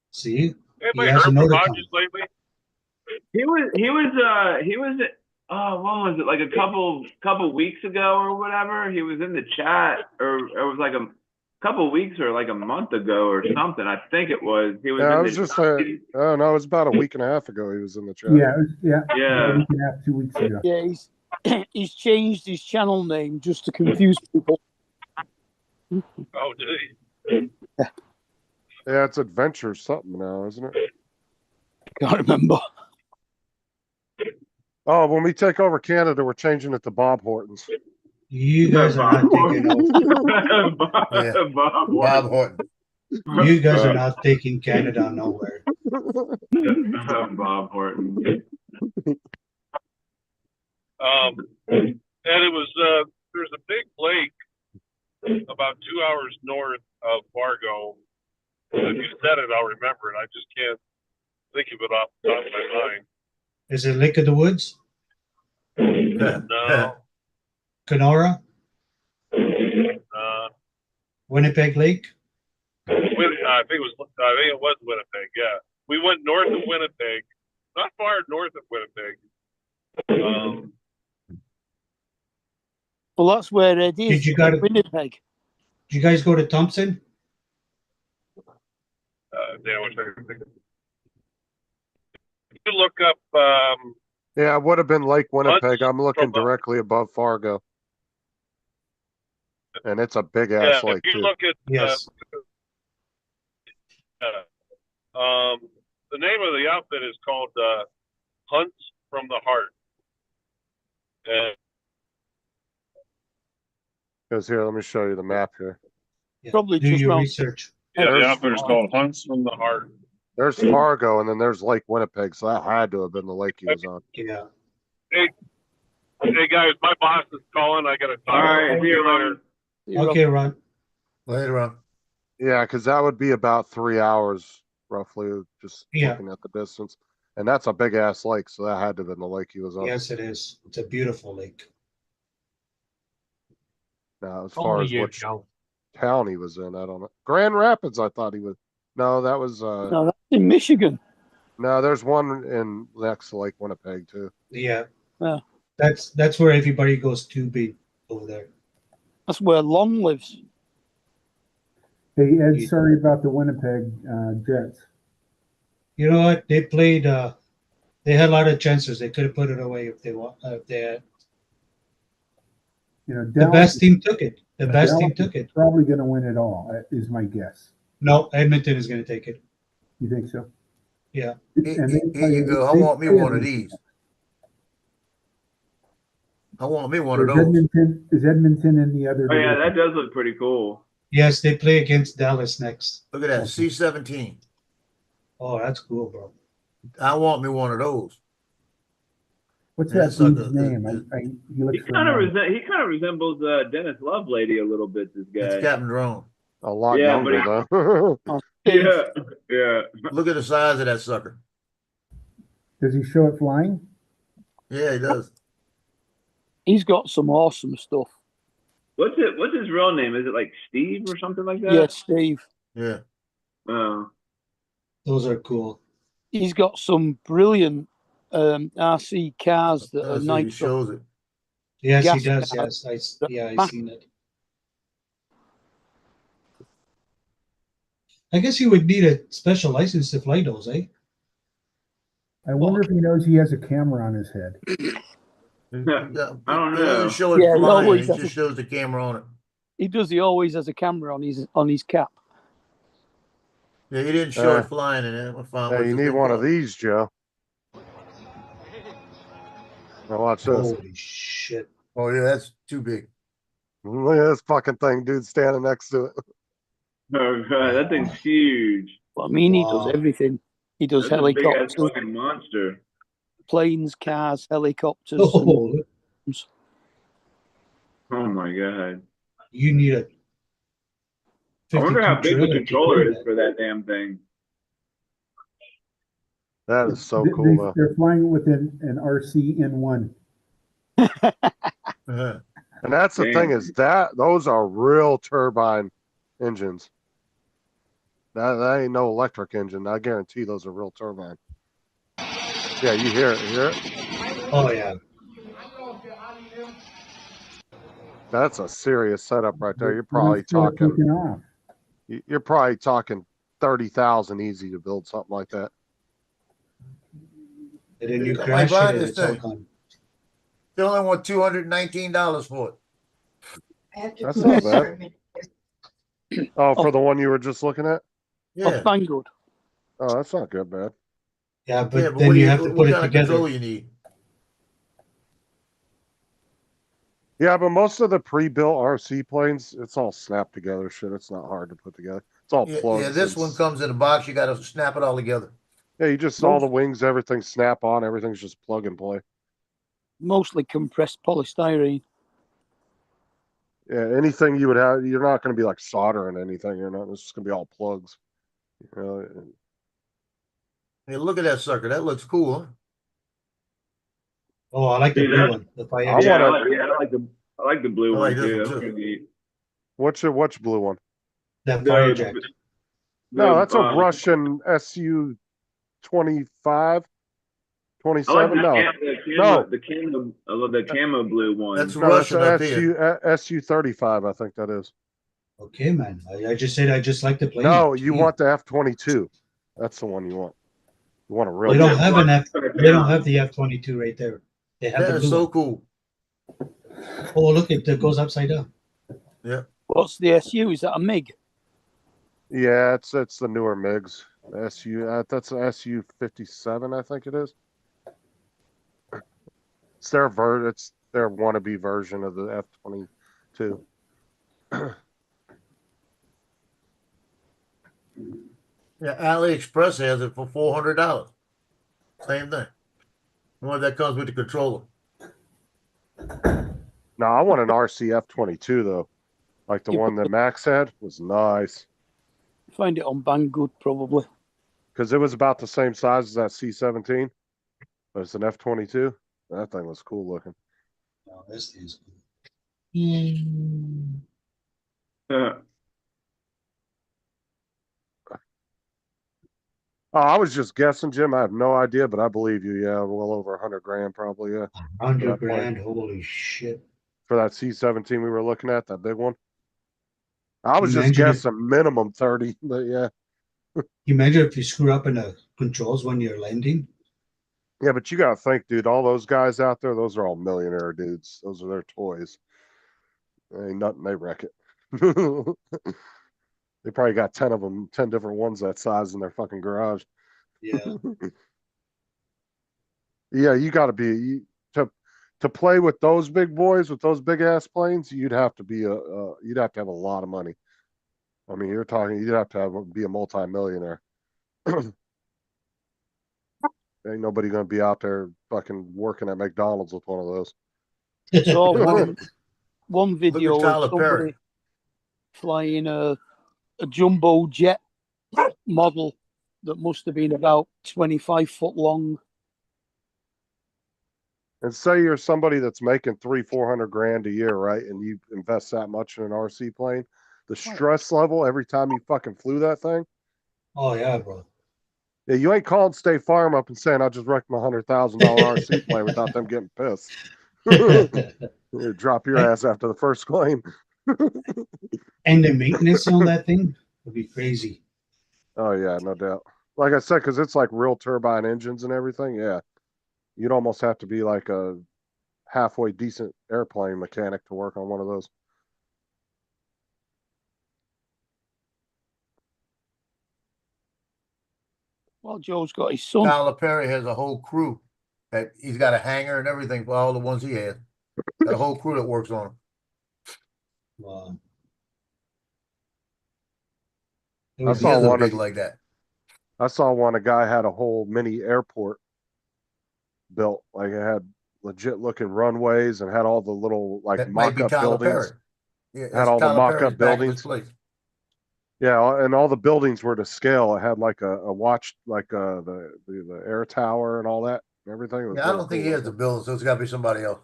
S3: See?
S16: Anybody
S3: He has
S16: heard
S3: an
S16: from
S3: order
S16: Hodges lately?
S5: He was what was it, like a couple weeks ago or whatever? He was in the chat, or it was like a couple weeks or like a month ago or something. I think it was. He was.
S4: Yeah,
S5: in
S4: I was
S5: the,
S4: just oh no, it was about a week and a half ago he was in the chat.
S7: Yeah,
S5: Yeah.
S7: A week and a half, 2 weeks ago.
S12: Yeah, he's changed his channel name just to confuse people.
S16: Oh, did he?
S4: Yeah, it's Adventure something now, isn't it?
S12: Can't remember.
S4: Oh, when we take over Canada, we're changing it to Bob Hortons.
S3: You guys are not taking over.
S6: Bob Horton.
S3: You guys are not taking Canada nowhere.
S5: Bob Horton.
S16: And it was there's a big lake about 2 hours north of Fargo. If you said it, I'll remember it. I just can't think of it off the top of my mind.
S3: Is it Lake of the Woods?
S16: No.
S3: Kenora? Winnipeg Lake?
S16: I think it was Winnipeg. Yeah, we went north of Winnipeg, not far north of Winnipeg.
S12: Well, that's where it is.
S3: Did you go to
S12: Winnipeg?
S3: Did you guys go to Thompson?
S16: Damn, I wish I could think of it. You look up.
S4: Yeah, it would have been Lake Winnipeg. I'm looking
S16: from,
S4: directly above Fargo. And it's a big ass lake,
S16: if you
S4: too.
S16: look at
S3: Yes.
S16: the name of the outfit is called Hunt's from the heart. And
S4: Because here, let me show you the map here.
S12: Probably
S3: Do
S12: just
S3: your
S12: round.
S3: research.
S16: yeah, the
S4: There's-
S16: outfitter's called Hunts from the Heart.
S4: There's Fargo, and then there's Lake Winnipeg. So that had to have been the lake he was on.
S3: Yeah.
S16: Hey, guys, my boss is calling. I got to talk.
S5: All right, see you
S16: later.
S3: Okay, Ron.
S6: Later on.
S4: Yeah, because that would be about 3 hours roughly, just
S3: Yeah.
S4: looking at the distance. And that's a big ass lake, so that had to have been the lake he was on.
S3: Yes, it is. It's a beautiful lake.
S4: Now, as
S8: Only
S4: far as
S8: you,
S4: which
S8: Joe.
S4: town he was in, I don't know. Grand Rapids, I thought he was. No, that was.
S12: No, that's in Michigan.
S4: No, there's one in next to Lake Winnipeg too.
S3: Yeah.
S12: Yeah.
S3: That's where everybody goes to be over there.
S12: That's where Long lives.
S7: Hey, Ed, sorry about the Winnipeg Jets.
S3: You know what? They played. They had a lot of chances. They could have put it away if they want. If they had.
S7: You know,
S3: The
S7: Dallas,
S3: best team took it. The best
S7: Dallas
S3: team took
S7: is
S3: it.
S7: probably going to win it all, is my guess.
S3: No, Edmonton is going to take it.
S7: You think so?
S3: Yeah.
S7: And they
S6: Here you
S7: play-
S6: go. I
S7: they
S6: want me
S7: play
S6: one of
S7: Edmonton.
S6: these. I want me one of
S7: Is
S6: those.
S7: Is Edmonton in the other?
S5: Oh yeah,
S7: division?
S5: that does look pretty cool.
S3: Yes, they play against Dallas next.
S6: Look at that C-17.
S3: Oh, that's cool, bro.
S6: I want me one of those.
S7: What's
S6: Yeah,
S7: that
S6: it's like
S7: dude's
S6: a-
S7: name? He looks
S5: He kind of
S7: familiar.
S5: resembles Dennis Lovelady a little bit. This guy.
S6: It's Captain Drone.
S4: A lot
S5: Yeah, but
S4: younger though.
S5: Yeah, yeah.
S6: Look at the size of that sucker.
S7: Does he show it flying?
S6: Yeah, he does.
S12: He's got some awesome stuff.
S5: What's his real name? Is it like Steve or something like that?
S12: Yeah, Steve.
S6: Yeah.
S5: Oh.
S3: Those are cool.
S12: He's got some brilliant RC cars that are
S6: Let's see if he
S12: nitro.
S6: shows it.
S3: Yes,
S12: Gas
S3: he does.
S12: cars.
S3: Yes, I
S12: Massive.
S3: seen it. I guess you would need a special license to fly those, eh?
S7: I wonder if he knows he has a camera on his head.
S5: I don't
S6: It
S5: know.
S6: doesn't show it
S12: Yeah, he
S6: flying.
S12: always
S6: It
S12: has
S6: just
S12: a-
S6: shows the camera on it.
S12: He does. He always has a camera on his cap.
S6: Yeah, he didn't show
S4: Uh,
S6: it flying in it.
S4: Yeah, you need one of these, Joe. Now watch this.
S3: Holy shit.
S6: Oh yeah, that's too big.
S4: Look at this fucking thing, dude, standing next to it.
S5: Oh god, that thing's huge.
S12: Well, I mean, he
S3: Wow.
S12: does everything. He does
S5: That's a big ass
S12: helicopters,
S5: fucking monster.
S12: planes, cars, helicopters.
S3: Oh,
S5: Oh my god.
S3: you need a.
S5: I wonder how
S3: 52
S5: big the
S3: trailer to
S5: controller
S3: do
S5: is
S3: that.
S5: for that damn thing.
S4: That is so
S7: They-
S4: cool, though.
S7: They're flying with an RC N1.
S6: Uh-huh.
S4: And that's the thing is that those are real turbine engines. That ain't no electric engine. I guarantee those are real turbine. Yeah, you hear it. You hear it?
S3: Oh yeah.
S4: That's a serious setup right there. You're probably
S7: Let's start
S4: talking.
S7: taking off.
S4: You're probably talking 30,000 easy to build something like that.
S3: And then you
S6: Like
S3: crash
S6: buying
S3: it and
S6: this
S3: it's all
S6: thing.
S3: gone.
S6: They only want $219 for it.
S4: That's not bad. Oh, for the one you were just looking at?
S6: Yeah.
S12: Banggood.
S4: Oh, that's not good, man.
S3: Yeah, but
S6: Yeah, but
S3: then
S6: what, do
S3: you
S6: you,
S3: have to
S6: what
S3: put it
S6: kind of
S3: together.
S6: control you need?
S4: Yeah, but most of the pre-built RC planes, it's all snap together shit. It's not hard to put together. It's all
S6: Yeah,
S4: plugs.
S6: yeah, this
S4: and
S6: one comes in a box. You got to snap it all together.
S4: Yeah, you just all the wings, everything snap on, everything's just plug and play.
S12: Mostly compressed polystyrene.
S4: Yeah, anything you would have, you're not going to be like soldering anything. You're not. It's just going to be all plugs. You know, and-
S6: Hey, look at that sucker. That looks cool, huh?
S3: Oh, I like the
S5: Dude,
S3: blue
S5: that-
S3: one. The fire
S4: I
S5: Yeah,
S4: wanna-
S5: I like the blue
S6: I
S5: one
S6: like this
S5: too.
S6: one,
S5: That's
S6: too.
S5: pretty neat.
S4: which blue one?
S3: that
S5: The-
S3: fire jack.
S4: No, that's a
S5: um,
S4: Russian SU 25,
S5: I like
S4: 27. No, no.
S5: the camo, I love the camo blue one.
S6: That's
S4: No, that's
S6: Russian
S4: a
S6: up here.
S4: SU 35. I think that is.
S3: Okay, man. I just said I just like the plane.
S4: No, you
S3: Gee.
S4: want the F-22. That's the one you want. You want a real.
S3: They don't
S4: big
S3: have
S4: one.
S3: an F. They don't have the F-22 right there. They have
S6: That
S3: the
S6: is
S3: blue
S6: so
S3: one.
S6: cool.
S3: Oh, look! It goes upside down.
S6: Yeah.
S12: What's the SU? Is that a MiG?
S4: Yeah, it's the newer MiGs. SU. That's a SU 57. I think it is. It's their wannabe version of the F-22.
S6: Yeah, AliExpress has it for $400. Same thing. One that comes with the controller.
S4: No, I want an RCF 22 though. Like the one that Max had was nice.
S12: Find it on Banggood probably.
S4: Because it was about the same size as that C-17, but it's an F-22. That thing was cool looking.
S3: Oh, this thing's cool.
S4: Oh, I was just guessing, Jim. I have no idea, but I believe you. Yeah, well over 100 grand, probably. Yeah,
S3: 100 grand. Holy shit!
S4: For that C-17 we were looking at, that big one. I was just
S3: Imagine
S4: guessing minimum 30, but yeah.
S3: You imagine if you screw up in the controls when you're landing.
S4: Yeah, but you gotta think, dude. All those guys out there, those are all millionaire dudes. Those are their toys. Ain't nothing they wreck it. They probably got 10 of them, 10 different ones that size in their fucking garage.
S3: Yeah.
S4: Yeah, you got to be to play with those big boys with those big ass planes. You'd have to be you'd have to have a lot of money. I mean, you're talking. You'd have to be a multi-millionaire. Ain't nobody gonna be out there fucking working at McDonald's with one of those.
S12: So one video
S6: Look at Tyler
S12: of somebody
S6: Perry.
S12: flying a jumbo jet model that must have been about 25 foot long.
S4: And say you're somebody that's making 300-400 grand a year, right? And you invest that much in an RC plane, the stress level every time you fucking flew that thing.
S3: Oh yeah, bro.
S4: Yeah, you ain't calling State Farm up and saying I just wrecked my $100,000 RC plane without them getting pissed. You drop your ass after the first claim.
S3: And the maintenance on that thing would be crazy.
S4: Oh yeah, no doubt. Like I said, because it's like real turbine engines and everything. Yeah, you'd almost have to be like a halfway decent airplane mechanic to work on one of those.
S12: Well, Joe's got his son.
S6: Tyler Perry has a whole crew. That he's got a hangar and everything for all the ones he has. Got a whole crew that works on them.
S3: Wow.
S4: I saw one
S6: big like that.
S4: I saw one. A guy had a whole mini airport built. Like it had legit looking runways and had all the little like
S6: That might be
S4: mock-up
S6: Tyler
S4: buildings.
S6: Perry. Yeah,
S4: Had
S6: that's
S4: all the
S6: Tyler
S4: mock-up
S6: Perry's back in his
S4: buildings.
S6: place.
S4: Yeah, and all the buildings were to scale. It had like a watch, like the air tower and all that and everything. It was
S6: Yeah, I
S4: real
S6: don't think
S4: cool
S6: he has the
S4: looking.
S6: building, so it's got to be somebody else.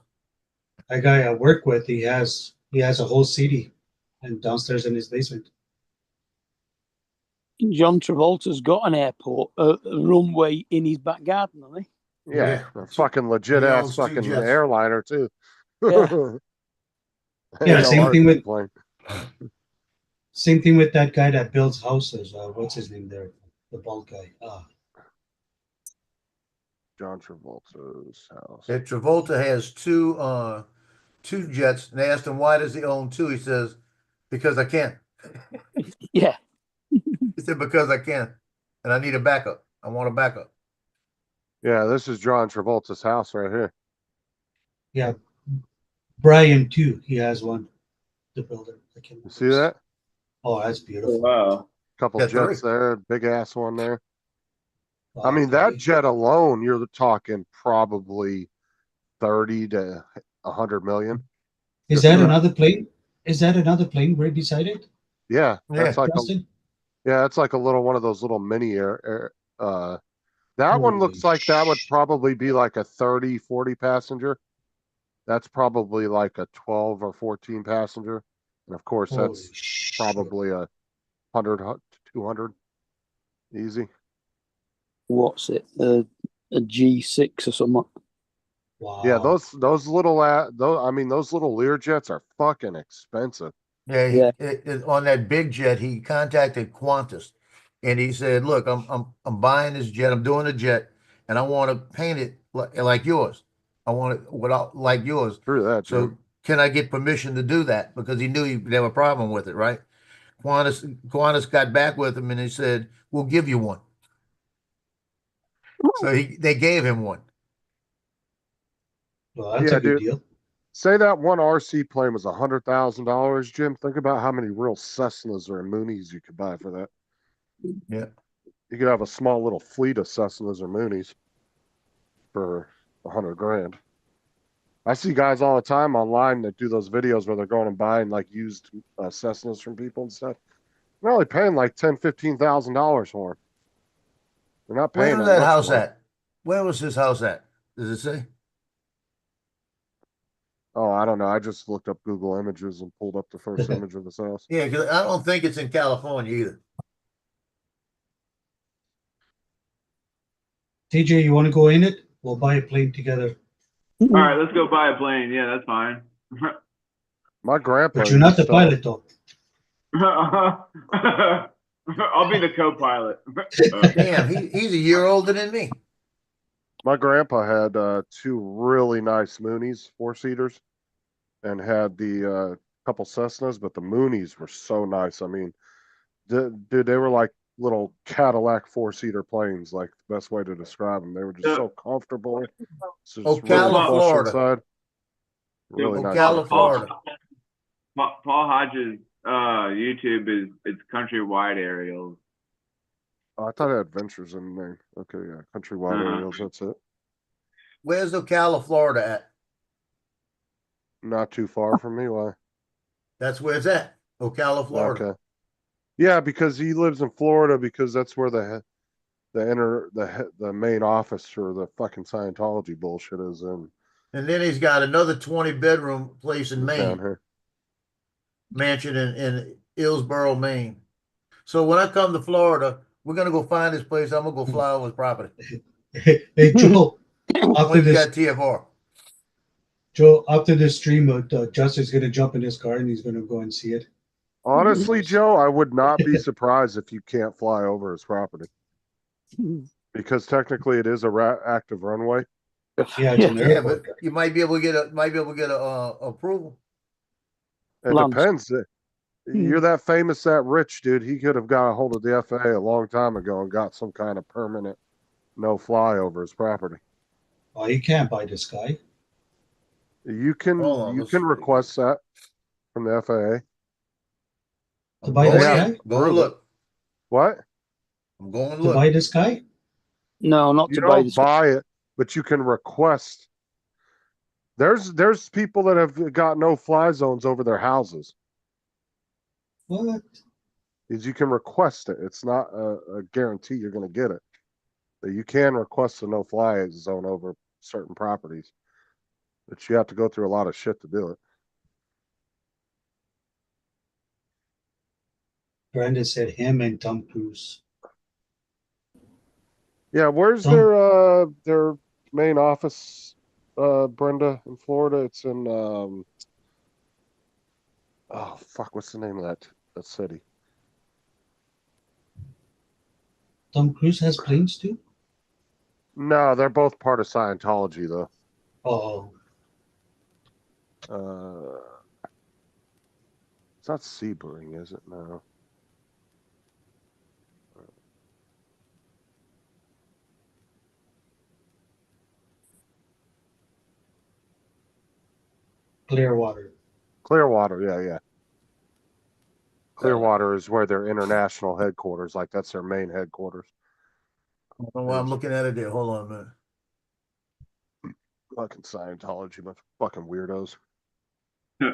S3: A guy I work with, he has a whole city and downstairs in his basement.
S12: John Travolta's got an airport, a runway in his back garden, hasn't he?
S4: Yeah, a fucking legit
S6: He
S4: ass
S6: owns two
S4: fucking
S6: jets.
S4: airliner too.
S12: Yeah.
S3: Yeah,
S4: Ain't no
S3: same thing
S4: RC
S3: with
S4: plane.
S3: same thing with that guy that builds houses. What's his name there? The bald guy.
S4: John Travolta's house.
S6: If Travolta has two jets, and they asked him why does he own two, he says, because I can.
S12: Yeah.
S6: He said, because I can. And I need a backup. I want a backup.
S4: Yeah, this is John Travolta's house right here.
S3: Yeah, Brian too. He has one. The builder.
S4: You see that?
S3: Oh, that's beautiful.
S5: Wow.
S4: Couple
S6: Yeah,
S4: jets
S6: three.
S4: there, big ass one there.
S3: Wow,
S4: I mean, that
S3: okay.
S4: jet alone, you're talking probably 30 to 100 million.
S3: Is that another plane? Is that another plane right beside it?
S4: Yeah, that's like
S3: Justin?
S4: it's like a little one of those little mini that one looks
S3: Holy
S4: like that would probably be like a 30, 40 passenger. That's probably like a 12 or 14 passenger. And of course,
S3: Holy
S4: that's
S3: shit.
S4: probably a 100 to 200 easy.
S12: What's it? A G6 or something.
S3: Wow.
S4: Yeah, those little those little Learjets are fucking expensive.
S6: Yeah, on that big jet, he contacted Qantas, and he said, "Look, I'm buying this jet. I'm doing a jet, and I want to paint it like yours. I want it like yours.
S4: Screw that,
S6: So
S4: Jim.
S6: can I get permission to do that? Because he knew he'd have a problem with it, right? Qantas got back with him, and he said, "We'll give you one." So they gave him one.
S3: Well, that's
S4: Yeah,
S3: a good
S4: dude.
S3: deal.
S4: Say that one RC plane was $100,000, Jim. Think about how many real Cessnas or Moonies you could buy for that.
S6: Yeah.
S4: You could have a small little fleet of Cessnas or Moonies for $100,000. I see guys all the time online that do those videos where they're going and buying like used Cessnas from people and stuff. They're only paying like $10,000-$15,000 for them. They're not
S6: Where
S4: paying
S6: was
S4: that
S6: that
S4: much
S6: house
S4: for 'em.
S6: at? Where was this house at? Does it say?
S4: Oh, I don't know. I just looked up Google Images and pulled up the first image of this house.
S6: Yeah, because I don't think it's in California either.
S3: TJ, you want to go in it? We'll buy a plane together.
S5: All right, let's go buy a plane. Yeah, that's fine.
S4: My grandpa.
S3: But you're not the
S4: used to-
S3: pilot, though.
S5: I'll be the co-pilot.
S6: Damn, he's a year older than me.
S4: My grandpa had two really nice Moonies, 4-seaters, and had the couple Cessnas, but the Moonies were so nice. I mean, dude, they were like little Cadillac 4-seater planes, like the best way to describe them. They were just so comfortable. It's just
S6: Ocala,
S4: plush
S6: Florida.
S4: inside. Really nice.
S6: Ocala, Florida.
S5: Paul Hodges' YouTube is it's countrywide aerials.
S4: Oh, I thought it had Ventures in there. Okay, yeah, countrywide aerials. That's it.
S6: Where's Ocala, Florida at?
S4: Not too far from me. Why?
S6: That's where it's at. Ocala, Florida.
S4: Okay. Yeah, because he lives in Florida because that's where the main office for the fucking Scientology bullshit is in.
S6: And then he's got another 20-bedroom place in
S4: Down
S6: Maine.
S4: here.
S6: Mansion in Hillsborough, Maine. So when I come to Florida, we're gonna go find this place. I'm gonna go fly over his property.
S3: Hey, Joe. After
S6: When you
S3: this,
S6: got TFR.
S3: Joe, after this stream, Justin's gonna jump in his car and he's gonna go and see it.
S4: Honestly, Joe, I would not be surprised if you can't fly over his property because technically it is a active runway.
S3: Yeah, it's an
S6: Yeah,
S3: airport.
S6: but you might be able to get approval.
S4: It depends. You're that famous, that rich, dude. He could have got a hold of the FAA a long time ago and got some kind of permanent no fly over his property.
S3: Oh, you can't buy this guy.
S4: You can request that from the FAA.
S3: To buy this guy?
S6: Go look.
S4: What?
S6: I'm going
S3: To buy this guy?
S12: No, not
S4: You
S12: to
S4: don't
S12: buy this.
S4: buy it, but you can request. There's people that have got no fly zones over their houses.
S3: What?
S4: Is you can request it. It's not a guarantee you're going to get it. But you can request a no fly zone over certain properties, but you have to go through a lot of shit to do it.
S3: Brandon said him and Tom Cruise.
S4: Yeah, where's their main office, Brenda, in Florida? It's in oh fuck, what's the name of that city?
S3: Tom Cruise has planes too?
S4: No, they're both part of Scientology though.
S3: Oh.
S4: It's not Sebring, is it? No.
S3: Clearwater.
S4: Clearwater, yeah. Clearwater is where their international headquarters, like that's their main headquarters.
S6: I don't know why I'm looking at it there. Hold on a minute.
S4: Fucking Scientology, bunch of fucking weirdos. I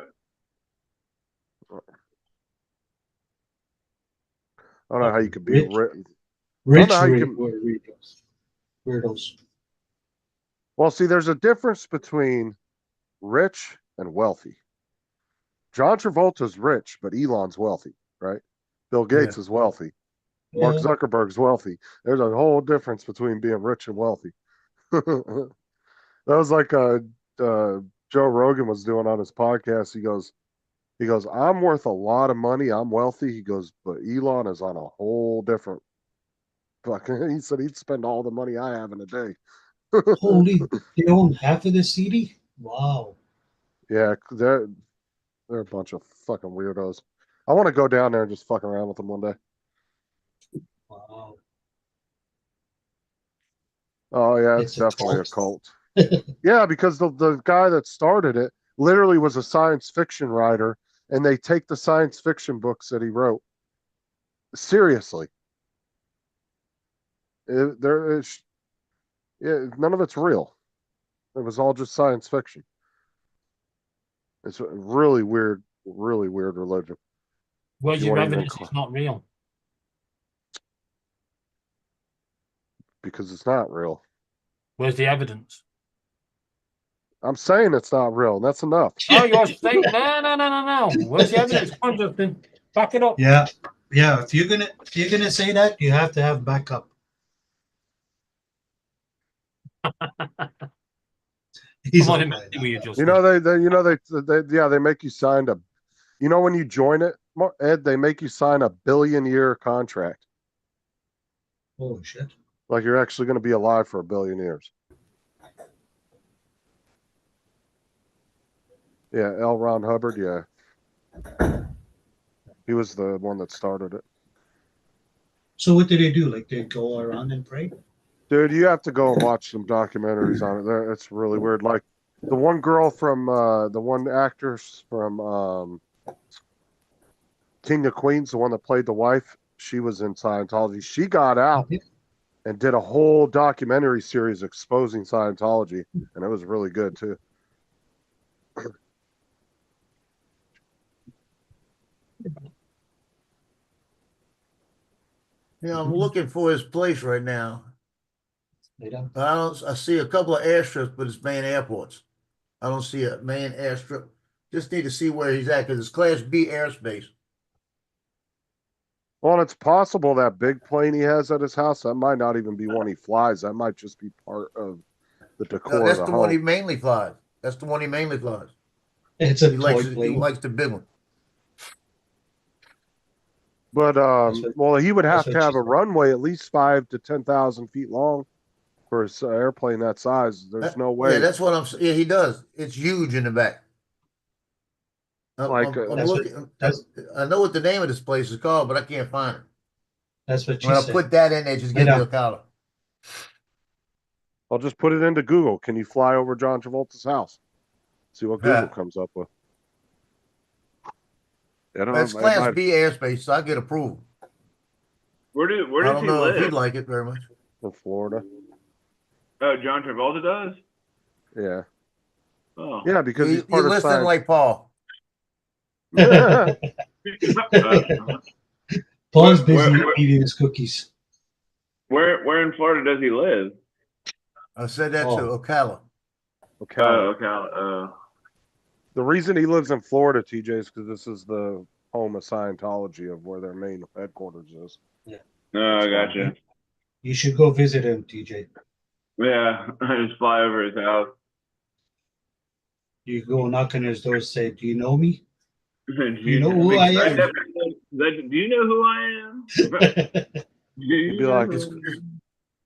S4: don't know how you could be
S3: Rich
S4: how you
S3: weirdos.
S4: Well, see, there's a difference between rich and wealthy. John Travolta's rich, but Elon's wealthy, right? Bill Gates is wealthy. Mark Zuckerberg's wealthy. There's a whole difference between being rich and wealthy. That was like Joe Rogan was doing on his podcast. He goes, I'm worth a lot of money. I'm wealthy. He goes, but Elon is on a whole different fucking. He said he'd spend all the money I have in a day.
S3: Holy, they own half of the city? Wow.
S4: Yeah, they're a bunch of fucking weirdos. I want to go down there and just fuck around with them one day.
S3: Wow.
S4: Oh yeah,
S3: It's
S4: it's
S3: a
S4: definitely a
S3: cult.
S4: cult. Yeah, because the guy that started it literally was a science fiction writer, and they take the science fiction books that he wrote seriously. There is, yeah, none of it's real. It was all just science fiction. It's a really weird religion.
S8: Where's
S4: You
S8: your
S4: won't even
S8: evidence it's not real?
S4: because it's not real.
S8: Where's the evidence?
S4: I'm saying it's not real, and that's enough.
S8: Oh, you're saying no. Where's the evidence? Come on, Justin. Back it up.
S3: Yeah, yeah. If you're gonna say that, you have to have backup. He's
S8: Come on,
S3: all
S8: I'm
S3: right.
S8: messing with you, Justin.
S4: You know they make you sign when you join it, Ed, they make you sign a 1 billion-year contract.
S3: Oh shit.
S4: Like you're actually going to be alive for 1 billion years. Yeah, L. Ron Hubbard, yeah. He was the one that started it.
S3: So what do they do? Like they go around and pray?
S4: Dude, you have to go and watch some documentaries on it. There, it's really weird. Like the one girl from the one actress from King of Queens, the one that played the wife, she was in Scientology. She got out and did a whole documentary series exposing Scientology, and it was really good too.
S6: Yeah, I'm looking for his place right now. I see a couple of airstrips, but it's main airports. I don't see a main airstrip. Just need to see where he's at because it's Class B airspace.
S4: Well, it's possible that big plane he has at his house, that might not even be one he flies. That might just be part of the decor
S6: No, that's
S4: of the
S6: the one he
S4: home.
S6: mainly flies. That's the one he mainly flies.
S3: It's a
S6: he
S3: toy
S6: likes he
S3: plane.
S6: likes the big one.
S4: But well, he would have
S3: what
S4: to have
S3: she
S4: a
S3: said.
S4: runway at least 5,000 to 10,000 feet long for an airplane that size. There's no way.
S6: Yeah, that's what I'm saying. Yeah, he does. It's huge in the back. I'm looking. I know what the name of this place is called, but I can't find it.
S3: That's what she
S6: When I
S3: said.
S6: put that in there, just give me a color.
S4: I'll just put it into Google. Can you fly over John Travolta's house? See what Google comes up with.
S6: It's Class B airspace, so I get approval.
S5: Where
S6: I
S5: does
S6: don't
S5: he
S6: know
S5: live?
S6: if he'd like it very much.
S4: In Florida.
S5: Oh, John Travolta does?
S4: Yeah.
S5: Oh.
S4: Yeah, because he's
S6: He
S4: part of
S6: listens
S4: science.
S6: like Paul.
S3: Paul's busy eating his cookies.
S5: Where in Florida does he live?
S6: I said that to Ocala.
S4: Ocala.
S5: Ocala.
S4: The reason he lives in Florida, TJ, is because this is the home of Scientology, of where their main headquarters is.
S3: Yeah.
S5: Oh, I gotcha.
S3: You should go visit him, TJ.
S5: Yeah, I just fly over his house.
S3: You go knock on his door and say, "Do you know me?
S5: Do
S3: you know who I am?"
S5: Do you know who I am?
S4: He'd be like,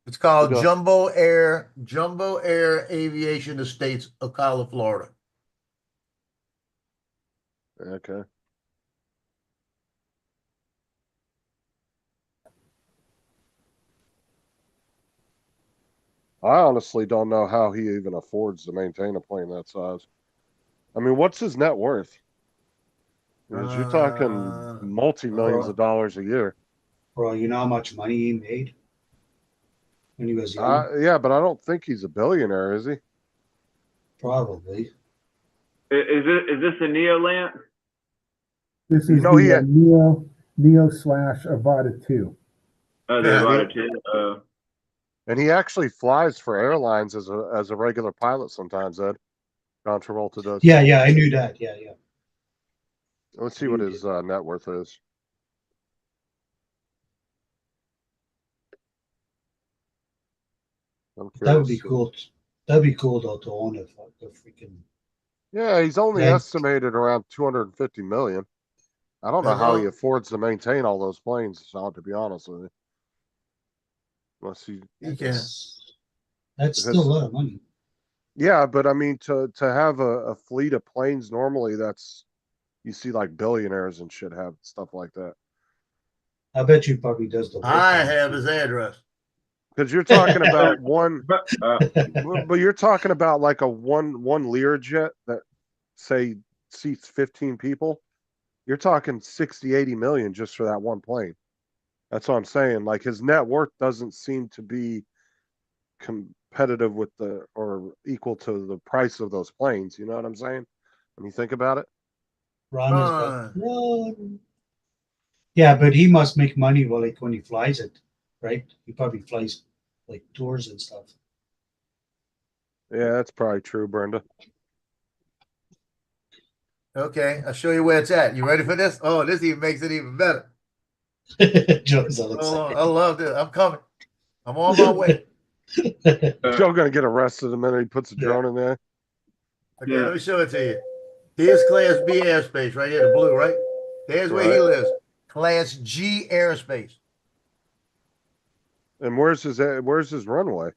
S6: It's called Jumbo Air Aviation Estates, Ocala, Florida.
S4: Okay. I honestly don't know how he even affords to maintain a plane that size. I mean, what's his net worth? Because you're talking multi-millions of dollars a year.
S3: Bro, you know how much money he made when he was young?
S4: Yeah, but I don't think he's a billionaire, is he?
S3: Probably.
S5: Is this a Neolant?
S7: This is the Neo / Avata 2.
S5: Oh, they bought it too.
S4: And he actually flies for airlines as a regular pilot sometimes, Ed. John Travolta does.
S3: Yeah, I knew that. Yeah.
S4: Let's see what his net worth is.
S3: That would be cool. That'd be cool though to own a freaking.
S4: Yeah, he's only estimated around 250 million. I don't know how he affords to maintain all those planes, to be honest with you. Unless he
S3: can. That's still a lot of money.
S4: Yeah, but I mean, to have a fleet of planes normally, you see like billionaires and shit have stuff like that.
S3: I bet you probably does the work.
S6: I have his address.
S4: Because you're talking about one, but you're talking about like a one Learjet that say seats 15 people. You're talking 60, 80 million just for that one plane. That's what I'm saying. Like his net worth doesn't seem to be competitive with or equal to the price of those planes. You know what I'm saying? When you think about it.
S3: Ron has got one. Yeah, but he must make money when he flies it, right? He probably flies like tours and stuff.
S4: Yeah, that's probably true, Brenda.
S6: Okay, I'll show you where it's at. You ready for this? Oh, this even makes it even better.
S3: Joe's all
S6: Hold on,
S3: excited.
S6: I love this. I'm coming. I'm on my way.
S4: Joe gonna get arrested the minute he puts a drone in there.
S6: Okay, let me show it to you. Here's Class B airspace right here, the blue, right? There's where he lives. Class G airspace.
S4: And where's his runway?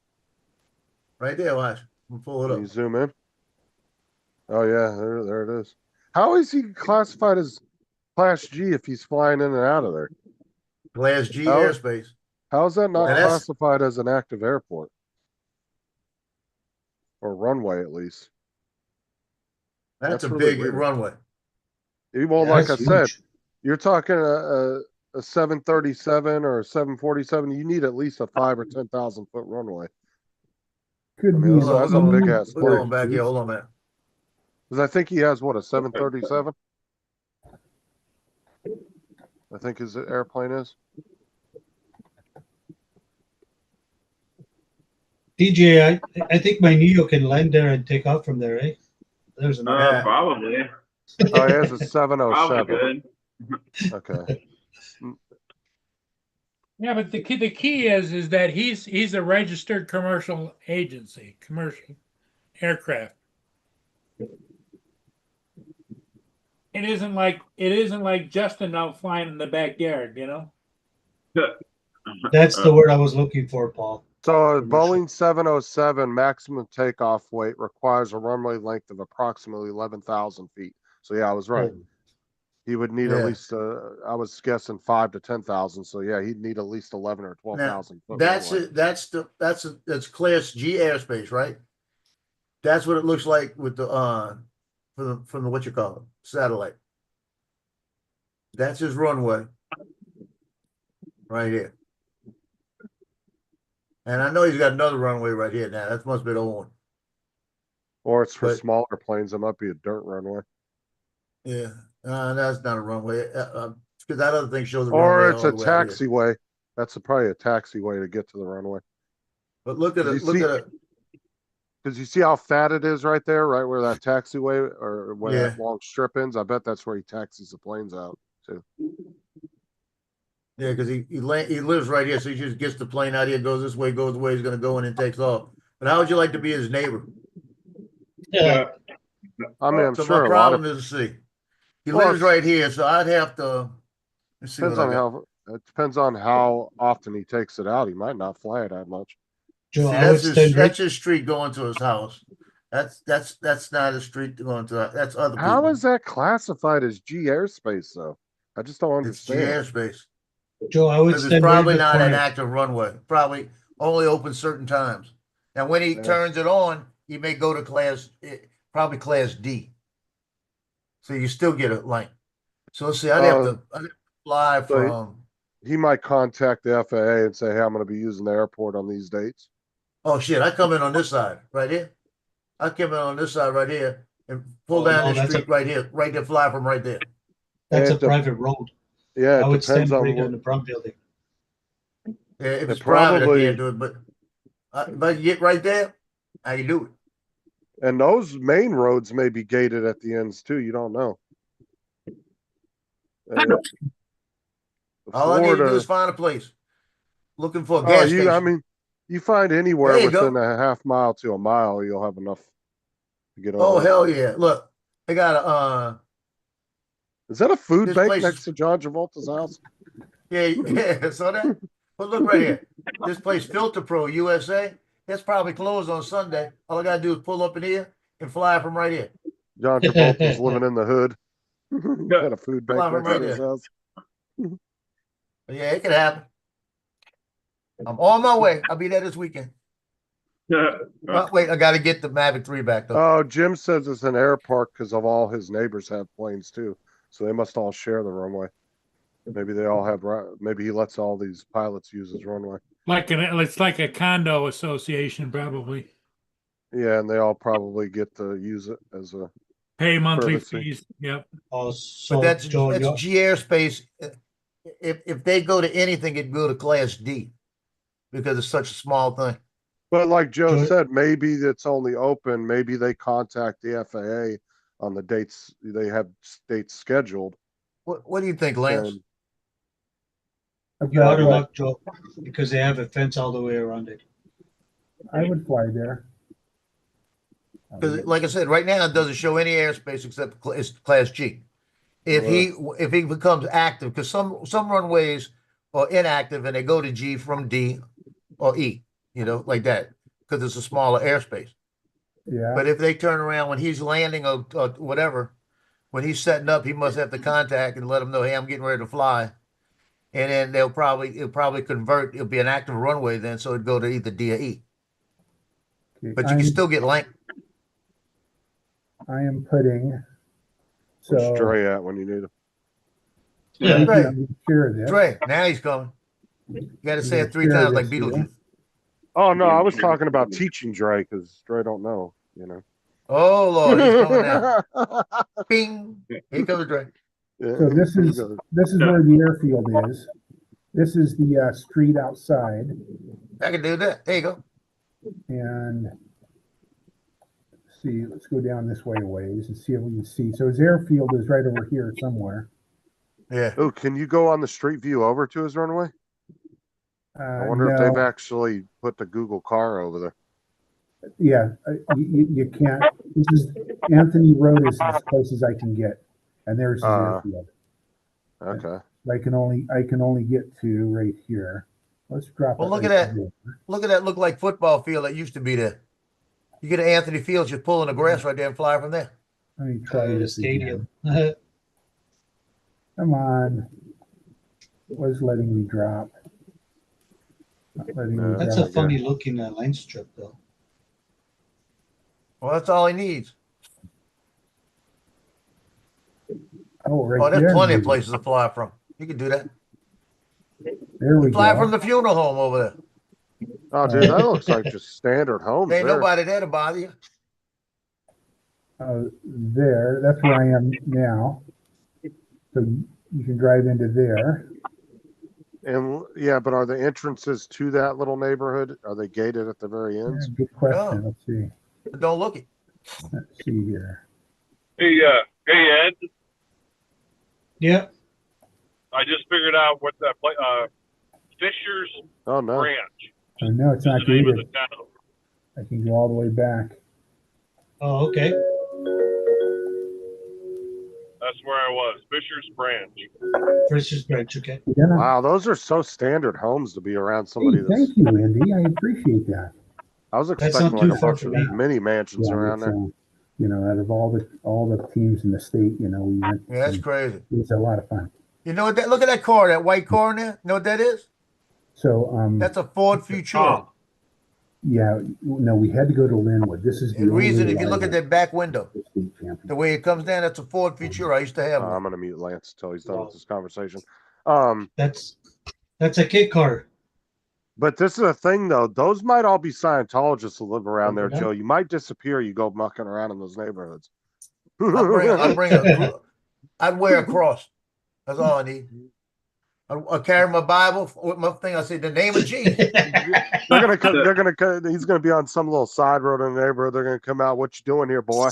S6: Right there, watch. We'll pull it
S4: Can
S6: up.
S4: you zoom in? Oh yeah, there it is. How is he classified as Class G if he's flying in and out of there?
S6: Class G airspace.
S4: How is that not
S6: And that's-
S4: classified as an active airport? Or runway, at least.
S6: That's a
S4: really
S6: big
S4: weird.
S6: runway.
S4: Well,
S6: Yeah,
S4: like I
S6: that's
S4: said,
S6: huge.
S4: you're talking a 737 or a 747. You need at least a 5,000 or 10,000 foot runway.
S7: Could
S4: I mean,
S7: be
S4: that's a big ass
S6: We're going
S4: plane.
S6: back here. Hold on, man.
S4: Because I think he has what, a 737? I think his airplane is.
S3: DJ, I think my Neo can land there and take off from there, eh? There's another.
S5: Probably.
S4: Oh, he has a
S5: Probably
S4: 707. Okay.
S1: Yeah, but the key is that he's a registered commercial agency, commercial aircraft. It isn't like Justin out flying in the backyard, you know.
S3: That's the word I was looking for, Paul.
S4: So a Boeing 707 maximum takeoff weight requires a runway length of approximately 11,000 feet. So yeah, I was right. He would need at least, I was guessing 5 to 10,000. So yeah, he'd need at least 11 or 12,000.
S6: That's it. That's Class G airspace, right? That's what it looks like with the from the what you call it, satellite. That's his runway right here. And I know he's got another runway right here now. That must be the old one.
S4: Or it's for smaller planes. It might be a dirt runway.
S6: Yeah, that's not a runway. Because that other thing shows the
S4: Or
S6: runway.
S4: it's a taxiway. That's probably a taxiway to get to the runway.
S6: But look at it. Look at it.
S4: Because you see how fat it is right there, right where that taxiway or where that long strip ends. I bet that's where he taxis the planes out too.
S6: Yeah, because he lives right here, so he just gets the plane out here, goes this way, goes the way he's going to go, and then takes off. But how would you like to be his neighbor?
S3: Yeah.
S4: I mean, I'm
S6: so
S4: sure
S6: my
S4: a lot
S6: problem
S4: of
S6: is to see. He
S4: Well,
S6: lives right here, so I'd have to. Let's see
S4: depends
S6: what I
S4: on
S6: got.
S4: how it depends on how often he takes it out. He might not fly it that much.
S3: Joe,
S6: See,
S3: I would stand
S6: that's his street going to his house. That's not a street going to. That's other people.
S4: How is that classified as G airspace though? I just don't
S6: It's G
S4: understand.
S6: airspace.
S3: Joe, I would
S6: Because it's
S3: stand right
S6: probably
S3: in the
S6: not an
S3: corner.
S6: active runway. Probably only open certain times. And when he turns it on, he may go to probably class D. So you still get a lane. So let's see, I'd have to fly from.
S4: He might contact the FAA and say, "Hey, I'm going to be using the airport on these dates."
S6: Oh shit! I come in on this side right here. I come in on this side right here and pull down this street right here, right there, fly from right there.
S3: That's a private road.
S4: Yeah,
S3: I
S4: it
S3: would stand
S4: depends on
S3: right
S4: what-
S3: on the Brum building.
S6: Yeah, if
S4: It
S6: it's private, I
S4: probably-
S6: can't do it. But if I can get right there, I can do it.
S4: And those main roads may be gated at the ends too. You don't know.
S6: All I need to do
S4: Florida-
S6: is find a place. Looking for a gas station.
S4: I mean, you find anywhere
S6: There you
S4: within
S6: go.
S4: a half mile to a mile, you'll have enough to get
S6: Oh
S4: over.
S6: hell yeah! Look, I got a.
S4: Is that a food
S6: this
S4: bank
S6: place
S4: next
S6: is-
S4: to John Travolta's house?
S6: Yeah, yeah. So that. But look right here. This place, Filter Pro USA. It's probably closed on Sunday. All I gotta do is pull up in here and fly from right here.
S4: John Travolta's living in the hood. Got a food bank
S6: Fly from
S4: next
S6: right
S4: to his
S6: there.
S4: house.
S6: Yeah, it could happen. I'm on my way. I'll be there this weekend. Wait, I got to get the Mavic 3 back though.
S4: Oh, Jim says it's an air park because of all his neighbors have planes too, so they must all share the runway. Maybe they all have. Maybe he lets all these pilots use his runway.
S1: It's like a condo association, probably.
S4: Yeah, and they all probably get to use it as a
S1: Pay monthly
S4: courtesy.
S1: fees. Yep.
S3: Oh,
S6: But
S3: so
S6: that's
S3: Joe,
S6: G airspace. If they go to anything, it'd go to Class D because it's such a small thing.
S4: But like Joe
S3: Joe-
S4: said, maybe it's only open. Maybe they contact the FAA on the dates they have dates scheduled.
S6: What do you think, Lance?
S4: And
S3: you're out of luck, Joe, because they have a fence all the way around it.
S7: I would fly there.
S6: Because, like I said, right now it doesn't show any airspace except it's Class G. If he becomes active, because some runways are inactive and they go to G from D or E, like that, because it's a smaller airspace.
S7: Yeah.
S6: But if they turn around when he's landing or whatever, when he's setting up, he must have to contact and let them know, hey, I'm getting ready to fly. And then it'll probably convert. It'll be an active runway then, so it'd go to either D or E.
S7: Okay,
S6: But you can still get length.
S7: I am putting.
S4: Where's
S7: So
S4: Dre at when you need him?
S6: Yeah,
S7: Dre.
S6: Dre.
S7: Sure of this.
S6: Dre, now he's coming. You got to say it 3
S7: Sure
S6: times
S7: of
S6: like
S7: this,
S6: Beetlejuice.
S4: Oh no, I was talking about teaching Dre because Dre don't know.
S6: Oh Lord, he's coming now. Bing. Here comes Dre.
S7: So this is where the airfield is. This is the street outside,
S6: I can do that. There you go.
S7: and let's see. Let's go down this way a ways and see if we can see. So his airfield is right over here somewhere.
S6: Yeah.
S4: Oh, can you go on the street view over to his runway? I wonder if
S7: no.
S4: they've actually put the Google car over there.
S7: Yeah, you can't. This is Anthony Road is as close as I can get, and there's his airfield.
S4: Okay.
S7: I can only get to right here. Let's drop.
S6: Well,
S7: it
S6: look at
S7: right
S6: that.
S7: there.
S6: Look at that. Look like football field that used to be there. You get to Anthony Fields, just pull in the grass right there and fly from there.
S7: Let me try
S3: The
S7: this
S3: stadium.
S7: again. Come on. It was letting me drop. Not letting me
S3: That's
S7: drop.
S3: a funny looking line strip, though.
S6: Well, that's all he needs.
S7: Oh, right
S6: Oh, there's
S7: there.
S6: plenty of
S7: maybe.
S6: places to fly from. You can do that.
S7: There we
S6: Fly
S7: go.
S6: from the funeral home over there.
S4: Oh, dude, that looks like just standard homes.
S6: Ain't
S4: there.
S6: nobody there to bother you.
S7: There. That's where I am now. So you can drive into there.
S4: And yeah, but are the entrances to that little neighborhood, are they gated at the very
S7: Yeah,
S4: ends?
S7: good question. Let's see.
S6: But don't look it.
S7: Let's see here.
S16: Hey, Ed,
S3: Yeah.
S16: I just figured out what that Fisher's
S4: Oh no.
S16: Ranch
S7: Oh, no, it's
S16: is
S7: not
S16: the name of
S7: gated.
S16: the town.
S7: I can go all the way back.
S3: Oh, okay.
S16: That's where I was. Fisher's Branch.
S3: Fisher's Branch, okay.
S4: Wow, those are so standard homes to be around somebody
S7: Hey,
S4: that's.
S7: thank you, Andy. I appreciate that.
S4: I was
S3: That's
S4: expecting
S3: not
S4: like
S3: too
S4: a
S3: far
S4: bunch
S3: from
S4: of
S3: me.
S4: mini mansions around there.
S7: Out of all the teams in the state, we went.
S6: Yeah, that's crazy.
S7: It was a lot of fun.
S6: You know what? Look at that car, that white car in there. You know what that is?
S7: So,
S6: That's a Ford Futura.
S7: yeah, no, we had to go to Linwood. This is the
S6: The reason,
S7: only
S6: if you look at
S7: rival
S6: that back window,
S7: for state championship.
S6: the way it comes down, that's a Ford Futura. I used to have one.
S4: I'm gonna mute Lance until he's done with this conversation.
S3: That's a kit car.
S4: But this is a thing though; those might all be Scientologists who live around there,
S3: Yeah.
S4: Joe. You might disappear. You go mucking around in those neighborhoods.
S6: I'd wear a cross. That's all I need. I carry my Bible with my thing. I say the name of Jesus.
S4: He's gonna be on some little side road in the neighborhood. They're gonna come out. What you doing here, boy?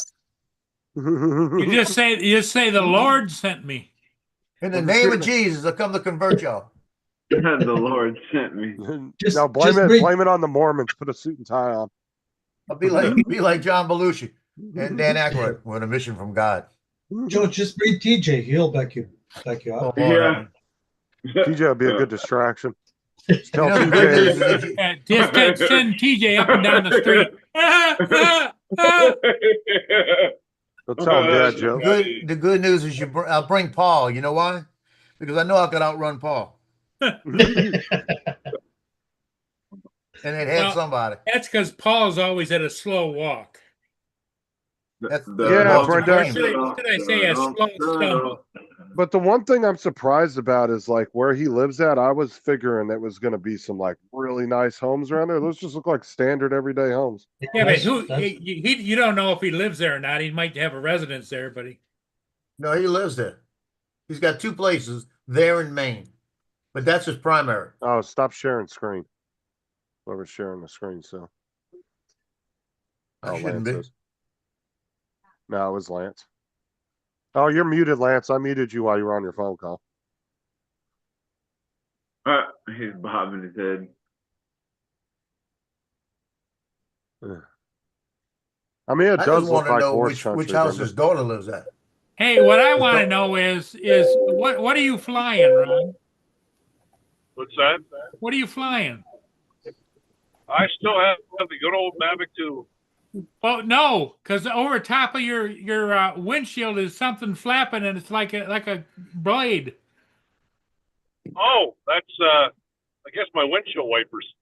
S1: You just say the Lord sent me.
S6: In the name of Jesus, I come to convert y'all.
S5: The Lord sent me.
S4: No, blame it on the Mormons. Put a suit and tie on.
S6: I'll be like John Belushi and Dan Aykroyd. We're on a mission from God.
S3: Joe, just bring TJ. He'll back you up.
S6: Yeah.
S4: TJ will be a good distraction. Just tell
S6: You know, the good news is
S4: TJ.
S6: if you-
S1: Just send TJ up and down the street.
S4: Don't tell him that, Joe.
S6: The good news is I'll bring Paul. You know why? Because I know I could outrun Paul. and it had somebody.
S1: That's because Paul's always at a slow walk.
S6: That's
S4: Yeah, Brenda.
S1: Or should I say a slow stumble?
S4: But the one thing I'm surprised about is like where he lives at. I was figuring it was going to be some like really nice homes around there. Those just look like standard everyday homes.
S1: Yeah, but you don't know if he lives there or not. He might have a residence there, but
S6: No, he lives there. He's got 2 places there in Maine, but that's his primary.
S4: Oh, stop sharing screen. Whoever's sharing the screen, so.
S6: I shouldn't be.
S4: Is. No, it was Lance. Oh, you're muted, Lance. I muted you while you were on your phone call.
S5: He's bobbing his head.
S4: I mean, it
S6: I
S4: does
S6: just
S4: look
S6: want to
S4: like
S6: know
S4: horse country.
S6: which house his daughter lives at.
S1: hey, what I want to know is what are you flying, Ron?
S16: What's that?
S1: What are you flying?
S16: I still have the good old Mavic 2.
S1: Oh no, because over top of your windshield is something flapping, and it's like a blade.
S16: Oh, that's I guess my windshield wipers.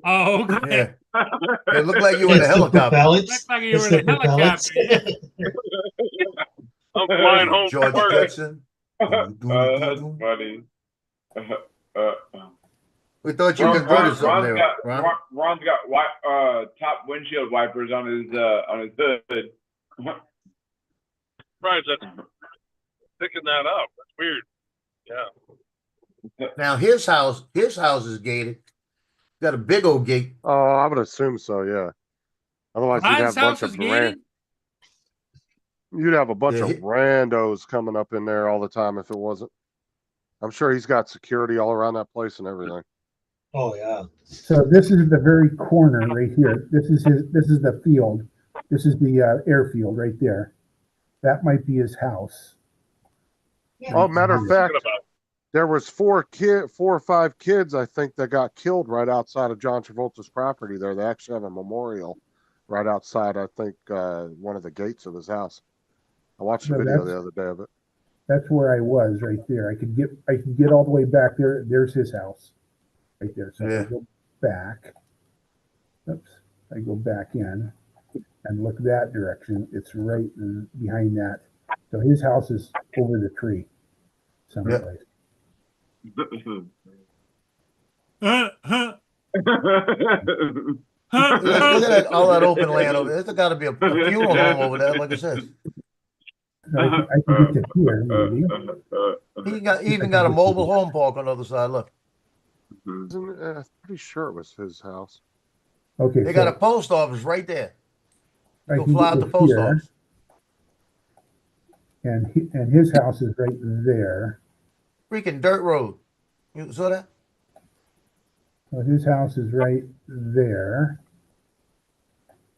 S1: Oh, okay.
S6: Yeah. It looked like you were in a helicopter.
S1: Looks like you were in a helicopter.
S16: I'm flying home
S6: George
S16: from work.
S6: Jetson.
S5: That's funny.
S6: We thought you could go to something there, Ron.
S5: Ron's got top windshield wipers on his hood.
S16: Right, that's picking that up. That's weird. Yeah.
S6: Now his house is gated. Got a big old gate.
S4: Oh, I would assume so, yeah. Otherwise, you'd have a bunch of you'd have a bunch of randos coming up in there all the time if it wasn't. I'm sure he's got security all around that place and everything.
S3: Oh yeah.
S7: So this is the very corner right here. This is the field. This is the airfield right there. That might be his house.
S4: Oh, matter of fact, there was 4 or 5 kids, I think, that got killed right outside of John Travolta's property there. They actually have a memorial right outside, I think, one of the gates of his house. I watched a video the other day of it.
S7: That's where I was right there. I could get all the way back there. There's his house right there. So I go back. Oops. I go back in and look that direction. It's right behind that. So his house is over the tree someplace.
S6: Look at all that open land over there. There's got to be a funeral home over there, like I said.
S7: I can get to here, maybe.
S6: He even got a mobile home park on the other side. Look.
S4: I'm pretty sure it was his house.
S7: Okay.
S6: They got a post office right there.
S7: I
S6: Go
S7: can
S6: fly
S7: get
S6: out the
S7: to
S6: post
S7: here.
S6: office.
S7: And his house is right there.
S6: Freaking dirt road. You saw that?
S7: So his house is right there.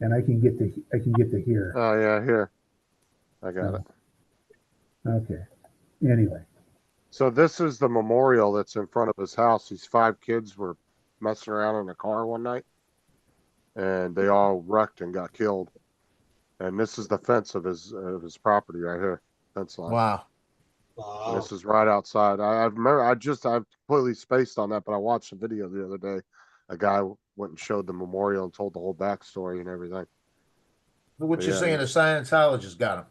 S7: And I can get to here.
S4: Oh yeah, here. I got it.
S7: Okay. Anyway.
S4: So this is the memorial that's in front of his house. These 5 kids were messing around in a car one night, and they all wrecked and got killed. And this is the fence of his property right here, fence line.
S6: Wow.
S4: And this is right outside. I remember. I've completely spaced on that, but I watched a video the other day. A guy went and showed the memorial and told the whole backstory and everything.
S6: What you saying? The Scientologist got him.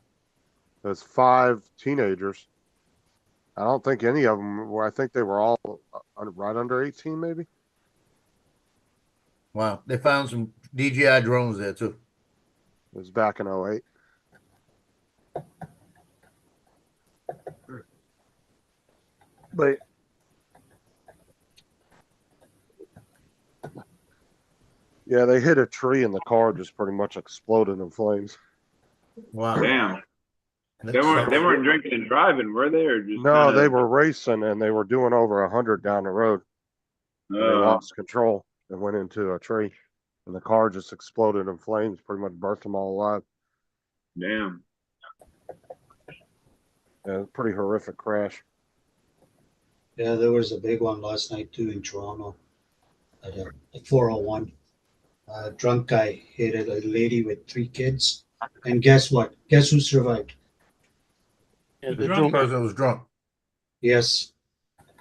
S4: There's 5 teenagers. I don't think any of them were. I think they were all right under 18, maybe.
S6: Wow. They found some DJI drones there, too.
S4: It was back in 08. But yeah, they hit a tree and the car just pretty much exploded in flames.
S6: Wow.
S5: Damn. They weren't drinking and driving, were they? Or just
S4: No, they were racing and they were doing over 100 down the road. And they lost control and went into a tree, and the car just exploded in flames, pretty much burnt them all alive.
S5: Damn.
S4: Yeah, pretty horrific crash.
S3: Yeah, there was a big one last night too in Toronto at 401. A drunk guy hit a lady with 3 kids, and guess what? Guess who survived?
S6: The drunk person was drunk.
S3: Yes.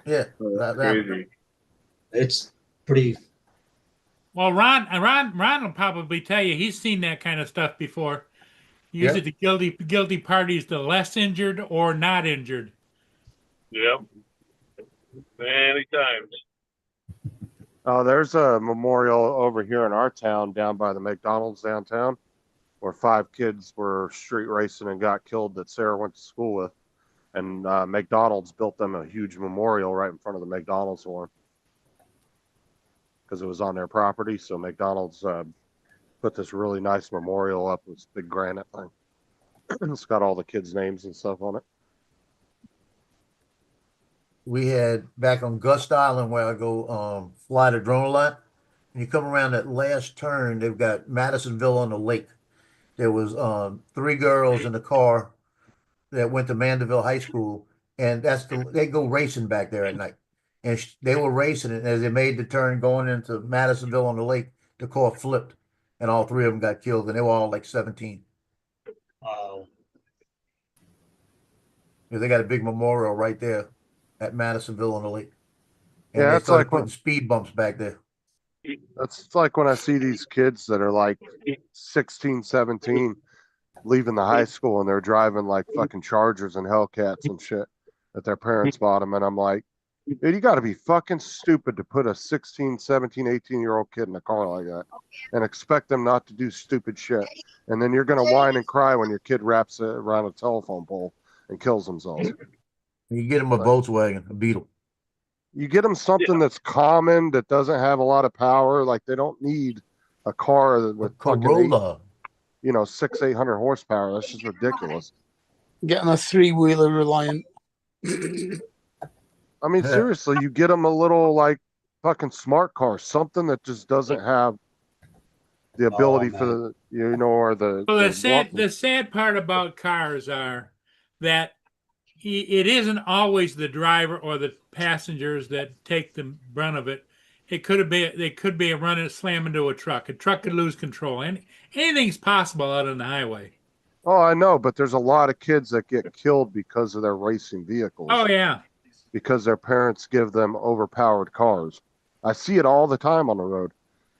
S6: Yeah.
S5: Crazy.
S3: It's pretty
S1: Well, Ron will probably tell you he's seen that kind of stuff before. Usually
S6: Yep.
S1: the guilty party is the less injured or not injured.
S16: Yep. Many times.
S4: Oh, there's a memorial over here in our town down by the McDonald's downtown where 5 kids were street racing and got killed that Sarah went to school with. And McDonald's built them a huge memorial right in front of the McDonald's for them because it was on their property. So McDonald's put this really nice memorial up with this big granite thing. It's got all the kids' names and stuff on it.
S6: We had back on Gust Island where I go fly the drone a lot. And you come around that last turn, they've got Madisonville on the lake. There was 3 girls in the car that went to Mandeville High School, and they go racing back there at night. And they were racing, and as they made the turn going into Madisonville on the lake, the car flipped, and all 3 of them got killed, and they were all like 17.
S3: Wow.
S6: Yeah, they got a big memorial right there at Madisonville on the lake. And
S4: Yeah,
S6: they
S4: it's
S6: started
S4: like
S6: putting speed bumps back there.
S4: That's like when I see these kids that are like 16, 17 leaving the high school and they're driving like fucking Chargers and Hellcats and shit that their parents bought them. And I'm like, dude, you got to be fucking stupid to put a 16, 17, 18-year-old kid in a car like that and expect them not to do stupid shit. And then you're going to whine and cry when your kid wraps it around a telephone pole and kills themselves.
S6: You get them a Volkswagen, a Beetle.
S4: You get them something that's common, that doesn't have a lot of power. Like they don't need a car with fucking
S6: Corolla.
S4: 600-800 horsepower. That's just ridiculous.
S12: Getting a 3-wheeler Reliant.
S4: I mean, seriously, you get them a little like fucking smart car, something that just doesn't have the ability for the, or the.
S1: Well, the sad part about cars are that it isn't always the driver or the passengers that take the brunt of it. They could be a running slam into a truck. A truck could lose control. And anything's possible out on the highway.
S4: Oh, I know, but there's a lot of kids that get killed because of their racing vehicles.
S1: Oh yeah.
S4: Because their parents give them overpowered cars. I see it all the time on the road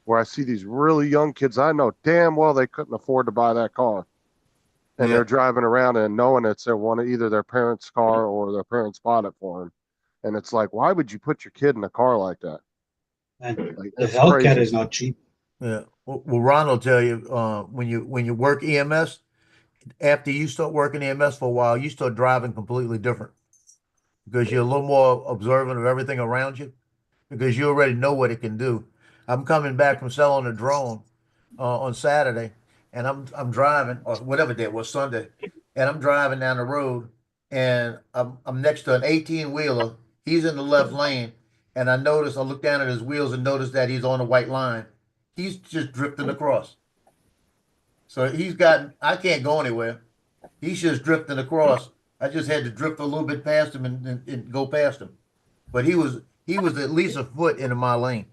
S4: where I see these really young kids. I know damn well they couldn't afford to buy that car. And they're driving around and knowing it's either their parents' car or their parents bought it for them. And it's like, why would you put your kid in a car like that?
S3: And
S4: like,
S3: the Hellcat is not cheap.
S6: Yeah. Well, Ron will tell you when you work EMS, after you start working EMS for a while, you start driving completely different because you're a little more observant of everything around you because you already know what it can do. I'm coming back from selling a drone on Saturday. And I'm driving, or whatever day it was, Sunday, and I'm driving down the road, and I'm next to an 18-wheeler. He's in the left lane, and I look down at his wheels and notice that he's on the white line. He's just drifting across. So I can't go anywhere. He's just drifting across. I just had to drift a little bit past him and go past him. But he was at least a foot into my lane.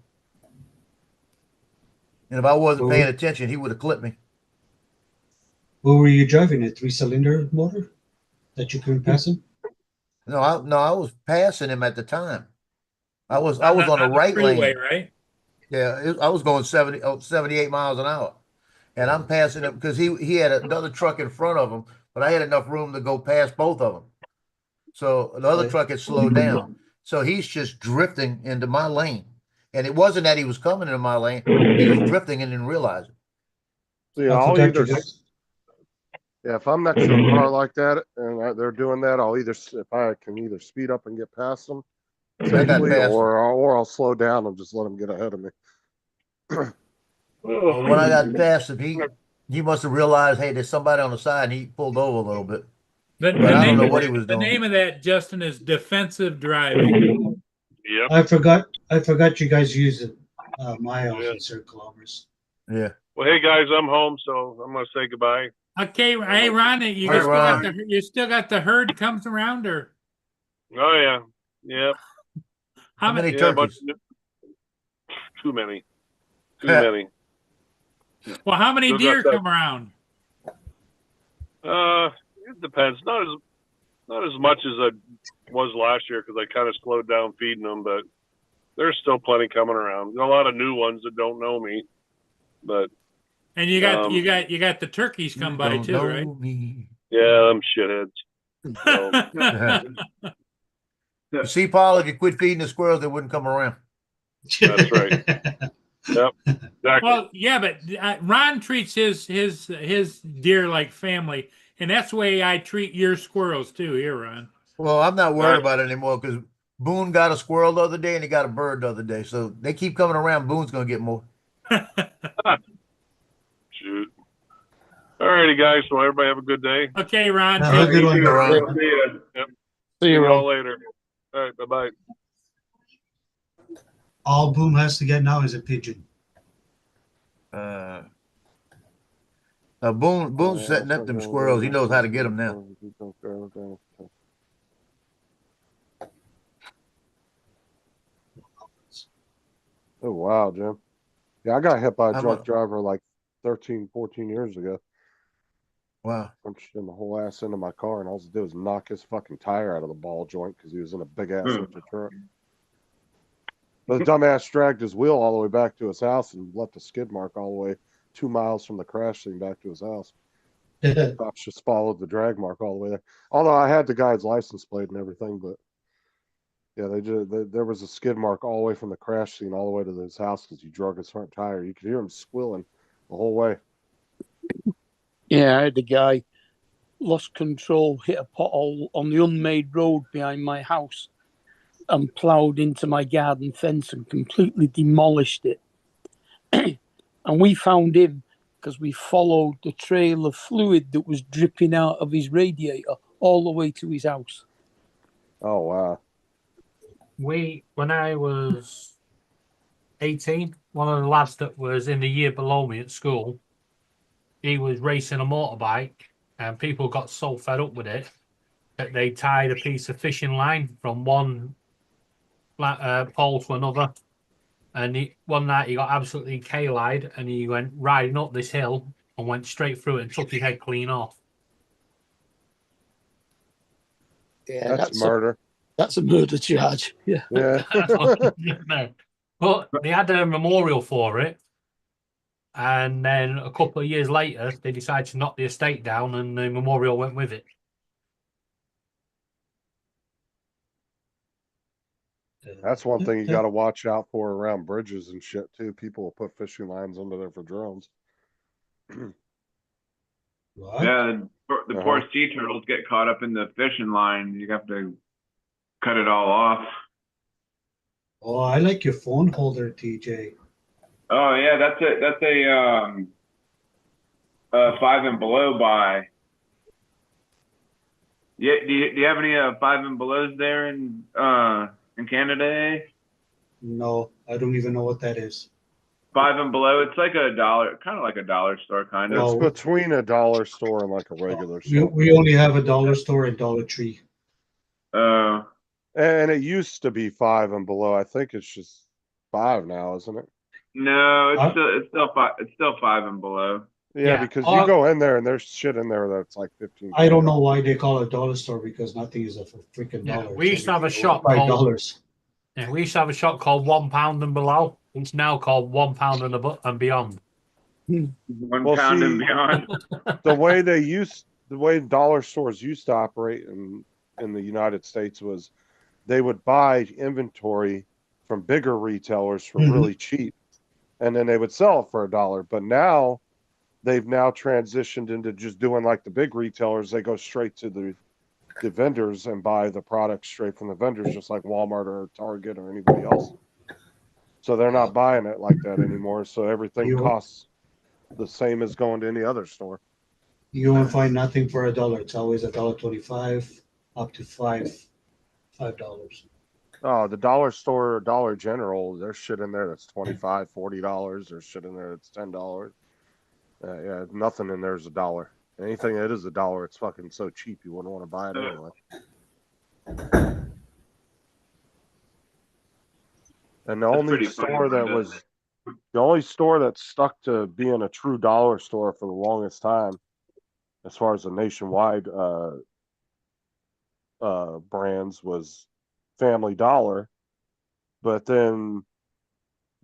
S6: And if I wasn't paying attention, he would have clipped me.
S3: What were you driving? A 3-cylinder motor that you couldn't pass him?
S6: No, I was passing him at the time. I was on the right
S1: freeway,
S6: lane.
S1: right?
S6: Yeah, I was going 78 miles an hour, and I'm passing him because he had another truck in front of him, but I had enough room to go past both of them. So the other truck had slowed down. So he's just drifting into my lane, and it wasn't that he was coming into my lane; he was drifting and didn't realize it.
S4: So yeah, if I'm next to a car like that and they're doing that, if I can either speed up and get past them safely, or I'll slow down and just let them get ahead of me.
S6: Well, when I got past him, he must have realized, hey, there's somebody on the side, and he pulled over a little bit. But I don't know what he was doing.
S1: The name of that, Justin, is defensive driving.
S16: Yep.
S3: I forgot you guys use miles instead of kilometers.
S6: Yeah.
S16: Well, hey guys, I'm home, so I'm gonna say goodbye.
S1: Okay, hey Ron, you still got the herd comes around, or?
S16: Oh yeah.
S1: How many
S6: turkeys?
S16: Too many.
S1: Well, how many deer come around?
S16: It depends. Not as much as I was last year because I kind of slowed down feeding them, but there's still plenty coming around. A lot of new ones that don't know me, but
S1: And you got the turkeys come by too, right?
S16: yeah, them shitheads. So,
S6: You see, Paul, if you quit feeding the squirrels, they wouldn't come around.
S16: that's right. Yep. Exactly.
S1: Well, yeah, but Ron treats his deer like family, and that's the way I treat your squirrels too. Here, Ron.
S6: Well, I'm not worried about it anymore because Boone got a squirrel the other day and he got a bird the other day. So they keep coming around. Boone's going to get more.
S16: Shoot. All righty, guys. So everybody have a good day.
S1: Okay, Ron.
S3: Have a good one, Ron.
S16: See you. Yep.
S12: See you,
S16: all
S12: Ron.
S16: later. All right. Bye-bye.
S3: All Boom has to get now is a pigeon.
S6: Boone's setting up them squirrels. He knows how to get them now.
S4: Oh, wow, Jim. Yeah, I got hit by a drunk driver like 13, 14 years ago.
S6: Wow.
S4: I'm shitting the whole ass into my car, and all he did was knock his fucking tire out of the ball joint because he was in a big-ass lifted truck. But the dumbass dragged his wheel all the way back to his house and left a skid mark all the way 2 miles from the crash scene back to his house. Cops just followed the drag mark all the way there. Although I had the guy's license plate and everything, but yeah, there was a skid mark all the way from the crash scene all the way to his house because he drug his front tire. You could hear him squealing the whole way.
S12: Yeah, I had a guy lost control, hit a pothole on the unmade road behind my house and ploughed into my garden fence and completely demolished it. And we found him because we followed the trail of fluid that was dripping out of his radiator all the way to his house.
S4: Oh, wow.
S8: When I was 18, one of the lads that was in the year below me at school, he was racing a motorbike and people got so fed up with it that they tied a piece of fishing line from one pole to another. And one night he got absolutely K-eyed and he went riding up this hill and went straight through it and took his head clean off.
S12: Yeah,
S4: that's murder.
S12: That's a murder charge. Yeah.
S4: Yeah.
S8: But they had a memorial for it. And then a couple of years later, they decided to knock the estate down and the memorial went with it.
S4: That's one thing you got to watch out for around bridges and shit too. People will put fishing lines under there for drones.
S5: Yeah, the poor sea turtles get caught up in the fishing line. You have to cut it all off.
S3: Oh, I like your phone holder, TJ.
S5: Oh yeah, that's a 5 and below buy. Yeah, do you have any 5 and belows there in Canada?
S3: No, I don't even know what that is.
S5: 5 and below, it's like a dollar, kind of like a dollar store, kind of.
S4: It's between a dollar store and like a regular store.
S3: We only have a dollar store and Dollar Tree.
S4: And it used to be 5 and below. I think it's just 5 now, isn't it?
S5: No, it's still 5 and below.
S4: Yeah, because you go in there and there's shit in there that's like 15.
S3: I don't know why they call it a dollar store because nothing is a freaking dollar.
S8: We used to have a shop
S3: $5.
S8: Yeah, we used to have a shop called £1 and below. It's now called £1 and beyond.
S5: £1 and beyond.
S4: the way dollar stores used to operate in the United States was they would buy inventory from bigger retailers for really cheap, and then they would sell it for $1. But now they've transitioned into just doing like the big retailers. They go straight to the vendors and buy the product straight from the vendors, just like Walmart or Target or anybody else. So they're not buying it like that anymore. So everything costs the same as going to any other store.
S3: You won't find nothing for $1. It's always $1.25 up to $5.
S4: Oh, the dollar store or Dollar General, there's shit in there that's $25, $40. There's shit in there that's $10. Yeah, nothing in there is $1. Anything that is $1, it's fucking so cheap you wouldn't want to buy it anyway. And the only store that stuck to being a true dollar store for the longest time, as far as the nationwide brands, was Family Dollar. but then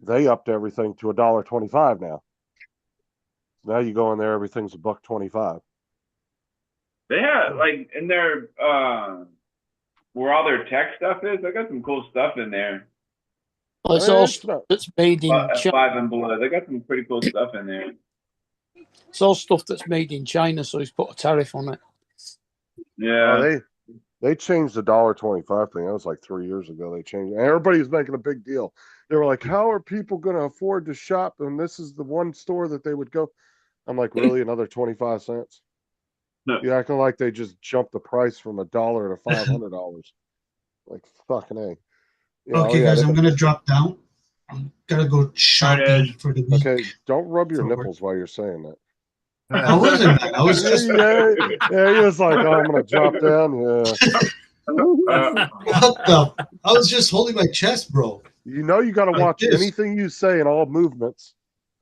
S4: they upped everything to $1.25 now. Now you go in there, everything's $1.25.
S5: They have like in their where all their tech stuff is. They got some cool stuff in there.
S12: Well, it's all stuff that's made in
S5: At
S12: China.
S5: Five and Below, they got some pretty cool stuff in there.
S12: It's all stuff that's made in China, so he's put a tariff on it.
S5: Yeah.
S4: They changed the $1.25 thing. That was like 3 years ago. They changed it. And everybody's making a big deal. They were like, how are people going to afford to shop? And this is the one store that they would go. I'm like, really? Another 25 cents?
S5: No.
S4: You're acting like they just jumped the price from $1 to $500. Like, fucking A. Yeah,
S3: Okay, guys, I'm gonna drop down. I'm gonna go shopping for the week.
S4: Okay, don't rub your nipples while you're saying that.
S3: I wasn't, man. I was just.
S4: yeah, he was like, oh, I'm gonna drop down. Yeah.
S3: What the? I was just holding my chest, bro.
S4: You know, you got to
S3: Like
S4: watch
S3: this.
S4: anything you say in all movements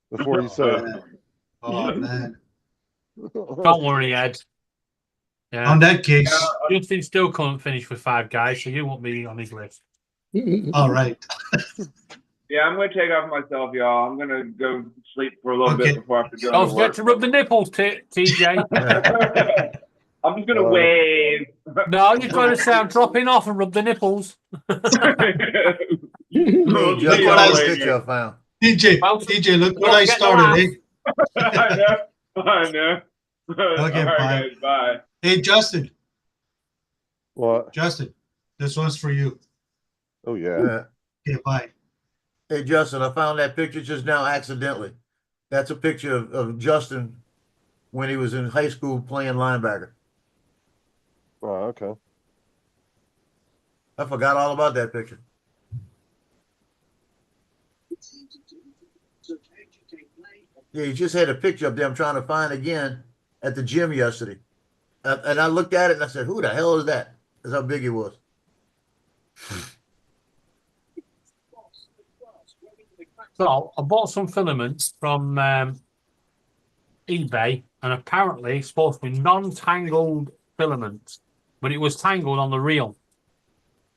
S4: before you say it.
S3: Oh man.
S8: Don't worry, Ed. Yeah.
S3: On that case,
S8: Justin still couldn't finish with 5 guys, so you won't be on his list.
S3: all right.
S5: Yeah, I'm gonna take off myself, y'all. I'm gonna go sleep for a little bit before I have to go.
S8: Don't
S5: to
S8: forget
S5: work.
S8: to rub the nipples, TJ.
S5: I'm just gonna wave.
S8: No, you've got to say I'm dropping off and rub the nipples.
S6: Just what I picture I found.
S3: DJ, look what I started.
S5: I know.
S3: Okay,
S5: All right,
S3: bye.
S5: guys, bye.
S3: Hey, Justin.
S4: What?
S3: Justin, this one's for you.
S4: Oh yeah.
S3: Okay, bye.
S6: Hey, Justin, I found that picture just now accidentally. That's a picture of Justin when he was in high school playing linebacker.
S4: Oh, okay.
S6: I forgot all about that picture. Yeah, he just had a picture up there I'm trying to find again at the gym yesterday. And I looked at it and I said, who the hell is that? That's how big he was.
S8: So I bought some filaments from eBay, and apparently it's supposed to be non-tangled filaments, but it was tangled on the reel.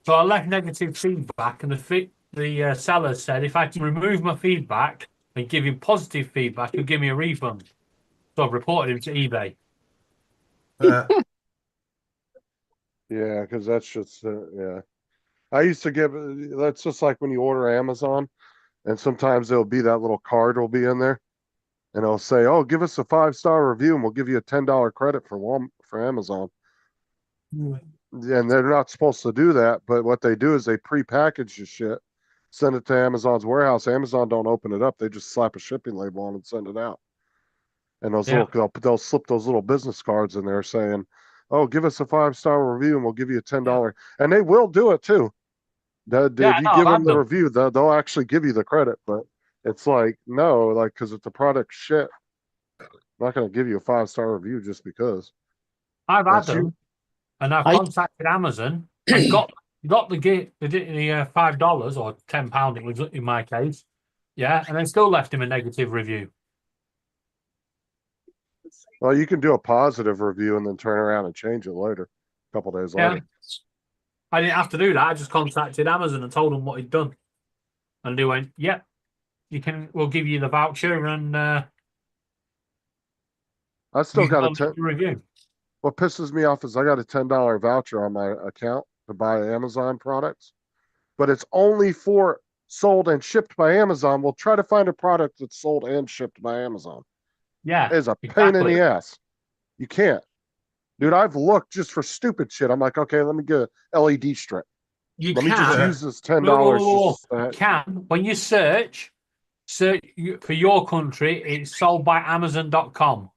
S8: So I left negative feedback, and the seller said if I can remove my feedback and give him positive feedback, he'll give me a refund. So I've reported him to eBay.
S4: Yeah, because that's just yeah. I used to give. That's just like when you order Amazon, and sometimes there'll be that little card will be in there, and it'll say, "Oh, give us a 5-star review, and we'll give you a $10 credit for Amazon." And they're not supposed to do that, but what they do is they pre-package the shit, send it to Amazon's warehouse. Amazon don't open it up; they just slap a shipping label on it and send it out. And those they'll slip those little business cards in there saying, "Oh, give us a 5-star review, and we'll give you a $10." And they will do it too. If you give them the review, they'll actually give you the credit. But it's like no, like because if the product's shit, I'm not going to give you a 5-star review just because.
S8: I've had them, and I've contacted Amazon and got the $5 or £10 it was in my case, yeah, and then still left him a negative review.
S4: Well, you can do a positive review and then turn around and change it later, a couple days later.
S8: I didn't have to do that. I just contacted Amazon and told them what he'd done, and they went, "Yep, we'll give you the voucher." And
S4: I still got a
S8: review.
S4: What pisses me off is I got a $10 voucher on my account to buy Amazon products, but it's only for sold and shipped by Amazon. We'll try to find a product that's sold and shipped by Amazon.
S8: Yeah,
S4: it's a pain in the ass. You can't, dude. I've looked just for stupid shit. I'm like, okay, let me get an LED strip. Let me just use this $10.
S8: Can when you search for your country, it's sold by Amazon.com.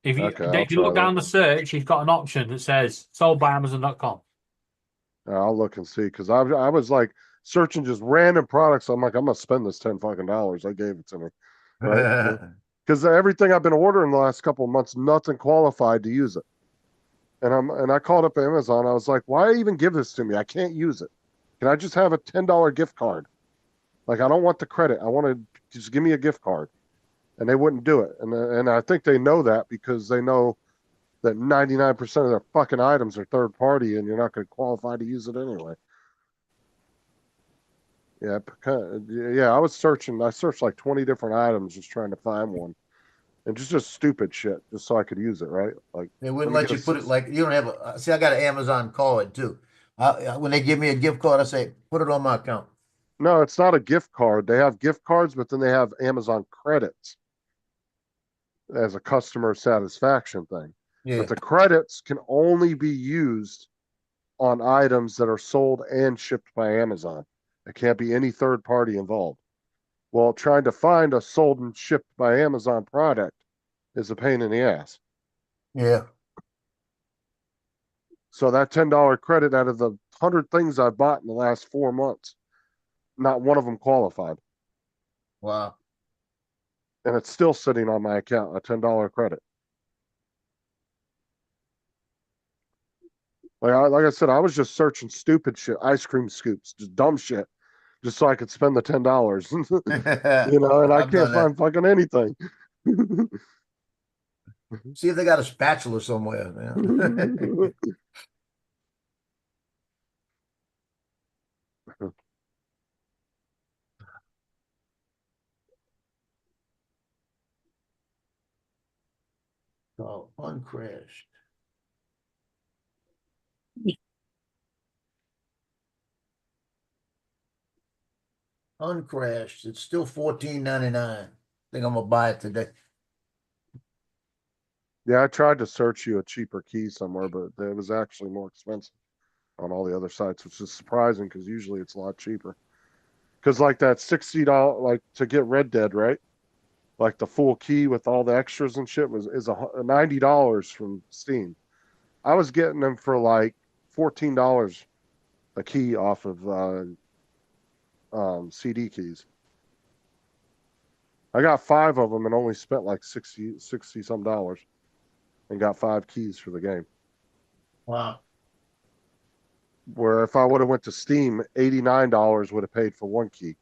S8: If you look down the search, you've got an option that says sold by Amazon.com.
S4: I'll look and see because I was like searching just random products. I'm like, I'm gonna spend this $10 fucking. They gave it to me, right? Because everything I've been ordering the last couple of months, nothing qualified to use it. And I called up Amazon. I was like, why even give this to me? I can't use it. Can I just have a $10 gift card? Like, I don't want the credit. I want to just give me a gift card. And they wouldn't do it. And I think they know that because they know that 99% of their fucking items are third party and you're not going to qualify to use it anyway. Yeah, yeah. I was searching. I searched like 20 different items just trying to find one, and just stupid shit, just so I could use it. Right? Like
S6: They wouldn't
S4: me
S6: let
S4: get
S6: you
S4: a
S6: put it like you don't have a. See, I got an Amazon card too. When they give me a gift card, I say put it on my account.
S4: No, it's not a gift card. They have gift cards, but then they have Amazon credits as a customer satisfaction thing.
S6: Yeah.
S4: But the credits can only be used on items that are sold and shipped by Amazon. There can't be any third party involved. Well, trying to find a sold and shipped by Amazon product is a pain in the ass.
S6: Yeah.
S4: So that $10 credit out of the 100 things I've bought in the last 4 months, not one of them qualified.
S6: Wow.
S4: And it's still sitting on my account, a $10 credit. Like I said, I was just searching stupid shit, ice cream scoops, just dumb shit, just so I could spend the $10. And I can't find fucking anything.
S6: See if they got a spatula somewhere. Man. Oh, uncrashed. Uncrashed. It's still $14.99. I think I'm gonna buy it today.
S4: Yeah, I tried to search you a cheaper key somewhere, but it was actually more expensive on all the other sites, which is surprising because usually it's a lot cheaper. Because like that $60, like to get Red Dead, right? Like the full key with all the extras and shit is $90 from Steam. I was getting them for like $14 a key off of CD keys. I got 5 of them and only spent like 60 some dollars and got 5 keys for the game.
S6: Wow.
S4: Where if I would have went to Steam, $89 would have paid for 1 key.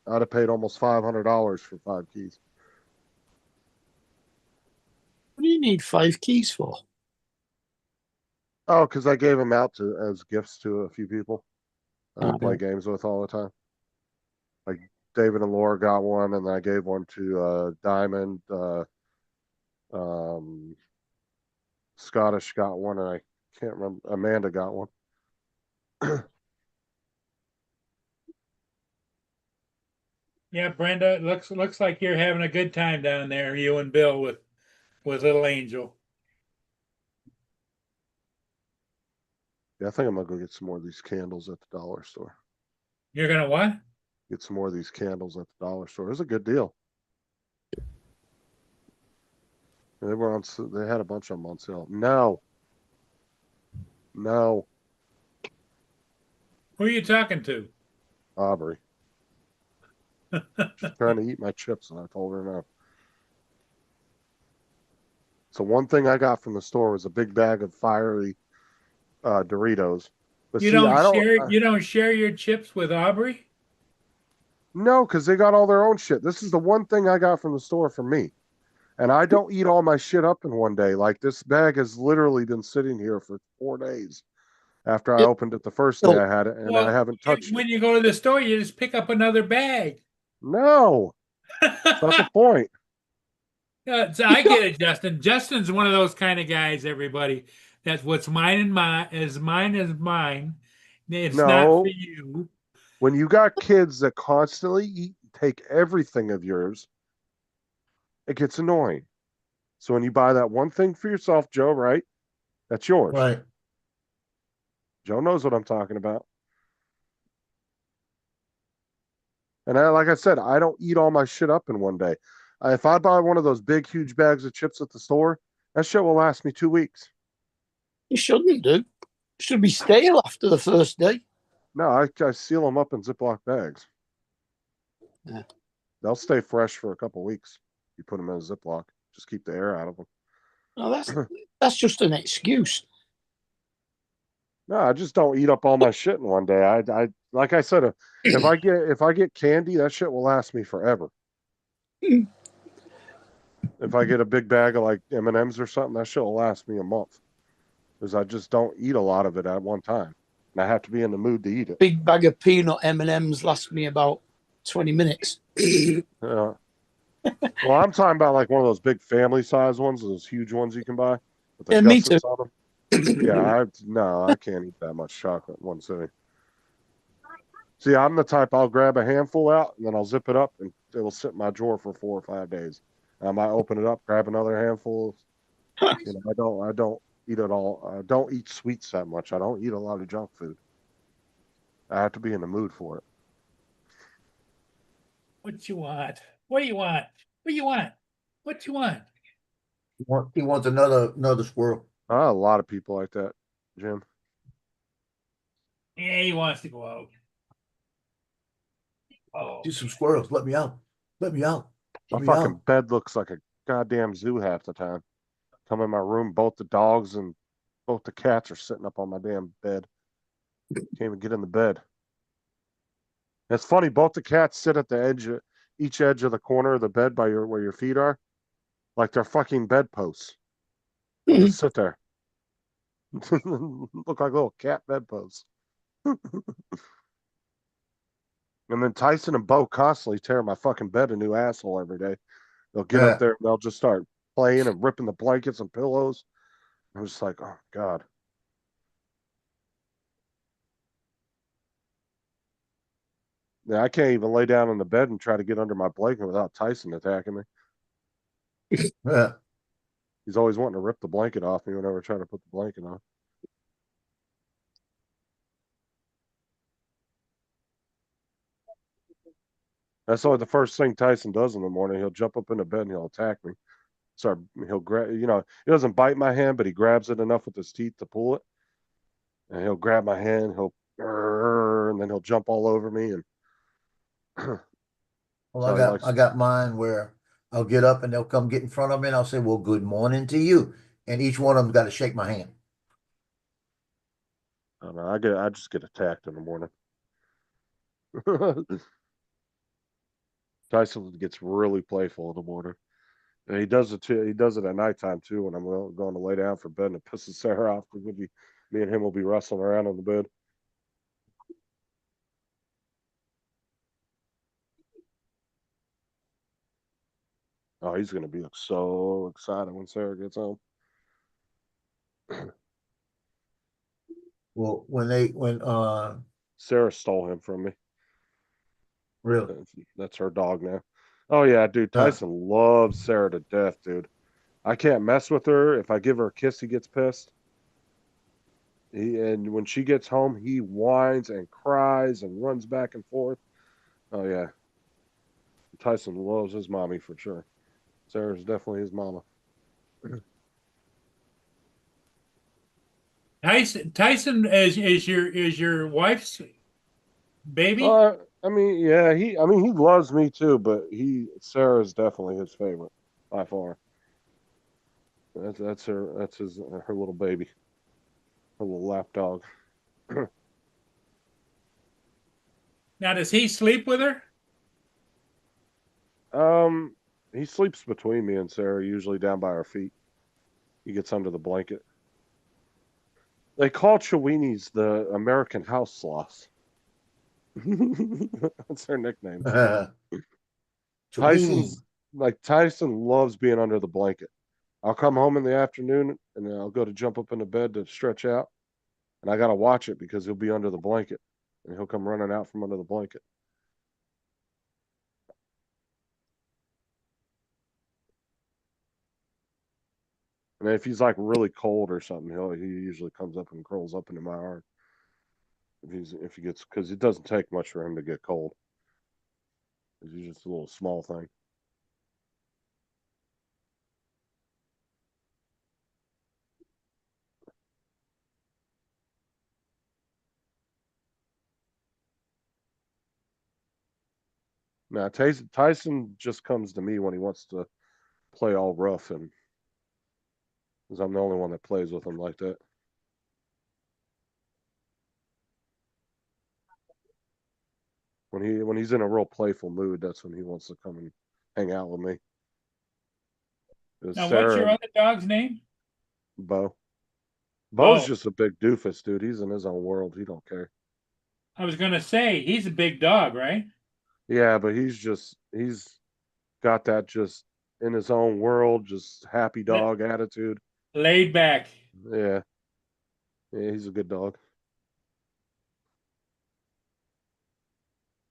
S4: I'd have paid almost $500 for 5 keys.
S12: What do you need 5 keys for?
S4: Oh, because I gave them out as gifts to a few people I play games with all the time. Like David and Laura got one, and I gave one to Diamond. Scottish got one, and I can't remember. Amanda got one.
S1: Yeah, Brenda, it looks like you're having a good time down there, you and Bill with little Angel.
S4: Yeah, I think I'm gonna go get some more of these candles at the dollar store.
S1: You're gonna what?
S4: Get some more of these candles at the dollar store. It was a good deal. They were on. They had a bunch of them on sale. No.
S1: Who are you talking to?
S4: Aubrey. She's trying to eat my chips, and I told her no. So one thing I got from the store was a big bag of fiery Doritos. But
S1: You don't share your chips with Aubrey?
S4: No, because they got all their own shit. This is the one thing I got from the store for me. And I don't eat all my shit up in one day. Like this bag has literally been sitting here for 4 days after I opened it the first day I had it, and I haven't touched it.
S1: When you go to the store, you just pick up another bag.
S4: No, that's not the point.
S1: So I get it, Justin. Justin's one of those kind of guys, everybody. That's what's mine and mine is mine. It's not for you.
S4: When you got kids that constantly eat, take everything of yours, it gets annoying. So when you buy that one thing for yourself, Joe, right? That's yours.
S6: Right.
S4: Joe knows what I'm talking about. And like I said, I don't eat all my shit up in one day. If I buy one of those big, huge bags of chips at the store, that shit will last me 2 weeks.
S12: You shouldn't do. It should be stale after the first day.
S4: No, I seal them up in Ziploc bags.
S12: Yeah.
S4: They'll stay fresh for a couple of weeks. You put them in a Ziploc. Just keep the air out of them.
S12: No, that's just an excuse.
S4: No, I just don't eat up all my shit in one day. I like I said, if I get candy, that shit will last me forever. If I get a big bag of like M&Ms or something, that shit will last me a month. Because I just don't eat a lot of it at one time. and I have to be in the mood to eat it.
S12: Big bag of peanut M&Ms lasts me about 20 minutes.
S4: Yeah. Well, I'm talking about like one of those big family size ones, those huge ones you can buy with the
S12: Yeah, me
S4: gussets
S12: too.
S4: on them. Yeah, I can't eat that much chocolate in one sitting. See, I'm the type I'll grab a handful out and then I'll zip it up and it'll sit in my drawer for 4 or 5 days. I might open it up, grab another handful. You know, I don't eat it all. I don't eat sweets that much. I don't eat a lot of junk food. I have to be in the mood for it.
S1: What you want? What do you want? What do you want? What you want?
S6: He wants another squirrel.
S4: A lot of people like that, Jim.
S1: Yeah, he wants to go out. Oh,
S6: Do some squirrels. Let me out. Let me out.
S4: My
S6: Let me
S4: fucking
S6: out.
S4: bed looks like a goddamn zoo half the time. Come in my room, both the dogs and both the cats are sitting up on my damn bed. Can't even get in the bed. It's funny, both the cats sit at the edge, each edge of the corner of the bed by where your feet are, like they're fucking bedposts. They just sit there. Look like little cat bedposts. And then Tyson and Bo constantly tear my fucking bed a new asshole every day. They'll get up there and they'll just start playing and ripping the blankets and pillows. I'm just like, oh God. Yeah, I can't even lay down in the bed and try to get under my blanket without Tyson attacking me.
S6: Yeah.
S4: He's always wanting to rip the blanket off me whenever I try to put the blanket on. That's always the first thing Tyson does in the morning. He'll jump up in the bed and he'll attack me. He'll grab, he doesn't bite my hand, but he grabs it enough with his teeth to pull it. And he'll grab my hand, and then he'll jump all over me. And
S6: well, I got mine where I'll get up and they'll come get in front of me and I'll say, well, good morning to you. And each one of them's got to shake my hand.
S4: I don't know. I just get attacked in the morning. Tyson gets really playful in the morning. And he does it too. He does it at nighttime too when I'm going to lay down for bed, and it pisses Sarah off because me and him will be wrestling around on the bed. Oh, he's going to be so excited when Sarah gets home.
S6: Well, when
S4: Sarah stole him from me.
S6: Really?
S4: That's her dog now. Oh yeah, dude. Tyson loves Sarah to death, dude. I can't mess with her. If I give her a kiss, he gets pissed. And when she gets home, he whines and cries and runs back and forth. Oh yeah. Tyson loves his mommy for sure. Sarah's definitely his mama.
S1: Tyson is your wife's baby?
S4: I mean, yeah, he loves me too, but Sarah's definitely his favorite by far. That's her little baby, her little lap dog.
S1: Now, does he sleep with her?
S4: He sleeps between me and Sarah, usually down by our feet. He gets under the blanket. They call Cheweenies the American house sloths. That's their nickname. Tyson loves being under the blanket. I'll come home in the afternoon and then I'll go to jump up in the bed to stretch out, and I gotta watch it because he'll be under the blanket and he'll come running out from under the blanket. And if he's like really cold or something, he usually comes up and curls up into my arm. If he gets, because it doesn't take much for him to get cold. It's just a little small thing. Now Tyson just comes to me when he wants to play all rough, and because I'm the only one that plays with him like that. When he's in a real playful mood, that's when he wants to come and hang out with me.
S1: Now, what's your other dog's name?
S4: Bo. Bo's
S1: Oh.
S4: just a big doofus, dude. He's in his own world. He don't care.
S1: I was gonna say he's a big dog, right?
S4: Yeah, but he's got that just in his own world, just happy dog attitude.
S1: Laid back.
S4: Yeah. Yeah, he's a good dog.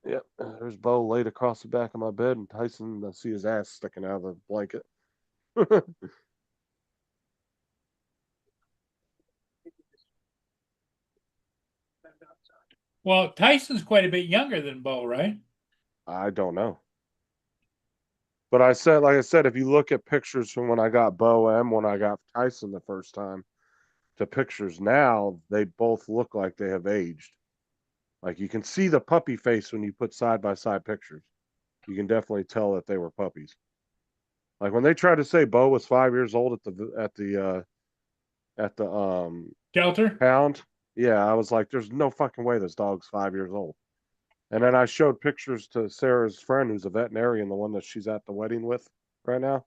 S4: Yep. There's Bo laid across the back of my bed, and Tyson, I see his ass sticking out of the blanket.
S1: Well, Tyson's quite a bit younger than Bo, right?
S4: I don't know. But I said, like I said, if you look at pictures from when I got Bo and when I got Tyson the first time to pictures now, they both look like they have aged. Like you can see the puppy face when you put side by side pictures. You can definitely tell that they were puppies. Like when they tried to say Bo was 5 years old at the
S1: shelter
S4: pound, yeah, I was like, there's no fucking way this dog's 5 years old. And then I showed pictures to Sarah's friend, who's a veterinarian, the one that she's at the wedding with right now.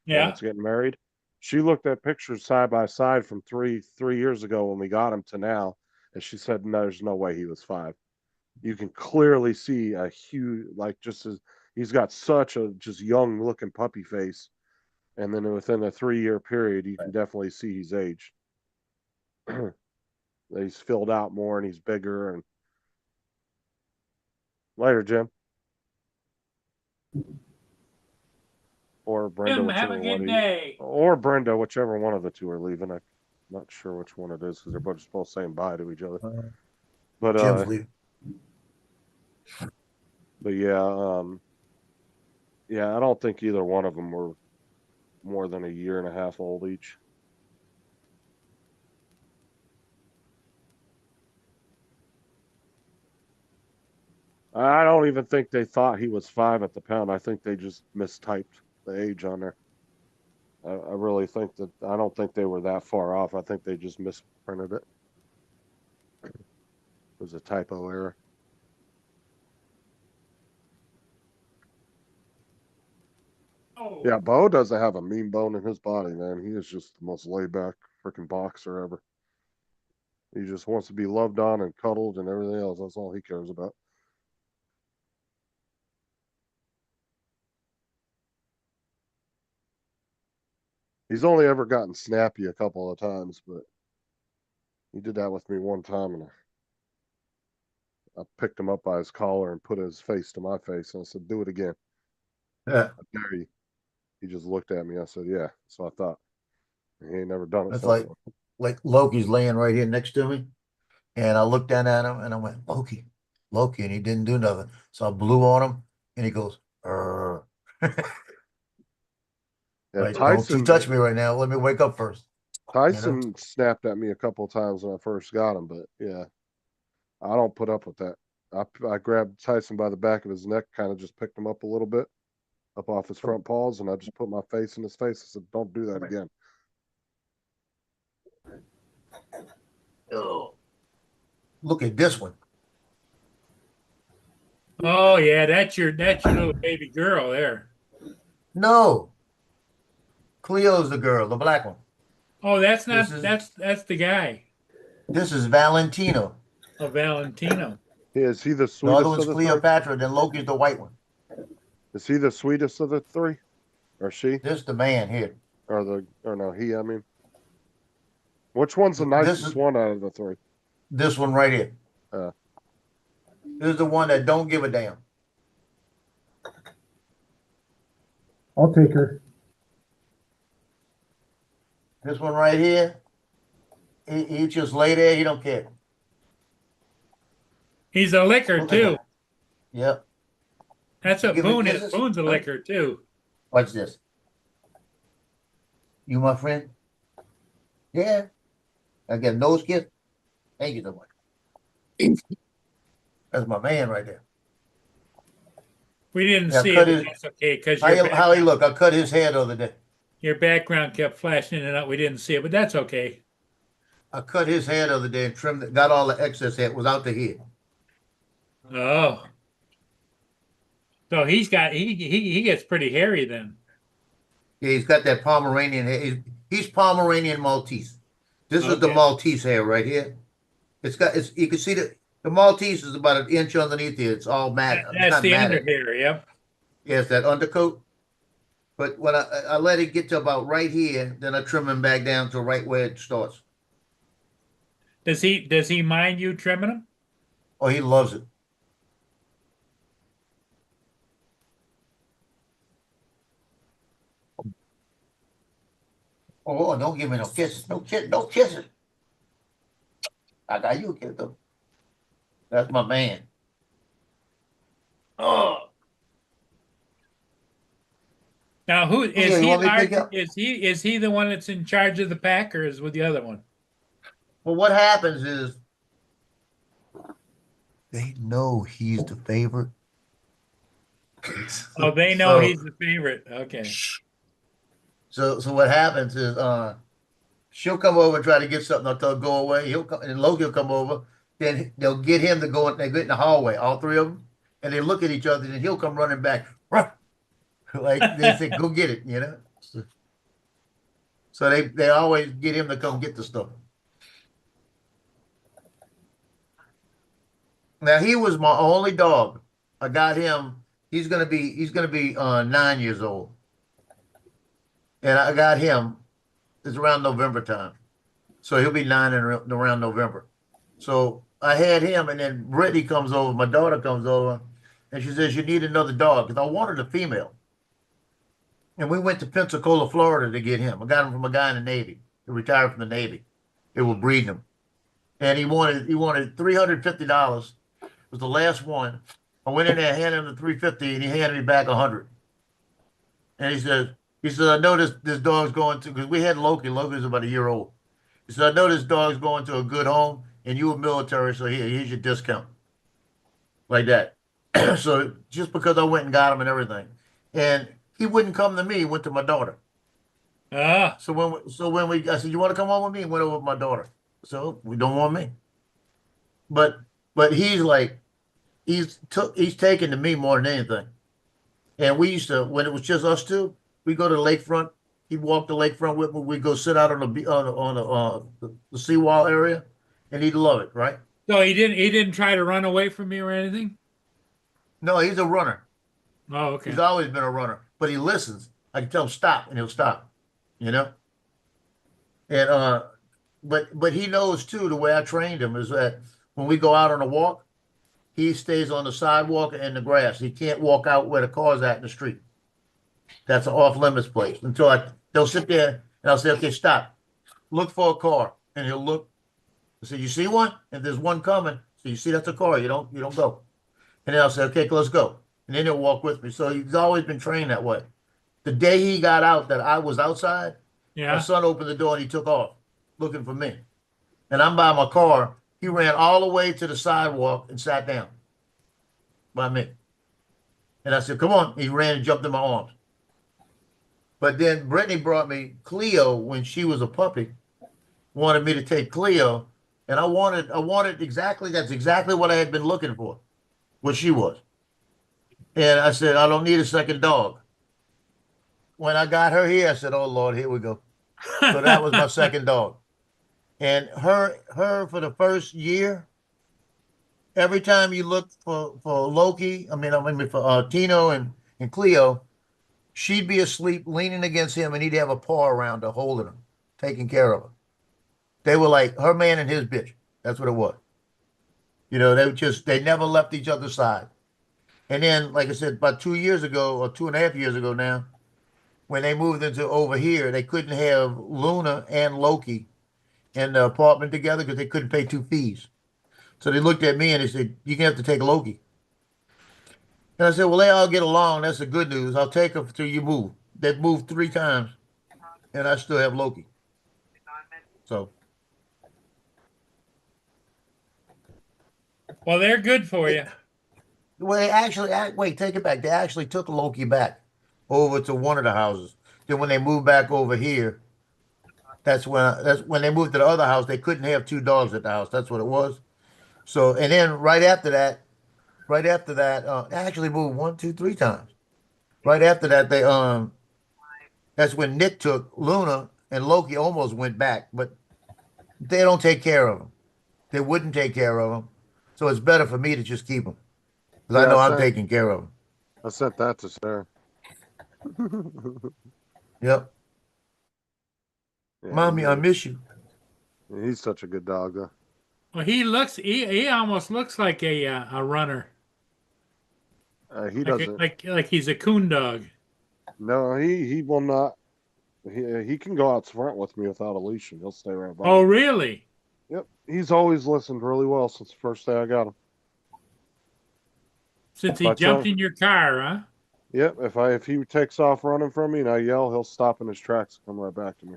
S1: Yeah.
S4: That's getting married. She looked at pictures side by side from three years ago when we got him to now, and she said, no, there's no way he was 5. You can clearly see a huge, like, just as he's got such a just young looking puppy face. And then within a 3-year period, you can definitely see he's aged. He's filled out more and he's bigger. And later, Jim. Or Brenda,
S1: Jim, have
S4: whichever
S1: a
S4: one.
S1: good day.
S4: Or Brenda, whichever one of the two are leaving. I'm not sure which one it is because they're both saying bye to each other. But
S6: Jim's leaving.
S4: But yeah, I don't think either one of them were more than a year and a half old each. I don't even think they thought he was 5 at the pound. I think they just mistyped the age on there. I really think that, I don't think they were that far off. I think they just misprinted it. It was a typo error.
S1: Oh.
S4: Yeah, Bo doesn't have a mean bone in his body, man. He is just the most laid back freaking boxer ever. He just wants to be loved on and cuddled and everything else. That's all he cares about. He's only ever gotten snappy a couple of times, but he did that with me one time, and I picked him up by his collar and put his face to my face, and I said, "Do it again."
S6: Yeah.
S4: I dare you. He just looked at me. I said, "Yeah." So I thought. He ain't never done it.
S6: That's
S4: so
S6: like Loki's laying right here next to me, and I looked down at him and I went, Loki, and he didn't do nothing. So I blew on him, and he goes, "Arr."
S4: Yeah,
S6: Like,
S4: Tyson,
S6: don't you touch me right now. Let me wake up first.
S4: Tyson snapped at me a couple of times when I first got him, but yeah, I don't put up with that. I grabbed Tyson by the back of his neck, kind of just picked him up a little bit, up off his front paws, and I just put my face in his face. I said, "Don't do that again."
S6: Oh, look at this one.
S1: Oh yeah, that's your little baby girl there.
S6: No, Cleo's the girl, the black one.
S1: Oh, that's not
S6: This
S1: that's the guy.
S6: This is Valentino.
S1: Oh, Valentino.
S4: Is he the
S6: The
S4: sweetest
S6: other one's
S4: of the
S6: Cleopatra, then Loki's the white one.
S4: Is he the sweetest of the three? Or she?
S6: This the man here.
S4: Or no, he, I mean. Which one's the nicest one out of the three?
S6: This one right here. This is the one that don't give a damn.
S7: I'll take her.
S6: This one right here, he just lay there. He don't care.
S1: He's a licker
S6: Look at
S1: too.
S6: that. Yep.
S1: That's what
S6: Give me
S1: Boone is.
S6: kisses.
S1: Boone's a licker too.
S6: Watch this. You my friend? Yeah. I get a nose kiss. Thank you so much. That's my man right there.
S1: We didn't
S6: Yeah,
S1: see
S6: cut
S1: it,
S6: his-
S1: but that's okay because
S6: How he look? I cut his hair the other day.
S1: your background kept flashing in and out. We didn't see it, but that's okay.
S6: I cut his hair the other day and trimmed it, got all the excess hair. It was out the head.
S1: Oh. So he gets pretty hairy then.
S6: Yeah, he's got that Pomeranian hair. He's Pomeranian Maltese. This is the
S1: Okay.
S6: Maltese hair right here. You can see the Maltese is about an inch underneath here. It's all matte. It's
S1: That's
S6: not
S1: the
S6: matted.
S1: underhair. Yep.
S6: Yes, that undercoat. But when I let it get to about right here, then I trim him back down to right where it starts.
S1: Does he mind you trimming him?
S6: Oh, he loves it. Oh, don't give me no kisses. No kisses. I got you a kiss though. That's my man. Oh.
S1: Now, who is
S6: Yeah, you
S1: he?
S6: want me to pick
S1: Large,
S6: up?
S1: is he the one that's in charge of the pack, or is with the other one?
S6: Well, what happens is they know he's the favorite.
S1: Oh, they know
S6: So-
S1: he's the favorite. Okay.
S6: So what happens is she'll come over and try to get something. I'll tell her go away. He'll come and Loki will come over. Then they'll get him to go. They get in the hallway, all three of them, and they look at each other. And he'll come running back, "Ruh!" Like they say, "Go get it," you know. So they always get him to come get the stuff. Now he was my only dog. I got him. He's gonna be 9 years old, and I got him. It's around November time, so he'll be 9 around November. So I had him, and then Brittany comes over. My daughter comes over, and she says, "You need another dog," because I wanted a female. And we went to Pensacola, Florida, to get him. I got him from a guy in the Navy. He retired from the Navy. They were breeding him, and he wanted $350. It was the last one. I went in there, handed him the $350, and he handed me back $100. And he said, "I know this dog's going to," because we had Loki. Loki's about a year old. He said, "I know this dog's going to a good home, and you were military, so here's your discount." Like that. So just because I went and got him and everything, and he wouldn't come to me, he went to my daughter.
S1: Ah.
S6: So I said, "You want to come home with me?" He went over with my daughter. So we don't want me. But he's like, he's taken to me more than anything. And we used to, when it was just us two, we go to the lakefront. He'd walk the lakefront with me. We'd go sit out on the seawall area, and he'd love it, right?
S1: So he didn't try to run away from you or anything?
S6: No, he's a runner.
S1: Oh, okay.
S6: He's always been a runner, but he listens. I can tell him stop, and he'll stop. You know. And but he knows too. The way I trained him is that when we go out on a walk, he stays on the sidewalk and the grass. He can't walk out where the car's at in the street. That's an off limits place until they'll sit there and I'll say, "Okay, stop. Look for a car," and he'll look. I say, "You see one? If there's one coming, so you see that's a car. You don't go." And then I'll say, "Okay, let's go." And then he'll walk with me. So he's always been trained that way. The day he got out that I was outside,
S1: Yeah.
S6: my son opened the door and he took off looking for me. And I'm by my car. He ran all the way to the sidewalk and sat down by me. And I said, "Come on." He ran and jumped in my arms. But then Brittany brought me Cleo when she was a puppy, wanted me to take Cleo. And I wanted that's exactly what I had been looking for, what she was. And I said, "I don't need a second dog." When I got her here, I said, "Oh Lord, here we go." So that was my second dog. And her for the first year, every time you look for Loki, for Tino and Cleo, she'd be asleep, leaning against him, and he'd have a paw around her, holding her, taking care of her. They were like her man and his bitch. That's what it was. You know, they never left each other's side. And then, like I said, about 2 years ago, or 2.5 years ago now, when they moved into over here, they couldn't have Luna and Loki in the apartment together because they couldn't pay 2 fees. So they looked at me and they said, "You're gonna have to take Loki." And I said, "Well, they all get along. That's the good news. I'll take them till you move." They've moved 3 times, and I still have Loki. So.
S1: Well, they're good for you.
S6: Well, they actually, wait, take it back. They actually took Loki back over to one of the houses. Then when they moved back over here, that's when they moved to the other house. They couldn't have 2 dogs at the house. That's what it was. So, and then right after that, they actually moved 1, 2, 3 times. Right after that, that's when Nick took Luna, and Loki almost went back, but they don't take care of them. They wouldn't take care of them. So it's better for me to just keep them. Because I know I'm taking care of them.
S4: I sent that to Sarah.
S6: Yep.
S4: Yeah,
S6: Mommy, I miss you.
S4: He's such a good dog, though.
S1: Well, he almost looks like a runner.
S4: He doesn't.
S1: Like he's a coon dog.
S4: No, he will not. He can go out front with me without a leash, and he'll stay right by.
S1: Oh, really?
S4: Yep. He's always listened really well since the first day I got him.
S1: Since he jumped in your car, huh?
S4: Yep. If he takes off running from me and I yell, he'll stop in his tracks and come right back to me.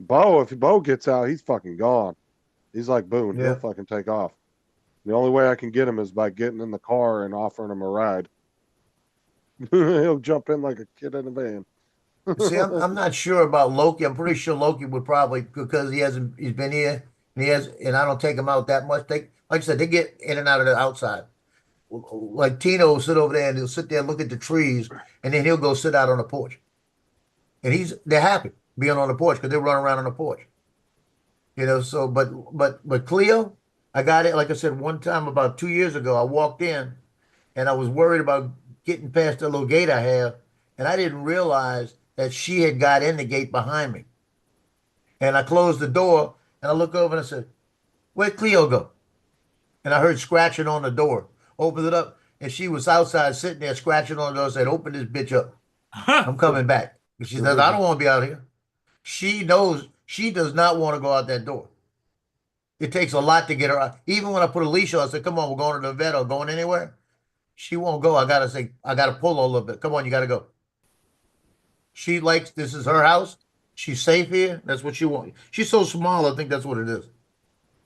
S4: If Bo gets out, he's fucking gone. He's like Boone.
S6: Yeah.
S4: He'll fucking take off. The only way I can get him is by getting in the car and offering him a ride. He'll jump in like a kid in a van.
S6: See, I'm not sure about Loki. I'm pretty sure Loki would probably, because he's been here and I don't take him out that much. Like I said, they get in and out of the outside. Like Tino will sit over there and he'll sit there and look at the trees, and then he'll go sit out on the porch. And they're happy being on the porch because they run around on the porch. So but Cleo, I got it. Like I said, one time about 2 years ago, I walked in and I was worried about getting past the little gate I have, and I didn't realize that she had got in the gate behind me. And I closed the door and I looked over and I said, "Where'd Cleo go?" And I heard scratching on the door. Opened it up, and she was outside sitting there scratching on the door. I said, "Open this bitch up. I'm coming back." And she says, "I don't want to be out here." She knows she does not want to go out that door. It takes a lot to get her out. Even when I put a leash on, I said, "Come on, we're going to the vet or going anywhere." She won't go. I gotta pull her a little bit. Come on, you gotta go. She likes, this is her house. She's safe here. That's what she wants. She's so small, I think that's what it is.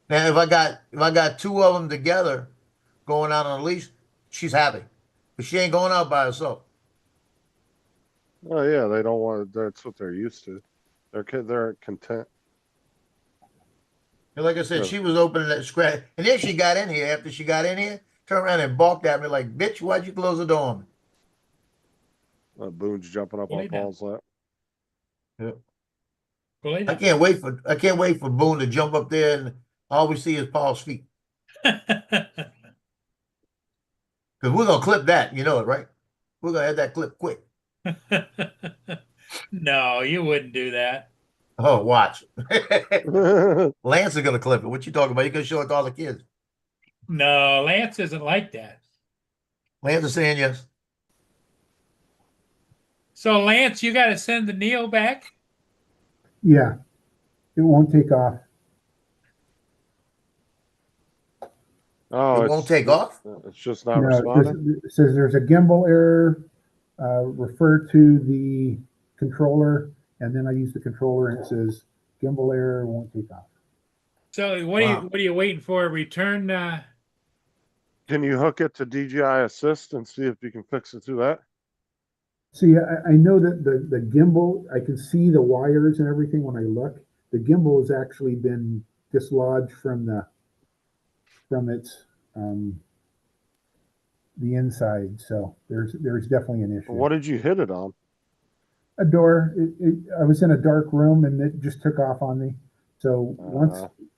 S6: Now, if I got two of them together going out on a leash, she's happy. But she ain't going out by herself.
S4: Oh yeah, they don't want. That's what they're used to. They're content.
S6: And like I said, she was opening that scratch, and then she got in here. After she got in here, turned around and balked at me like, "Bitch, why'd you close the door on me?"
S4: Boone's jumping up on Paul's lap.
S6: Yep. I can't wait for Boone to jump up there, and all we see is Paul's feet. Because we're gonna clip that, you know it, right? We're gonna have that clip quick.
S1: No, you wouldn't do that.
S6: Oh, watch. Lance is gonna clip it. What you talking about? You're gonna show it to all the kids.
S1: No, Lance isn't like that.
S6: Lance is saying yes.
S1: So Lance, you got to send the Neo back?
S7: Yeah, it won't take off.
S4: Oh,
S6: it won't take off?
S4: It's just not responding?
S7: It says there's a gimbal error. Refer to the controller, and then I use the controller, and it says gimbal error, won't take off.
S1: So what are you waiting for? A return?
S4: Can you hook it to DJI Assist and see if you can fix it through that?
S7: See, I know that the gimbal, I can see the wires and everything when I look. The gimbal has actually been dislodged from its the inside, so there's definitely an issue.
S4: What did you hit it on?
S7: A door. I was in a dark room and it just took off on me. So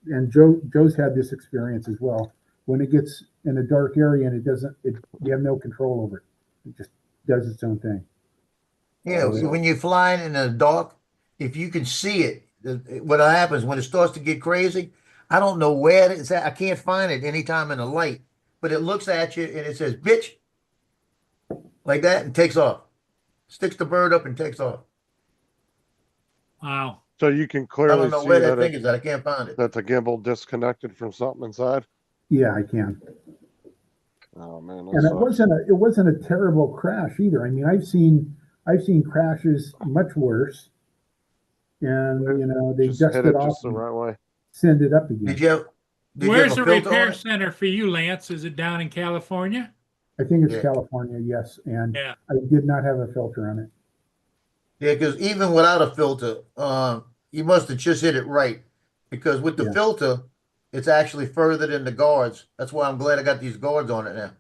S7: and Joe's had this experience as well. When it gets in a dark area and you have no control over it. It just does its own thing.
S6: Yeah, when you're flying in the dark, if you can see it, what happens when it starts to get crazy, I don't know where it's at. I can't find it anytime in the light, but it looks at you and it says, "Bitch," like that, and takes off. Sticks the bird up and takes off.
S1: Wow.
S4: So you can clearly
S6: I don't know
S4: see
S6: where that thing is at. I can't find it.
S4: That the gimbal disconnected from something inside?
S7: Yeah, I can.
S4: Oh man.
S7: And it wasn't a terrible crash either. I mean, I've seen crashes much worse, and they
S4: just
S7: dust
S4: hit
S7: it
S4: it
S7: off
S4: just the right way.
S7: Send it up again.
S1: Where's the repair center for you, Lance? Is it down in California?
S7: I think it's California, yes, and I did not have a filter on it.
S6: Yeah, because even without a filter, you must have just hit it right. Because with the filter, it's actually further than the guards. That's why I'm glad I got these guards on it now.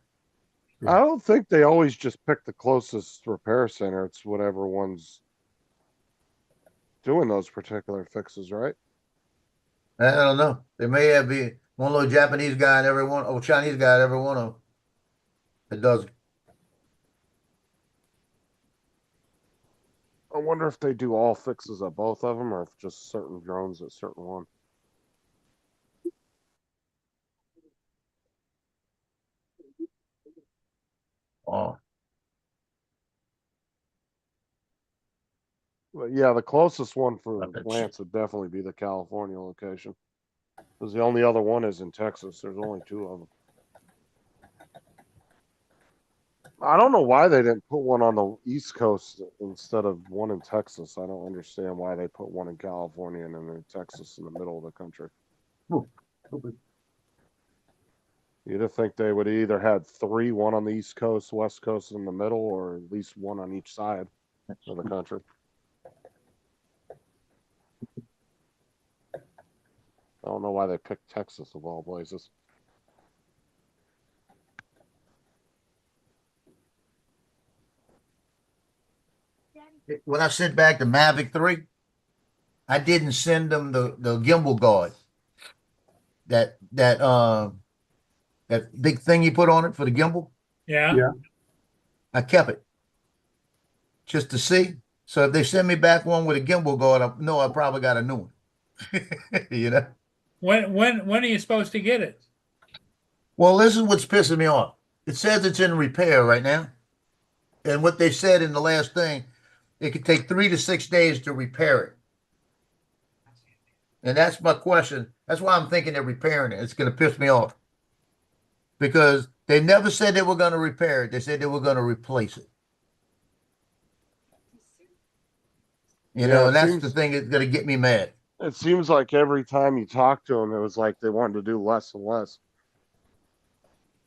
S4: I don't think they always just pick the closest repair center. It's whatever one's doing those particular fixes, right?
S6: I don't know. There may have been one little Japanese guy in every one, or Chinese guy in every one of them. It doesn't.
S4: I wonder if they do all fixes at both of them, or if just certain drones at certain one.
S6: Oh.
S4: But yeah, the closest one for Lance would definitely be the California location. Because the only other one is in Texas. There's only 2 of them. I don't know why they didn't put one on the East Coast instead of one in Texas. I don't understand why they put one in California and then in Texas in the middle of the country. You'd have think they would either had 3, one on the East Coast, West Coast in the middle, or at least one on each side of the country. I don't know why they picked Texas of all places.
S6: When I sent back the Mavic 3, I didn't send them the gimbal guard. That big thing you put on it for the gimbal.
S1: Yeah.
S7: Yeah.
S6: I kept it just to see. So if they send me back one with a gimbal guard, I know I probably got a new one. You know.
S1: When are you supposed to get it?
S6: Well, this is what's pissing me off. It says it's in repair right now. And what they said in the last thing, it could take 3 to 6 days to repair it. And that's my question. That's why I'm thinking they're repairing it. It's going to piss me off. Because they never said they were going to repair it. They said they were going to replace it. You know, and that's the thing that's going to get me mad.
S4: It seems like every time you talk to them, it was like they wanted to do less and less.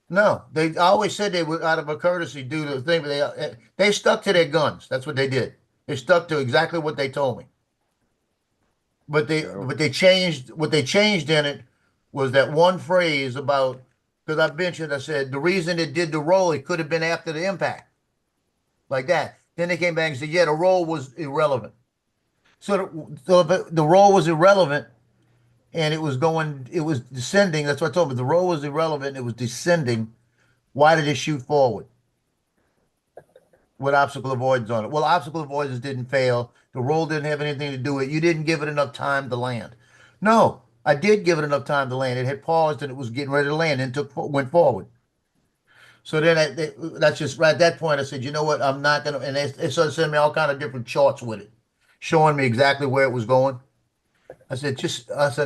S6: No, they always said they would, out of a courtesy, do the thing, but they stuck to their guns. That's what they did. They stuck to exactly what they told me. But they changed. What they changed in it was that one phrase about, because I mentioned, I said the reason it did the roll, it could have been after the impact, like that. Then they came back and said, yeah, the roll was irrelevant. So the roll was irrelevant, and it was descending. That's what I told them. The roll was irrelevant. It was descending. Why did it shoot forward with obstacle avoidance on it? Well, obstacle avoidance didn't fail. The roll didn't have anything to do with it. You didn't give it enough time to land. No, I did give it enough time to land. It had paused and it was getting ready to land and went forward. So then that's just right at that point. I said, you know what? I'm not going to. And they started sending me all kind of different charts with it, showing me exactly where it was going. I said,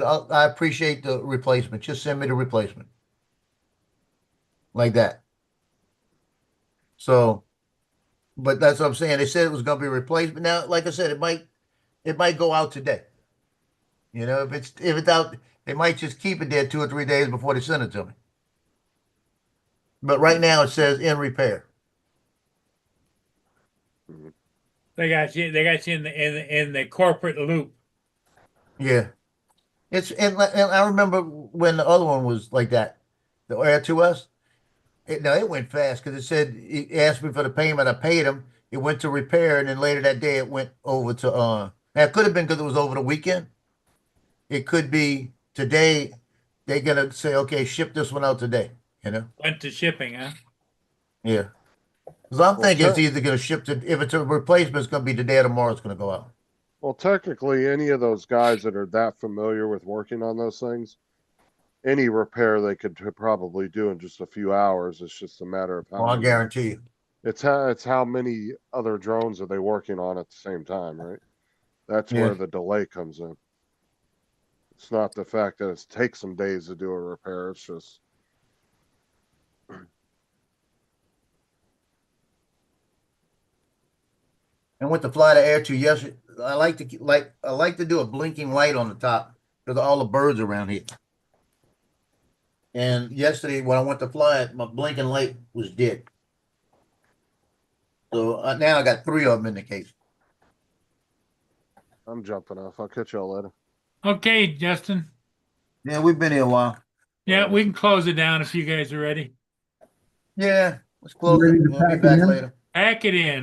S6: I appreciate the replacement. Just send me the replacement. Like that. So, but that's what I'm saying. They said it was going to be replaced. But now, like I said, it might go out today. You know, if it's out, they might just keep it there 2 or 3 days before they send it to me. But right now it says in repair.
S1: They got you in the corporate loop.
S6: Yeah. And I remember when the other one was like that, the Air 2S. It went fast because it said it asked me for the payment. I paid him. It went to repair, and then later that day it went over to now it could have been because it was over the weekend. It could be today. They're gonna say, okay, ship this one out today. You know,
S1: went to shipping, huh?
S6: Yeah. Because I'm thinking it's either gonna ship to, if it's a replacement, it's gonna be today or tomorrow. It's gonna go out.
S4: Well, technically, any of those guys that are that familiar with working on those things, any repair they could probably do in just a few hours. It's just a matter of how.
S6: I guarantee you.
S4: It's how many other drones are they working on at the same time, right? That's where the delay comes in. It's not the fact that it takes some days to do a repair. It's just.
S6: And with the Fly to Air 2, yes, I like to do a blinking light on the top because of all the birds around here. And yesterday when I went to fly it, my blinking light was dead. So now I got 3 of them in the case.
S4: I'm jumping off. I'll catch y'all later.
S1: Okay, Justin.
S6: Yeah, we've been here a while.
S1: Yeah, we can close it down if you guys are ready.
S6: Yeah, let's close it. We'll be back later.
S1: Pack it in.